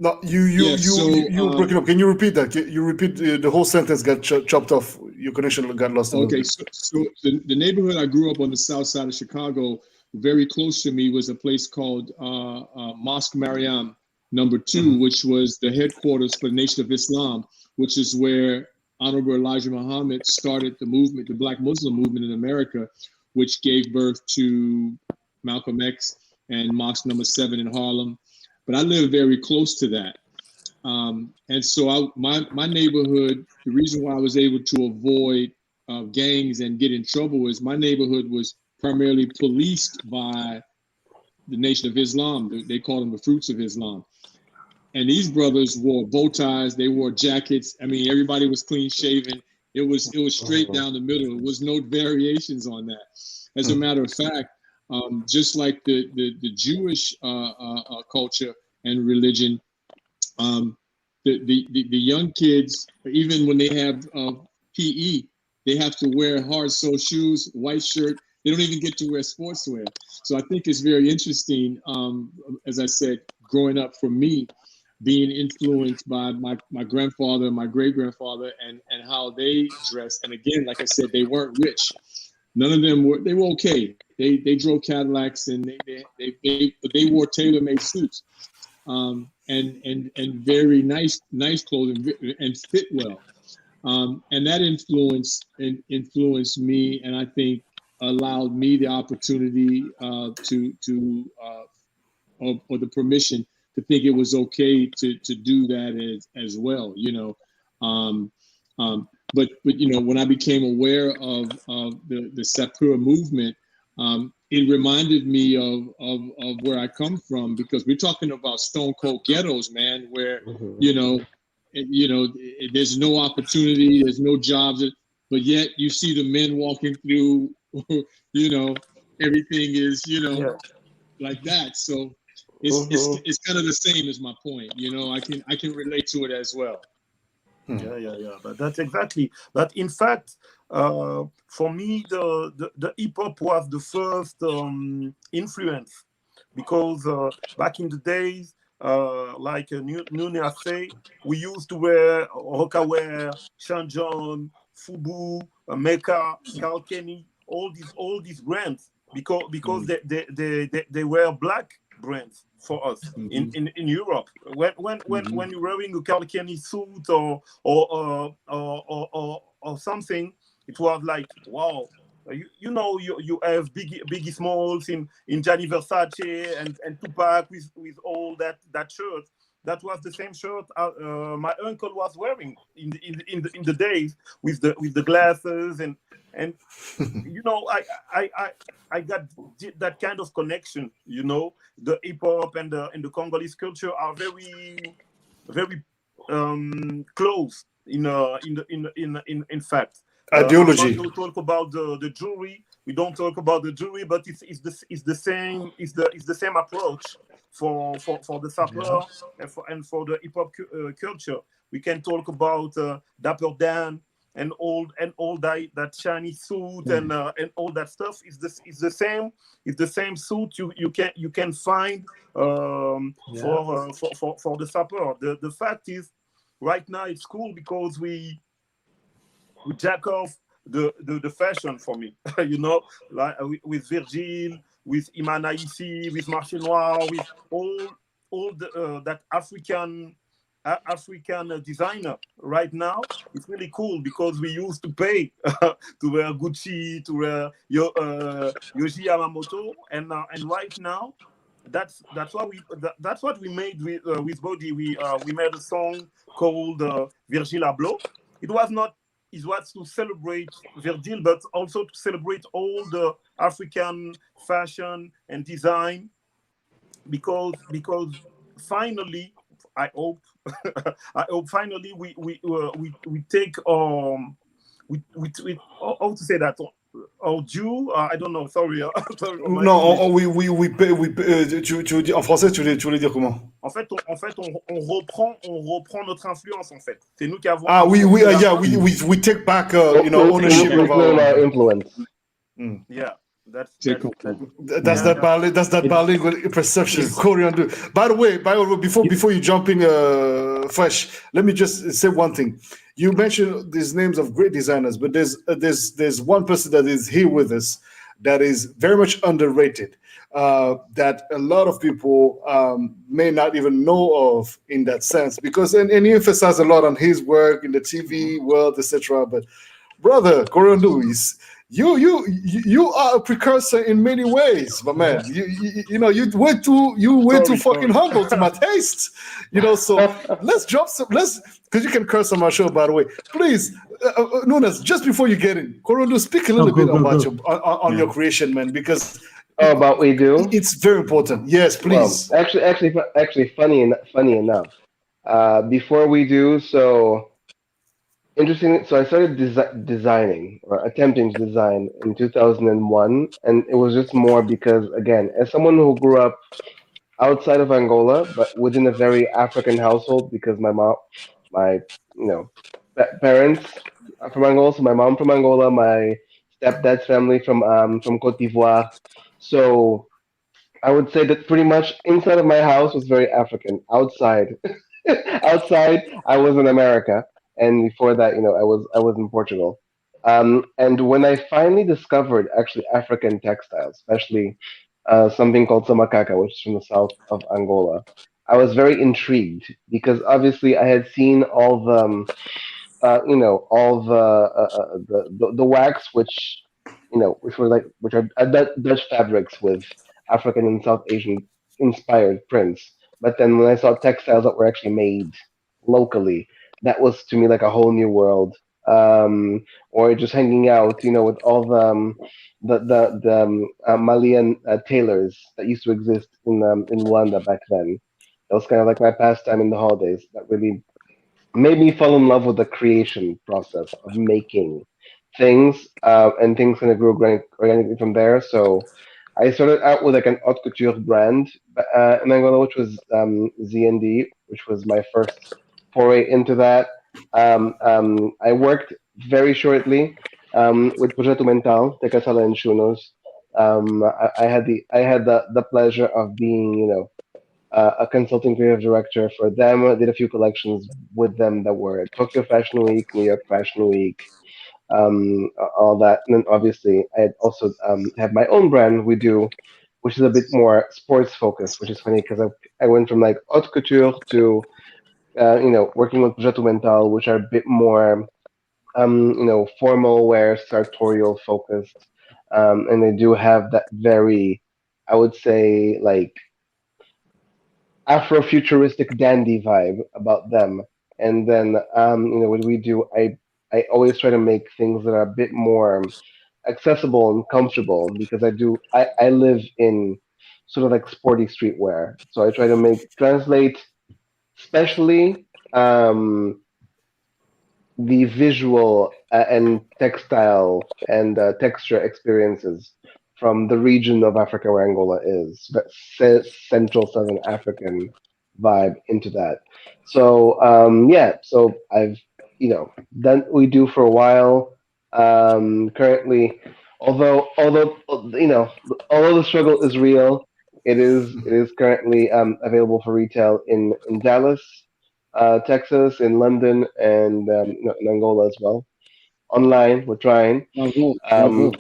No, you were breaking up. Can you repeat that? You repeat the whole sentence got chopped off. Your connection got lost. Okay, so the neighborhood I grew up on the south side of Chicago, very close to me, was a place called Mosque Mariam number 2, which was the headquarters for the Nation of Islam, which is where Honorable Elijah Muhammad started the movement, the Black Muslim movement in America, which gave birth to Malcolm X and Mosque number 7 in Harlem. But I live very close to that. And so my neighborhood, the reason why I was able to avoid gangs and get in trouble is my neighborhood was primarily policed by the Nation of Islam. They call them the Fruits of Islam. And these brothers wore bow ties, they wore jackets. I mean, everybody was clean shaven. It was straight down the middle. There was no variations on that. As a matter of fact, just like the Jewish culture and religion, the young kids, even when they have PE, they have to wear hard-soled shoes, white shirt. They don't even get to wear sportswear. So I think it's very interesting, as I said, growing up for me, being influenced by my grandfather, my great-grandfather, and how they dressed. And again, like I said, they weren't rich. None of them were. They were okay. They drove Cadillacs and they wore tailor-made suits, and very nice clothing and fit well. And that influenced me, and I think allowed me the opportunity or the permission to think it was okay to do that as well, you know. But you know, when I became aware of the Sapura movement, it reminded me of where I come from, because we're talking about stone cold ghettos, man, where you know, there's no opportunity, there's no jobs, but yet you see the men walking through, you know, everything is, you know, like that. So it's kind of the same as my point, you know. I can relate to it as well. Yeah. But that's exactly. But in fact, for me, the hip hop was the first influence, because back in the days, like Nunas say, we used to wear Rocawear, Shanjon, Fubu, Mecca, Kalkeni, all these brands, because they were black brands for us in Europe. When you're wearing a Kalkeni suit or something, it was like, wow, you know, you have Biggie Smalls in Gianni Versace and Tupac with all that shirt. That was the same shirt my uncle was wearing in the days with the glasses and you know, I got that kind of connection. You know, the hip hop and the Congolese culture are very close in fact. Ideology. We don't talk about the jewelry. We don't talk about the jewelry, but it's the same approach for the sapper and for the hip hop culture. We can talk about Dapper Dan and all that shiny suit and all that stuff. Is the same. It's the same suit you can find for the sapper. The fact is, right now it's cool because we jack off the fashion for me, you know, like with Virgil, with Imana Issi, with Marché Noir, with all that African designer. Right now, it's really cool because we used to pay to wear Gucci, to wear Yohji Yamamoto, and right now, that's what we made with Badi. We made a song called Virgil Abloh. It was to celebrate Virgil, but also to celebrate all the African fashion and design, because finally, I hope finally we take we how to say that, or due, I don't know, sorry. Non, we pay, en français, tu voulais dire comment? En fait, on reprend notre influence, en fait. C'est nous qui avons... we take back, ownership of our influence. Yeah. That's that bilingual perception. Coréon Dú. By the way, before you jumping fresh, let me just say one thing. You mentioned these names of great designers, but there's one person that is here with us that is very much underrated, that a lot of people may not even know of in that sense, because and he emphasized a lot on his work in the TV world, etc. But brother, Coréon Dú, you are a precursor in many ways, my man. You way too fucking humble to my taste. So let's because you can curse on my show, by the way. Please, Nunas, just before you get in, Coréon Dú, speak a little bit about your creation, man, because about we do. It's very important. Yes, please. Well, actually, funny enough. Before we do so. Interesting. So I started designing or attempting to design in 2001, and it was just more because, again, as someone who grew up outside of Angola, but within a very African household, because my parents are from Angola, so my mom from Angola, my stepdad's family from Côte d'Ivoire. So I would say that pretty much inside of my house was very African. Outside, I was in America. And before that, I was in Portugal. And when I finally discovered actually African textiles, especially something called samacacca, which is from the south of Angola, I was very intrigued because obviously I had seen all the, all the wax, which are Dutch fabrics with African and South Asian inspired prints. But then when I saw textiles that were actually made locally, that was to me like a whole new world. Or just hanging out, with all the Malian tailors that used to exist in Luanda back then. That was kind of like my pastime in the holidays. That really made me fall in love with the creation process of making things, and things kind of grew organically from there. So I started out with like an haute couture brand in Angola, which was ZND, which was my first foray into that. I worked very shortly with Projeto Mental, Tecasala and Shunos. I had the pleasure of being, a consulting creative director for them. I did a few collections with them that were at Tokyo Fashion Week, New York Fashion Week, all that. And then obviously I had also have my own brand, We Do, which is a bit more sports focused, which is funny because I went from like haute couture to working with Projeto Mental, which are a bit more, formal wear, sartorial focused, and they do have that very, I would say, like Afrofuturistic dandy vibe about them. And then, what we do, I always try to make things that are a bit more accessible and comfortable because I live in sort of like sporty streetwear, so I try to translate especially the visual and textile and texture experiences from the region of Africa where Angola is, Central Southern African vibe into that. So so I've done We Do for a while. Currently, although the struggle is real, it is currently available for retail in Dallas, Texas, in London, and in Angola as well. Online, we're trying. I will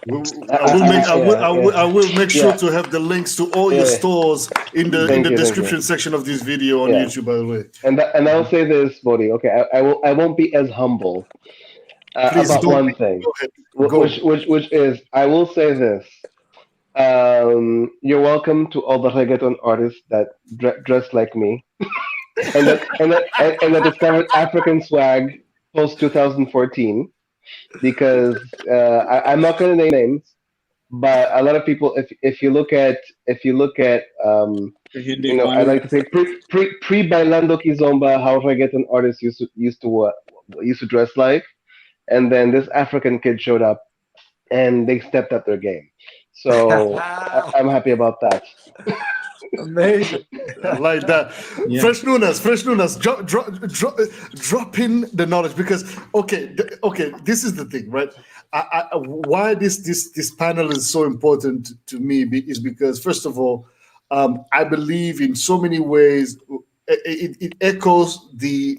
make sure to have the links to all your stores in the description section of this video on YouTube, by the way. And I'll say this, Boddhi. Okay, I won't be as humble about one thing, which is I will say this. You're welcome to all the reggaeton artists that dress like me, and that discovered African swag post 2014. Because I'm not going to name names, but a lot of people, if you look at I like to say pre Bailando Kizomba, how reggaeton artists used to dress like, and then this African kid showed up, and they stepped up their game. So I'm happy about that. Amazing. I like that. Yeah. Fresh Nunas, dropping the knowledge, because okay, this is the thing, right? Why this panel is so important to me is because, first of all, I believe in so many ways it echoes the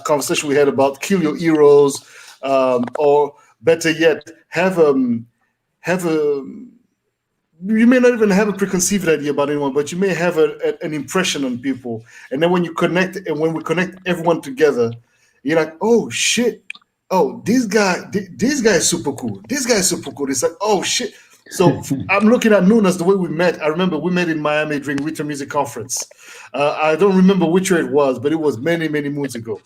conversation we had about kill your heroes, or better yet, have a you may not even have a preconceived idea about anyone, but you may have an impression on people. And then when you connect, and when we connect everyone together, you're like, oh shit, oh, this guy is super cool. This guy is super cool. It's like, oh shit. So I'm looking at Nunas, the way we met. I remember we met in Miami during Winter Music Conference. I don't remember which year it was, but it was many, many moons ago.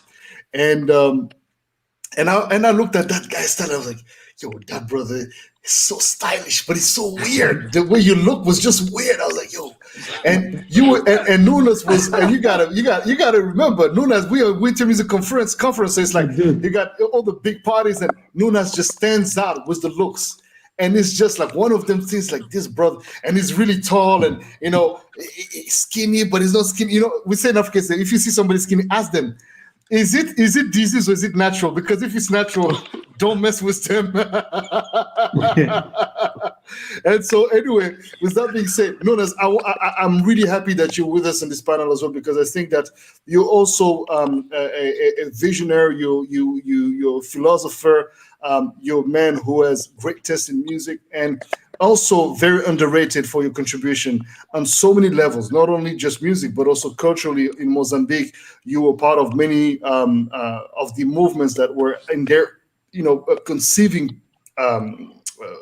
And I looked at that guy's style. I was like, yo, that brother is so stylish, but he's so weird. The way you look was just weird. I was like, yo, and you were, and Nunas was, and you gotta remember, Nunas, we are Winter Music Conference. So it's like you got all the big parties, and Nunas just stands out with the looks. And it's just like one of them things, like this brother, and he's really tall, and he's skinny, but he's not skinny. We say in Africa, if you see somebody skinny, ask them, is it disease or is it natural? Because if it's natural, don't mess with them. And so anyway, with that being said, Nunas, I'm really happy that you're with us in this panel as well, because I think that you're also a visionary, you're a philosopher, you're a man who has great taste in music, and also very underrated for your contribution on so many levels, not only just music, but also culturally in Mozambique. You were part of many of the movements that were in their, conceiving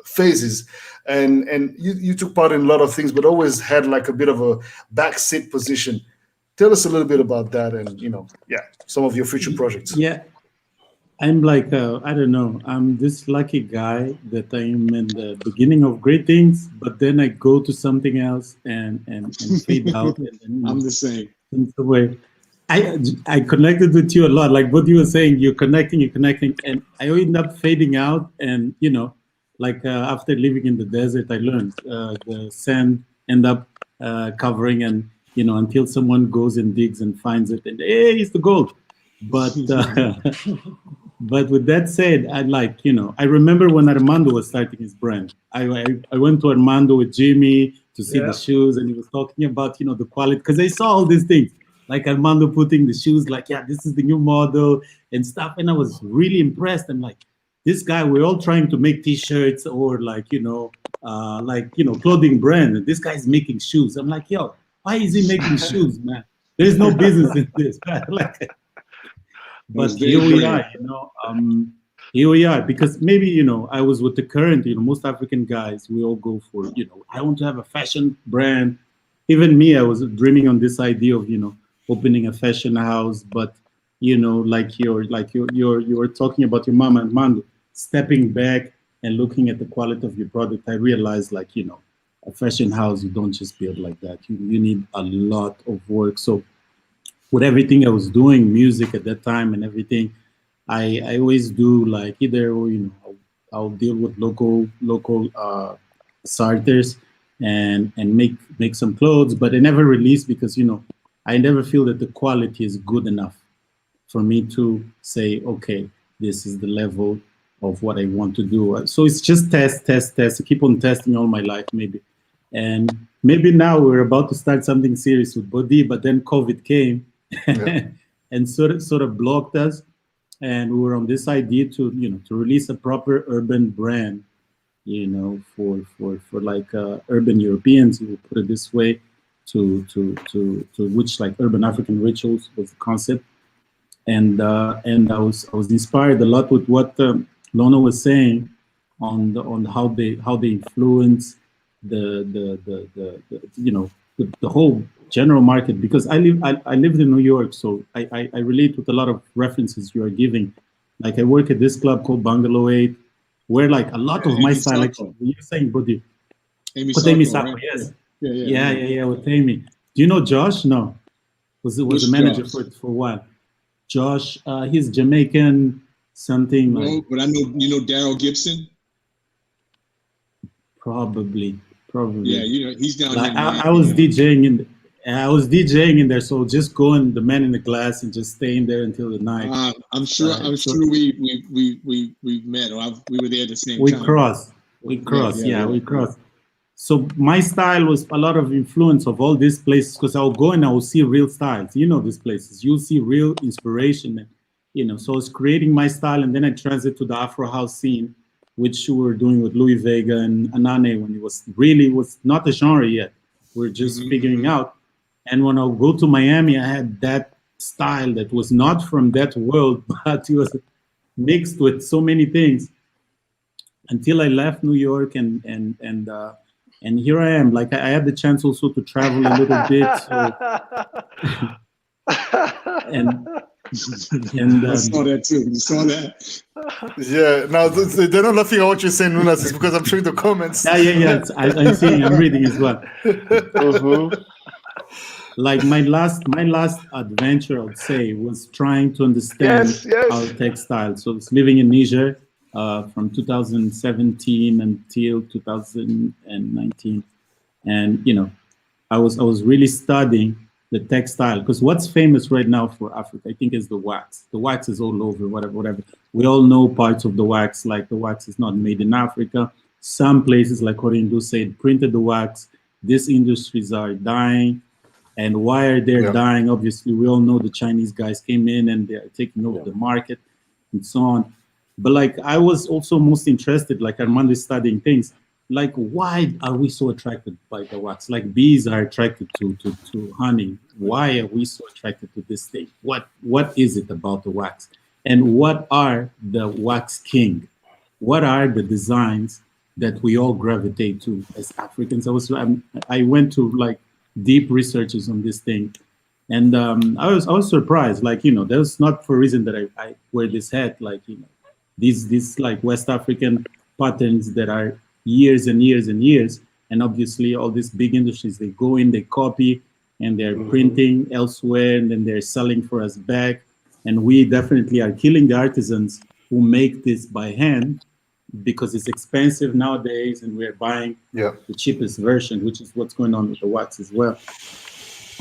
phases. And you took part in a lot of things, but always had like a bit of a backseat position. Tell us a little bit about that and, some of your future projects. Yeah. I'm like, I don't know, I'm this lucky guy that I'm in the beginning of great things, but then I go to something else and fade out. And then, I'm the same. Away. I connected with you a lot. Like what you were saying, you're connecting, and I end up fading out. And, after living in the desert, I learned the sand end up covering, and, until someone goes and digs and finds it, and hey, it's the gold. But with that said, I remember when Armando was starting his brand. I went to Armando with Jimmy to see the shoes, and he was talking about, the quality, because I saw all these things, like Armando putting the shoes, like, yeah, this is the new model and stuff. And I was really impressed. I'm like, this guy, we're all trying to make t-shirts or clothing brand. And this guy's making shoes. I'm like, yo, why is he making shoes, man? There's no business in this. But here we are, here we are, because maybe, I was with the current, most African guys, we all go for, I want to have a fashion brand. Even me, I was dreaming on this idea of, opening a fashion house, but, you were talking about your mama and Armando, stepping back and looking at the quality of your product. I realized, a fashion house, you don't just build like that. You need a lot of work. So with everything I was doing, music at that time and everything, I always do either, I'll deal with local starters and make some clothes, but I never release because, I never feel that the quality is good enough for me to say, okay, this is the level of what I want to do. So it's just test. I keep on testing all my life, maybe. And maybe now we're about to start something serious with Badi, but then COVID came. Yeah. And sort of blocked us, and we were on this idea to release a proper urban brand, for urban Europeans, we put it this way, to which urban African rituals was the concept, and I was inspired a lot with what Lono was saying on how they influence the whole general market, because I lived in New York, so I relate with a lot of references you are giving. I work at this club called Bungalow 8, where a lot of my style, you're saying, Boddhi. Amy Satva, right? Yes. Yeah, with Amy. Do you know Josh? No. Was a manager for a while. Josh, he's Jamaican, something. No, but I know, Daryl Gibson? Probably. Yeah, he's down here. I was DJing And I was DJing in there, so just going the man in the glass and just staying there until the night. I'm sure we've met, or we were there at the same We time. we crossed. So my style was a lot of influence of all these places, because I'll go and I will see real styles. You know these places. You'll see real inspiration. And, you know, so I was creating my style, and then I transited to the Afro house scene, which we were doing with Louis Vega and Anane when it was not a genre yet. We're just figuring out. And when I go to Miami, I had that style that was not from that world, but it was mixed with so many things until I left New York, and here I am. Like I had the chance also to travel a little bit. So, and I saw that too. You saw that? Yeah. Now they're not laughing at what you're saying, Nunas. It's because I'm showing the comments. Yeah. I'm seeing. I'm reading as well. Like my last adventure, I would say, was trying to understand our textile. So it's living in Niger from 2017 until 2019, and you know, I was really studying the textile, because what's famous right now for Africa, I think, is the wax. The wax is all over, whatever. We all know parts of the wax, like the wax is not made in Africa. Some places like Coréon Dú said printed the wax. These industries are dying. And why are they dying? Obviously, we all know the Chinese guys came in and they are taking over the market and so on. But like, I was also most interested, like Armando is studying things, like why are we so attracted by the wax? Like bees are attracted to honey. Why are we so attracted to this thing? What is it about the wax? And what are the wax king? What are the designs that we all gravitate to as Africans? I went to like deep researches on this thing, and I was surprised. Like, you know, that's not for a reason that I wear this hat. Like, you know, these like West African patterns that are years and years and years, and obviously all these big industries, they go in, they copy, and they're printing elsewhere, and then they're selling for us back. And we definitely are killing the artisans who make this by hand, because it's expensive nowadays, and we're buying the cheapest version, which is what's going on with the wax as well.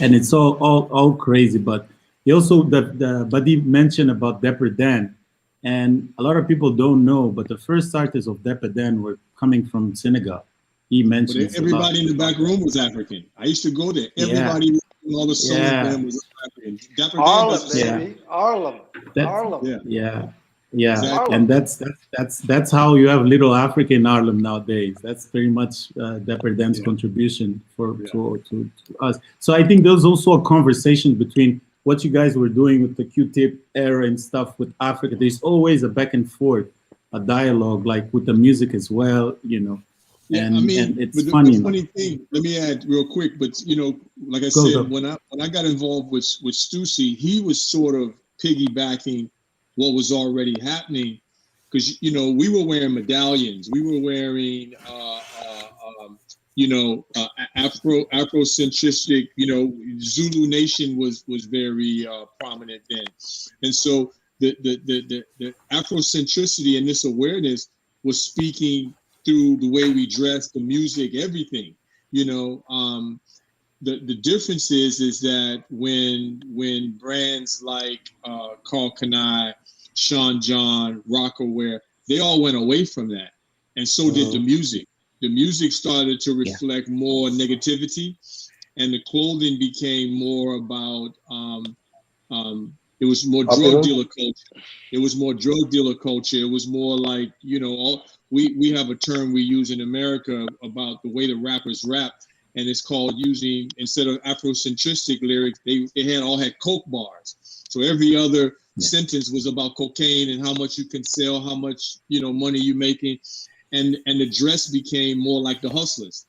And it's all crazy. But he also, the Badi mentioned about Dapper Dan, and a lot of people don't know, but the first artists of Dapper Dan were coming from Senegal. He mentioned everybody in the back room was African. I used to go there. Everybody, all the soul was African. Dapper Harlem. Yeah, exactly. And that's how you have little Africa in Harlem nowadays. That's very much Dapper Dan's contribution to us. So I think there's also a conversation between what you guys were doing with the Q-tip era and stuff with Africa. There's always a back and forth, a dialogue, like with the music as well, you know. Yeah, and, I mean, and it's the funny. funny thing, let me add real quick, but you know, like I said, when I got involved with Stussy, he was sort of piggybacking what was already happening, because you know, we were wearing medallions, we were wearing Afrocentric, you know, Zulu Nation was very prominent then, and so the Afrocentricity and this awareness was speaking through the way we dress, the music, everything. You know, the difference is that when brands like Carl Kanai, Sean John, Rockaware, they all went away from that, and so did the music. The music started to reflect more negativity, and the clothing became more about it was more drug dealer culture. It was more drug dealer culture. It was more like, you know, we have a term we use in America about the way the rappers rap, and it's called using, instead of Afrocentric lyrics, they all had coke bars. So every other sentence was about cocaine and how much you can sell, how much, you know, money you're making. And the dress became more like the hustlers,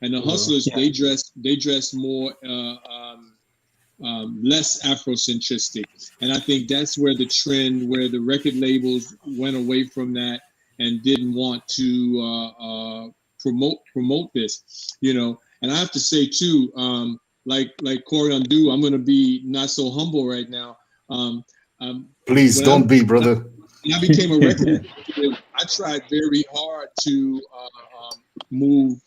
and the hustlers they dress more less Afrocentric, and I think that's where the trend, where the record labels went away from that and didn't want to promote this, you know. And I have to say too, like Coréon Dú, I'm going to be not so humble right now. Please don't be, brother. When I became a record executive, I tried very hard to move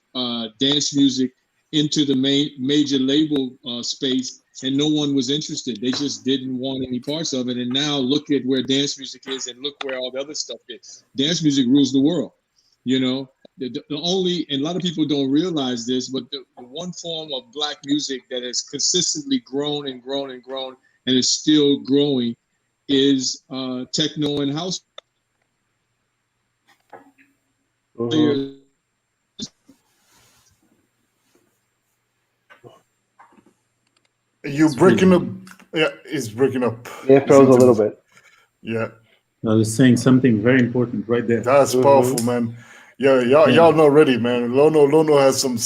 dance music into the major label space, and no one was interested. They just didn't want any parts of it. And now look at where dance music is, and look where all the other stuff is. Dance music rules the world. You know, the only, and a lot of people don't realize this, but the one form of Black music that has consistently grown and grown and grown and is still growing is techno and house. You breaking up? Yeah, it's breaking up. It froze a little bit. Yeah, I was saying something very important right there. that's powerful, man. Yeah, y'all not ready, man. Lono has some.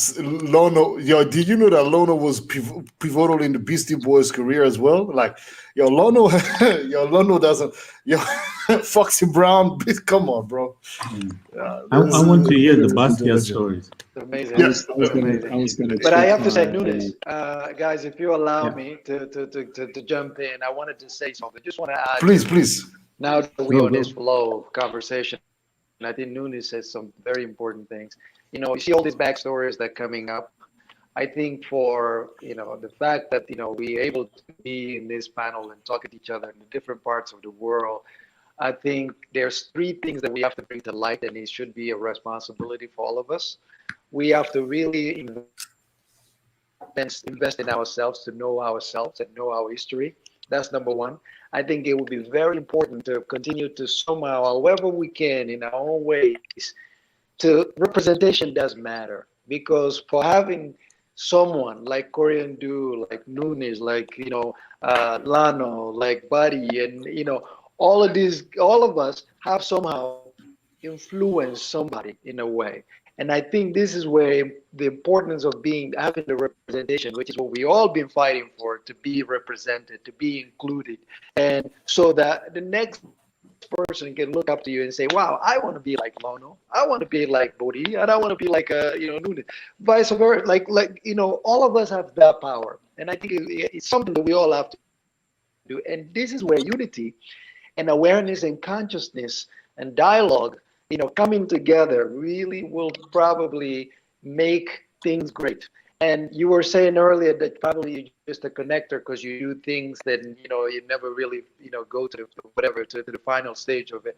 Lono, did you know that Lono was pivotal in the Beastie Boys' career as well? Like, Lono doesn't. Foxy Brown, come on, bro. Yeah, I want to hear the Basquiat stories. Amazing. Yes. I was gonna But I check have to say, my, Nunas, guys, if you allow Yeah. me to jump in, I wanted to say something. Just want to add. Please. Now that we're Go, on go. this flow of conversation, and I think Nunes says some very important things. You see all these backstories that are coming up. I think for, the fact that, we're able to be in this panel and talk to each other in the different parts of the world, I think there's three things that we have to bring to light, and it should be a responsibility for all of us. We have to really invest in ourselves, to know ourselves and know our history. That's number one. I think it would be very important to continue to somehow, however we can, in our own ways, representation does matter. Because for having someone like Coréon Dú, like Nunas, like, Lano, like Badi, and, all of us have somehow influenced somebody in a way. And I think this is where the importance of having the representation, which is what we all been fighting for, to be represented, to be included, and so that the next person can look up to you and say, "Wow, I want to be like Lono, I want to be like Boddhi, and I want to be like Nunas." Vice versa, like all of us have that power, and I think it's something that we all have to do. And this is where unity and awareness and consciousness and dialogue, coming together really will probably make things great. And you were saying earlier that probably you're just a connector because you do things that, you never really, go to the final stage of it.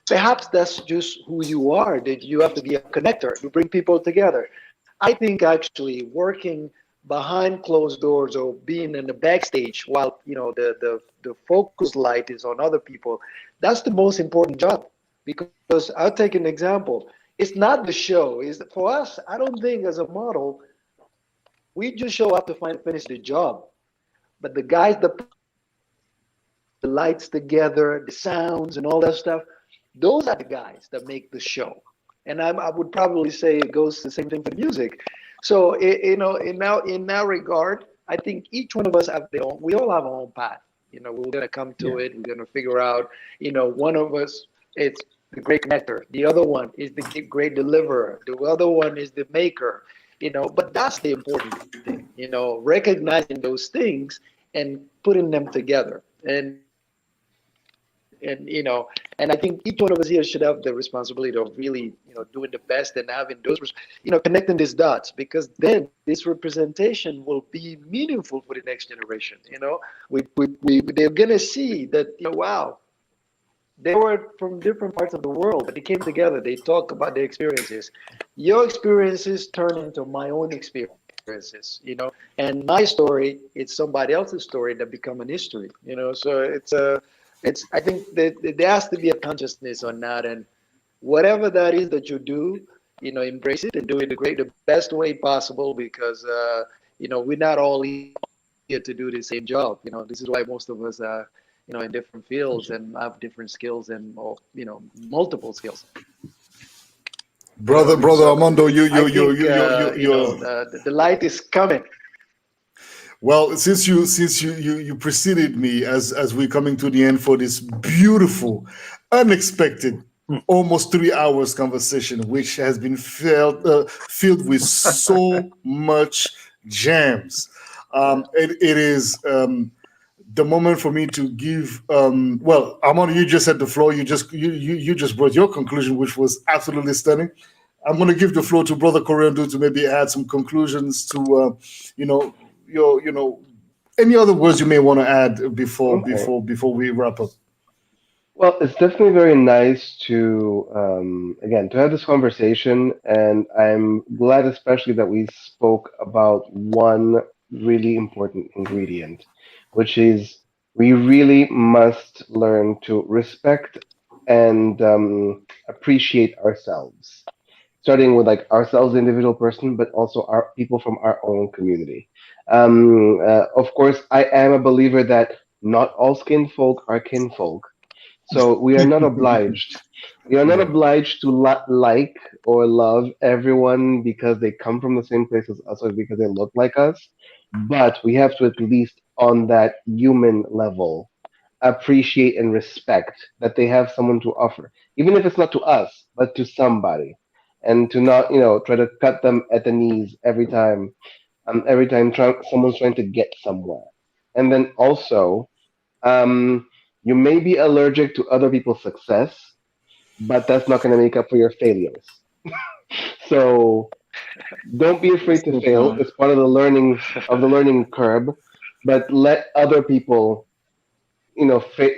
Perhaps that's just who you are, that you have to be a connector. You bring people together. I think actually working behind closed doors or being in the backstage while, the focus light is on other people, that's the most important job. Because I'll take an example. It's not the show. For us, I don't think as a model, we just show up to finish the job. But the guys that put the lights together, the sounds and all that stuff, those are the guys that make the show. And I would probably say it goes the same thing for the music. So, in that regard, I think each one of us we all have our own path. We're going to come to it. We're going to figure out, one of us, it's the great connector. The other one is the great deliverer. The other one is the maker, but that's the important thing, recognizing those things and putting them together. And I think each one of us here should have the responsibility of really, doing the best and having those, connecting these dots, because then this representation will be meaningful for the next generation. They're going to see that, wow, they were from different parts of the world, but they came together. They talk about their experiences. Your experiences turn into my own experiences, and my story, it's somebody else's story that become an history, So I think that there has to be a consciousness on that, and whatever that is that you do, embrace it and do it the best way possible, because we're not all here to do the same job. This is why most of us are in different fields and have different skills and multiple skills. Brother Armando, the light is coming. Well, since you preceded me as we're coming to the end for this beautiful, unexpected, almost 3 hours conversation, which has been filled with so much gems. It is the moment for me to give. Armando, you just had the floor. You just brought your conclusion, which was absolutely stunning. I'm going to give the floor to Brother Coréon Dú to maybe add some conclusions to, any other words you may want to add before we wrap up. Well, it's definitely very nice to, again, to have this conversation, and I'm glad especially that we spoke about one really important ingredient, which is we really must learn to respect and appreciate ourselves, starting with like ourselves, the individual person, but also our people from our own community. Of course, I am a believer that not all skin folk are kinfolk. So we are not obliged. We are not obliged to like or love everyone because they come from the same place as us or because they look like us. But we have to at least on that human level appreciate and respect that they have someone to offer, even if it's not to us, but to somebody, and to not, try to cut them at the knees every time someone's trying to get somewhere. And then also, you may be allergic to other people's success, but that's not going to make up for your failures. So don't be afraid to fail. It's part of the learning curve. But let other people,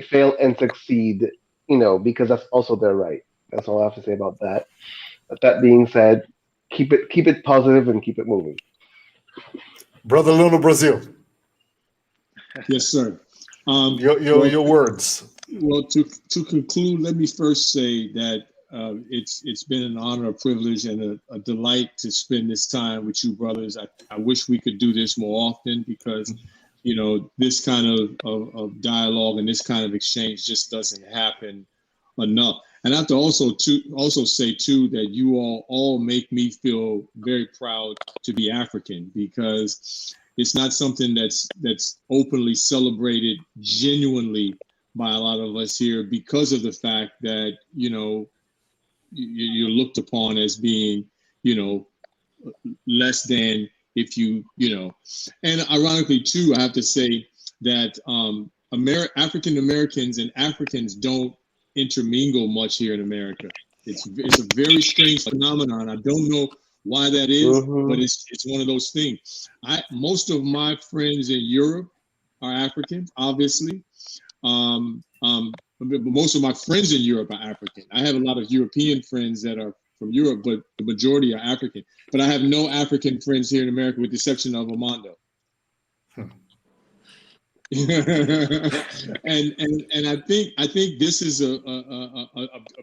fail and succeed, because that's also their right. That's all I have to say about that. But that being said, keep it positive and keep it moving. Brother Lono Brazil. Yes, sir. Your words. Well, to conclude, let me first say that it's been an honor, a privilege, and a delight to spend this time with you, brothers. I wish we could do this more often because, this kind of dialogue and this kind of exchange just doesn't happen enough. And I have to also say too that you all make me feel very proud to be African, because it's not something that's openly celebrated genuinely by a lot of us here, because of the fact that you're looked upon as being less than if you. And ironically too, I have to say that African Americans and Africans don't intermingle much here in America. It's a very strange phenomenon. I don't know why that is, but it's one of those things. Most of my friends in Europe are African, obviously. But most of my friends in Europe are African. I have a lot of European friends that are from Europe, but the majority are African. But I have no African friends here in America, with the exception of Armando. and I think this is a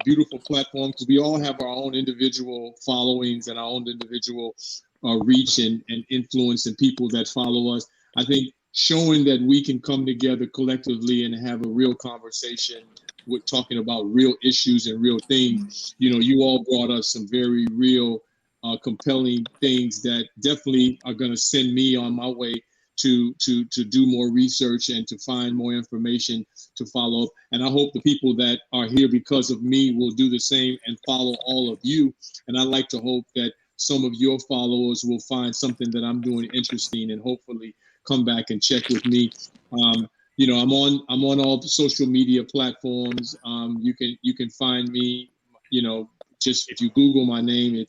beautiful platform, because we all have our own individual followings and our own individual reach and influence and people that follow us. I think showing that we can come together collectively and have a real conversation with talking about real issues and real things. You all brought us some very real, compelling things that definitely are going to send me on my way to do more research and to find more information to follow up. And I hope the people that are here because of me will do the same and follow all of you. And I like to hope that some of your followers will find something that I'm doing interesting and hopefully come back and check with me. I'm on all the social media platforms. You can find me, just if you Google my name,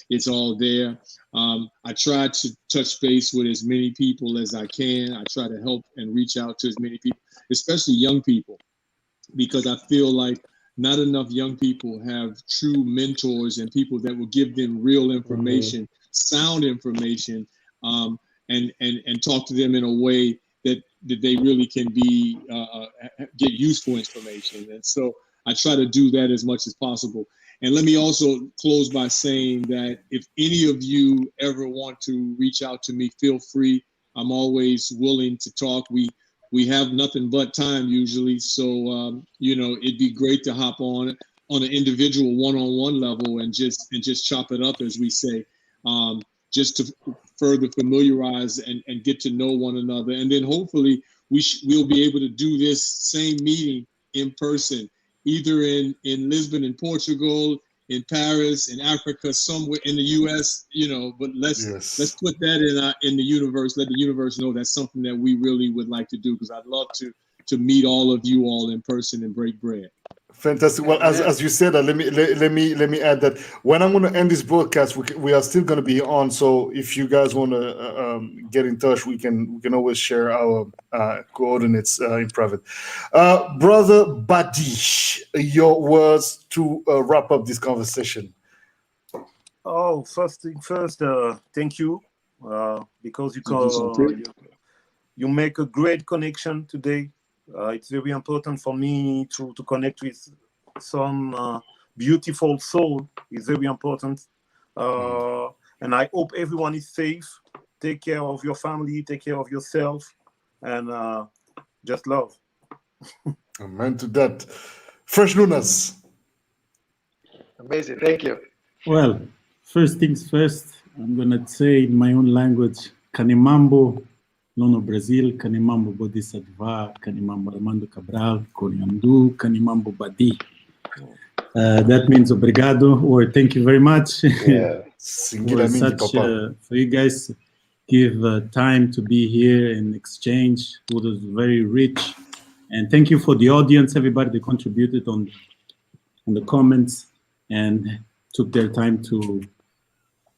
it's all there. I try to touch base with as many people as I can. I try to help and reach out to as many people, especially young people, because I feel like not enough young people have true mentors and people that will give them real information, sound information, and talk to them in a way that they really can get useful information. And so I try to do that as much as possible. And let me also close by saying that if any of you ever want to reach out to me, feel free. I'm always willing to talk. We have nothing but time usually. So, it'd be great to hop on an individual one-on-one level and just chop it up, as we say, just to further familiarize and get to know one another. And then hopefully we'll be able to do this same meeting in person, either in Lisbon, in Portugal, in Paris, in Africa, somewhere in the US, but let's put that in the universe. Let the universe know that's something that we really would like to do, because I'd love to meet all of you all in person and break bread. Fantastic. Well, as you said, let me add that when I'm going to end this broadcast, we are still going to be on. So if you guys want to get in touch, we can always share our coordinates in private. Brother Badi, your words to wrap up this conversation. Oh, first thing first, thank you because you make a great connection today. It's very important for me to connect with some beautiful soul. It's very important. And I hope everyone is safe. Take care of your family, take care of yourself, and just love. Amen to that. Fresh Nunas. Amazing. Thank you. Well, first things first, I'm going to say in my own language, Kanimambo, Lono Brazil, Kanimambo Boddhi Satva, Kanimambo Armando Cabral, Coréon Dú, Kanimambo Badi. That means obrigado, or thank you very much. Yeah. For you guys give time to be here and exchange. It was very rich. And thank you for the audience, everybody that contributed on the comments and took their time to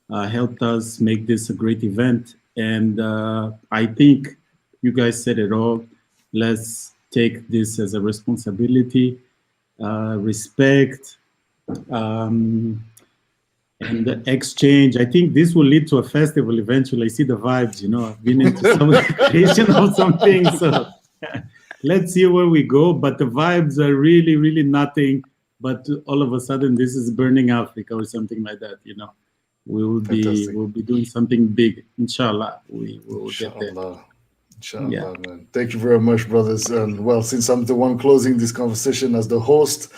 help us make this a great event. And I think you guys said it all. Let's take this as a responsibility, respect, and the exchange. I think this will lead to a festival eventually. I see the vibes, I've been into some creation of something. So let's see where we go. But the vibes are really, really nothing. But all of a sudden, this is burning Africa or something like that, We'll be doing something big. Inshallah, we will get there. Inshallah, man. Thank you very much, brothers. And well, since I'm the one closing this conversation as the host,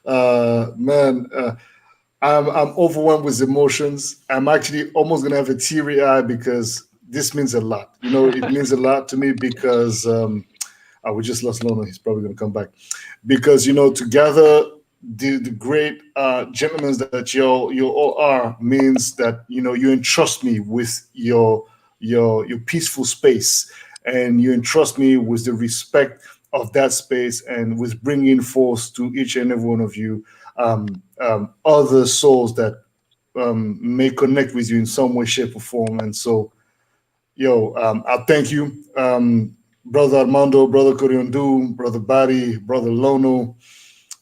I'm overwhelmed with emotions. I'm actually almost gonna have a teary eye because this means a lot. It means a lot to me because we just lost Lono. He's probably gonna come back because to gather the great gentlemen that you all are means that you entrust me with your peaceful space, and you entrust me with the respect of that space, and with bringing forth to each and every one of you other souls that may connect with you in some way, shape, or form. And so, I thank you, brother Armando, brother Coréon Dú, brother Badi, brother Lono,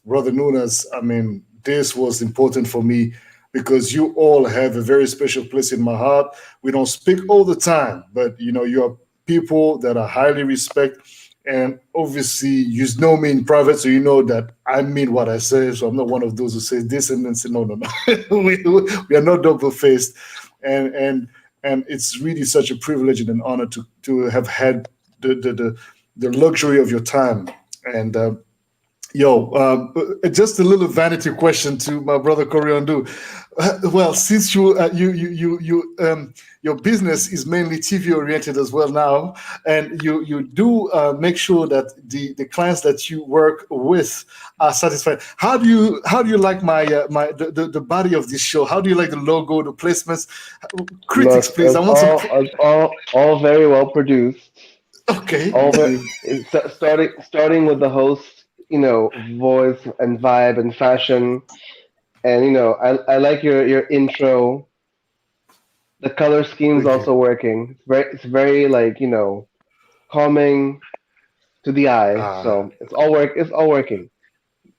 brother Nunas. I mean, this was important for me because you all have a very special place in my heart. We don't speak all the time, but you are people that I highly respect, and obviously you know me in private, so you know that I mean what I say. So I'm not one of those who say this and then say no. We are not double-faced, and it's really such a privilege and an honor to have had the luxury of your time. And just a little vanity question to my brother Coréon Dú. Well, since your business is mainly TV oriented as well now, and you do make sure that the clients that you work with are satisfied. How do you like the body of this show? How do you like the logo, the placements? Critics, please. I want all very well produced. Okay. Starting with the host. Voice and vibe and fashion, and I like your intro. The color scheme's also working. It's very like calming to the eye. So it's all working.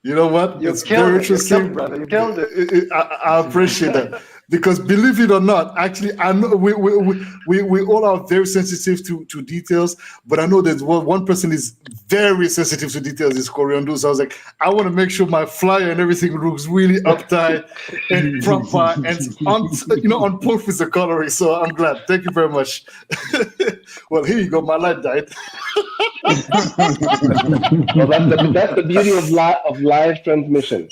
You know what? It's very interesting, brother. You killed it. I appreciate that. Because believe it or not, actually, I know we all are very sensitive to details, but I know that one person is very sensitive to details is Coréon Dú. So I was like, I want to make sure my flyer and everything looks really uptight and proper and on point with the coloring. So I'm glad. Thank you very much. Well, here you go. My light died. Well, that's the beauty of live transmission.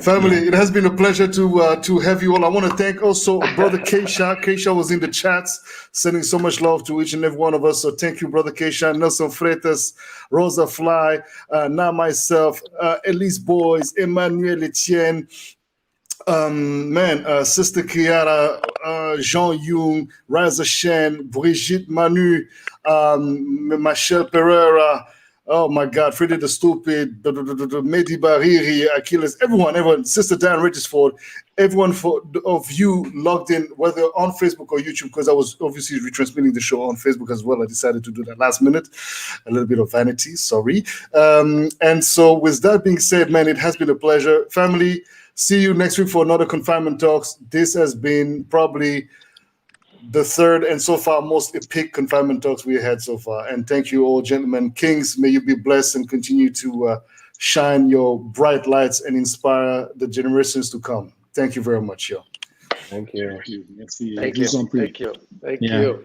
Family, it has been a pleasure to have you all. I want to thank also brother Keisha. Keisha was in the chats, sending so much love to each and every one of us. So thank you, brother Keisha, Nelson Freitas, Rosa Fly, now myself, Elise Boys, Emmanuel Etienne, Sister Kiara, Jean Young, Raza Shen, Brigitte Manu, Michelle Pereira, Oh my God, Freddy the Stupid, Mehdi Bariri, Achilles, everyone, Sister Dan Richardsford, everyone of you logged in, whether on Facebook or YouTube, because I was obviously retransmitting the show on Facebook as well. I decided to do that last minute, a little bit of vanity, sorry. And so with that being said, man, it has been a pleasure. Family, see you next week for another Confinement Talks. This has been probably the third and so far most epic Confinement Talks we had so far. And thank you all, gentlemen. Kings, may you be blessed and continue to shine your bright lights and inspire the generations to come. Thank you very much, yo. Thank you. Merci. Thank you. Thank you. Thank you.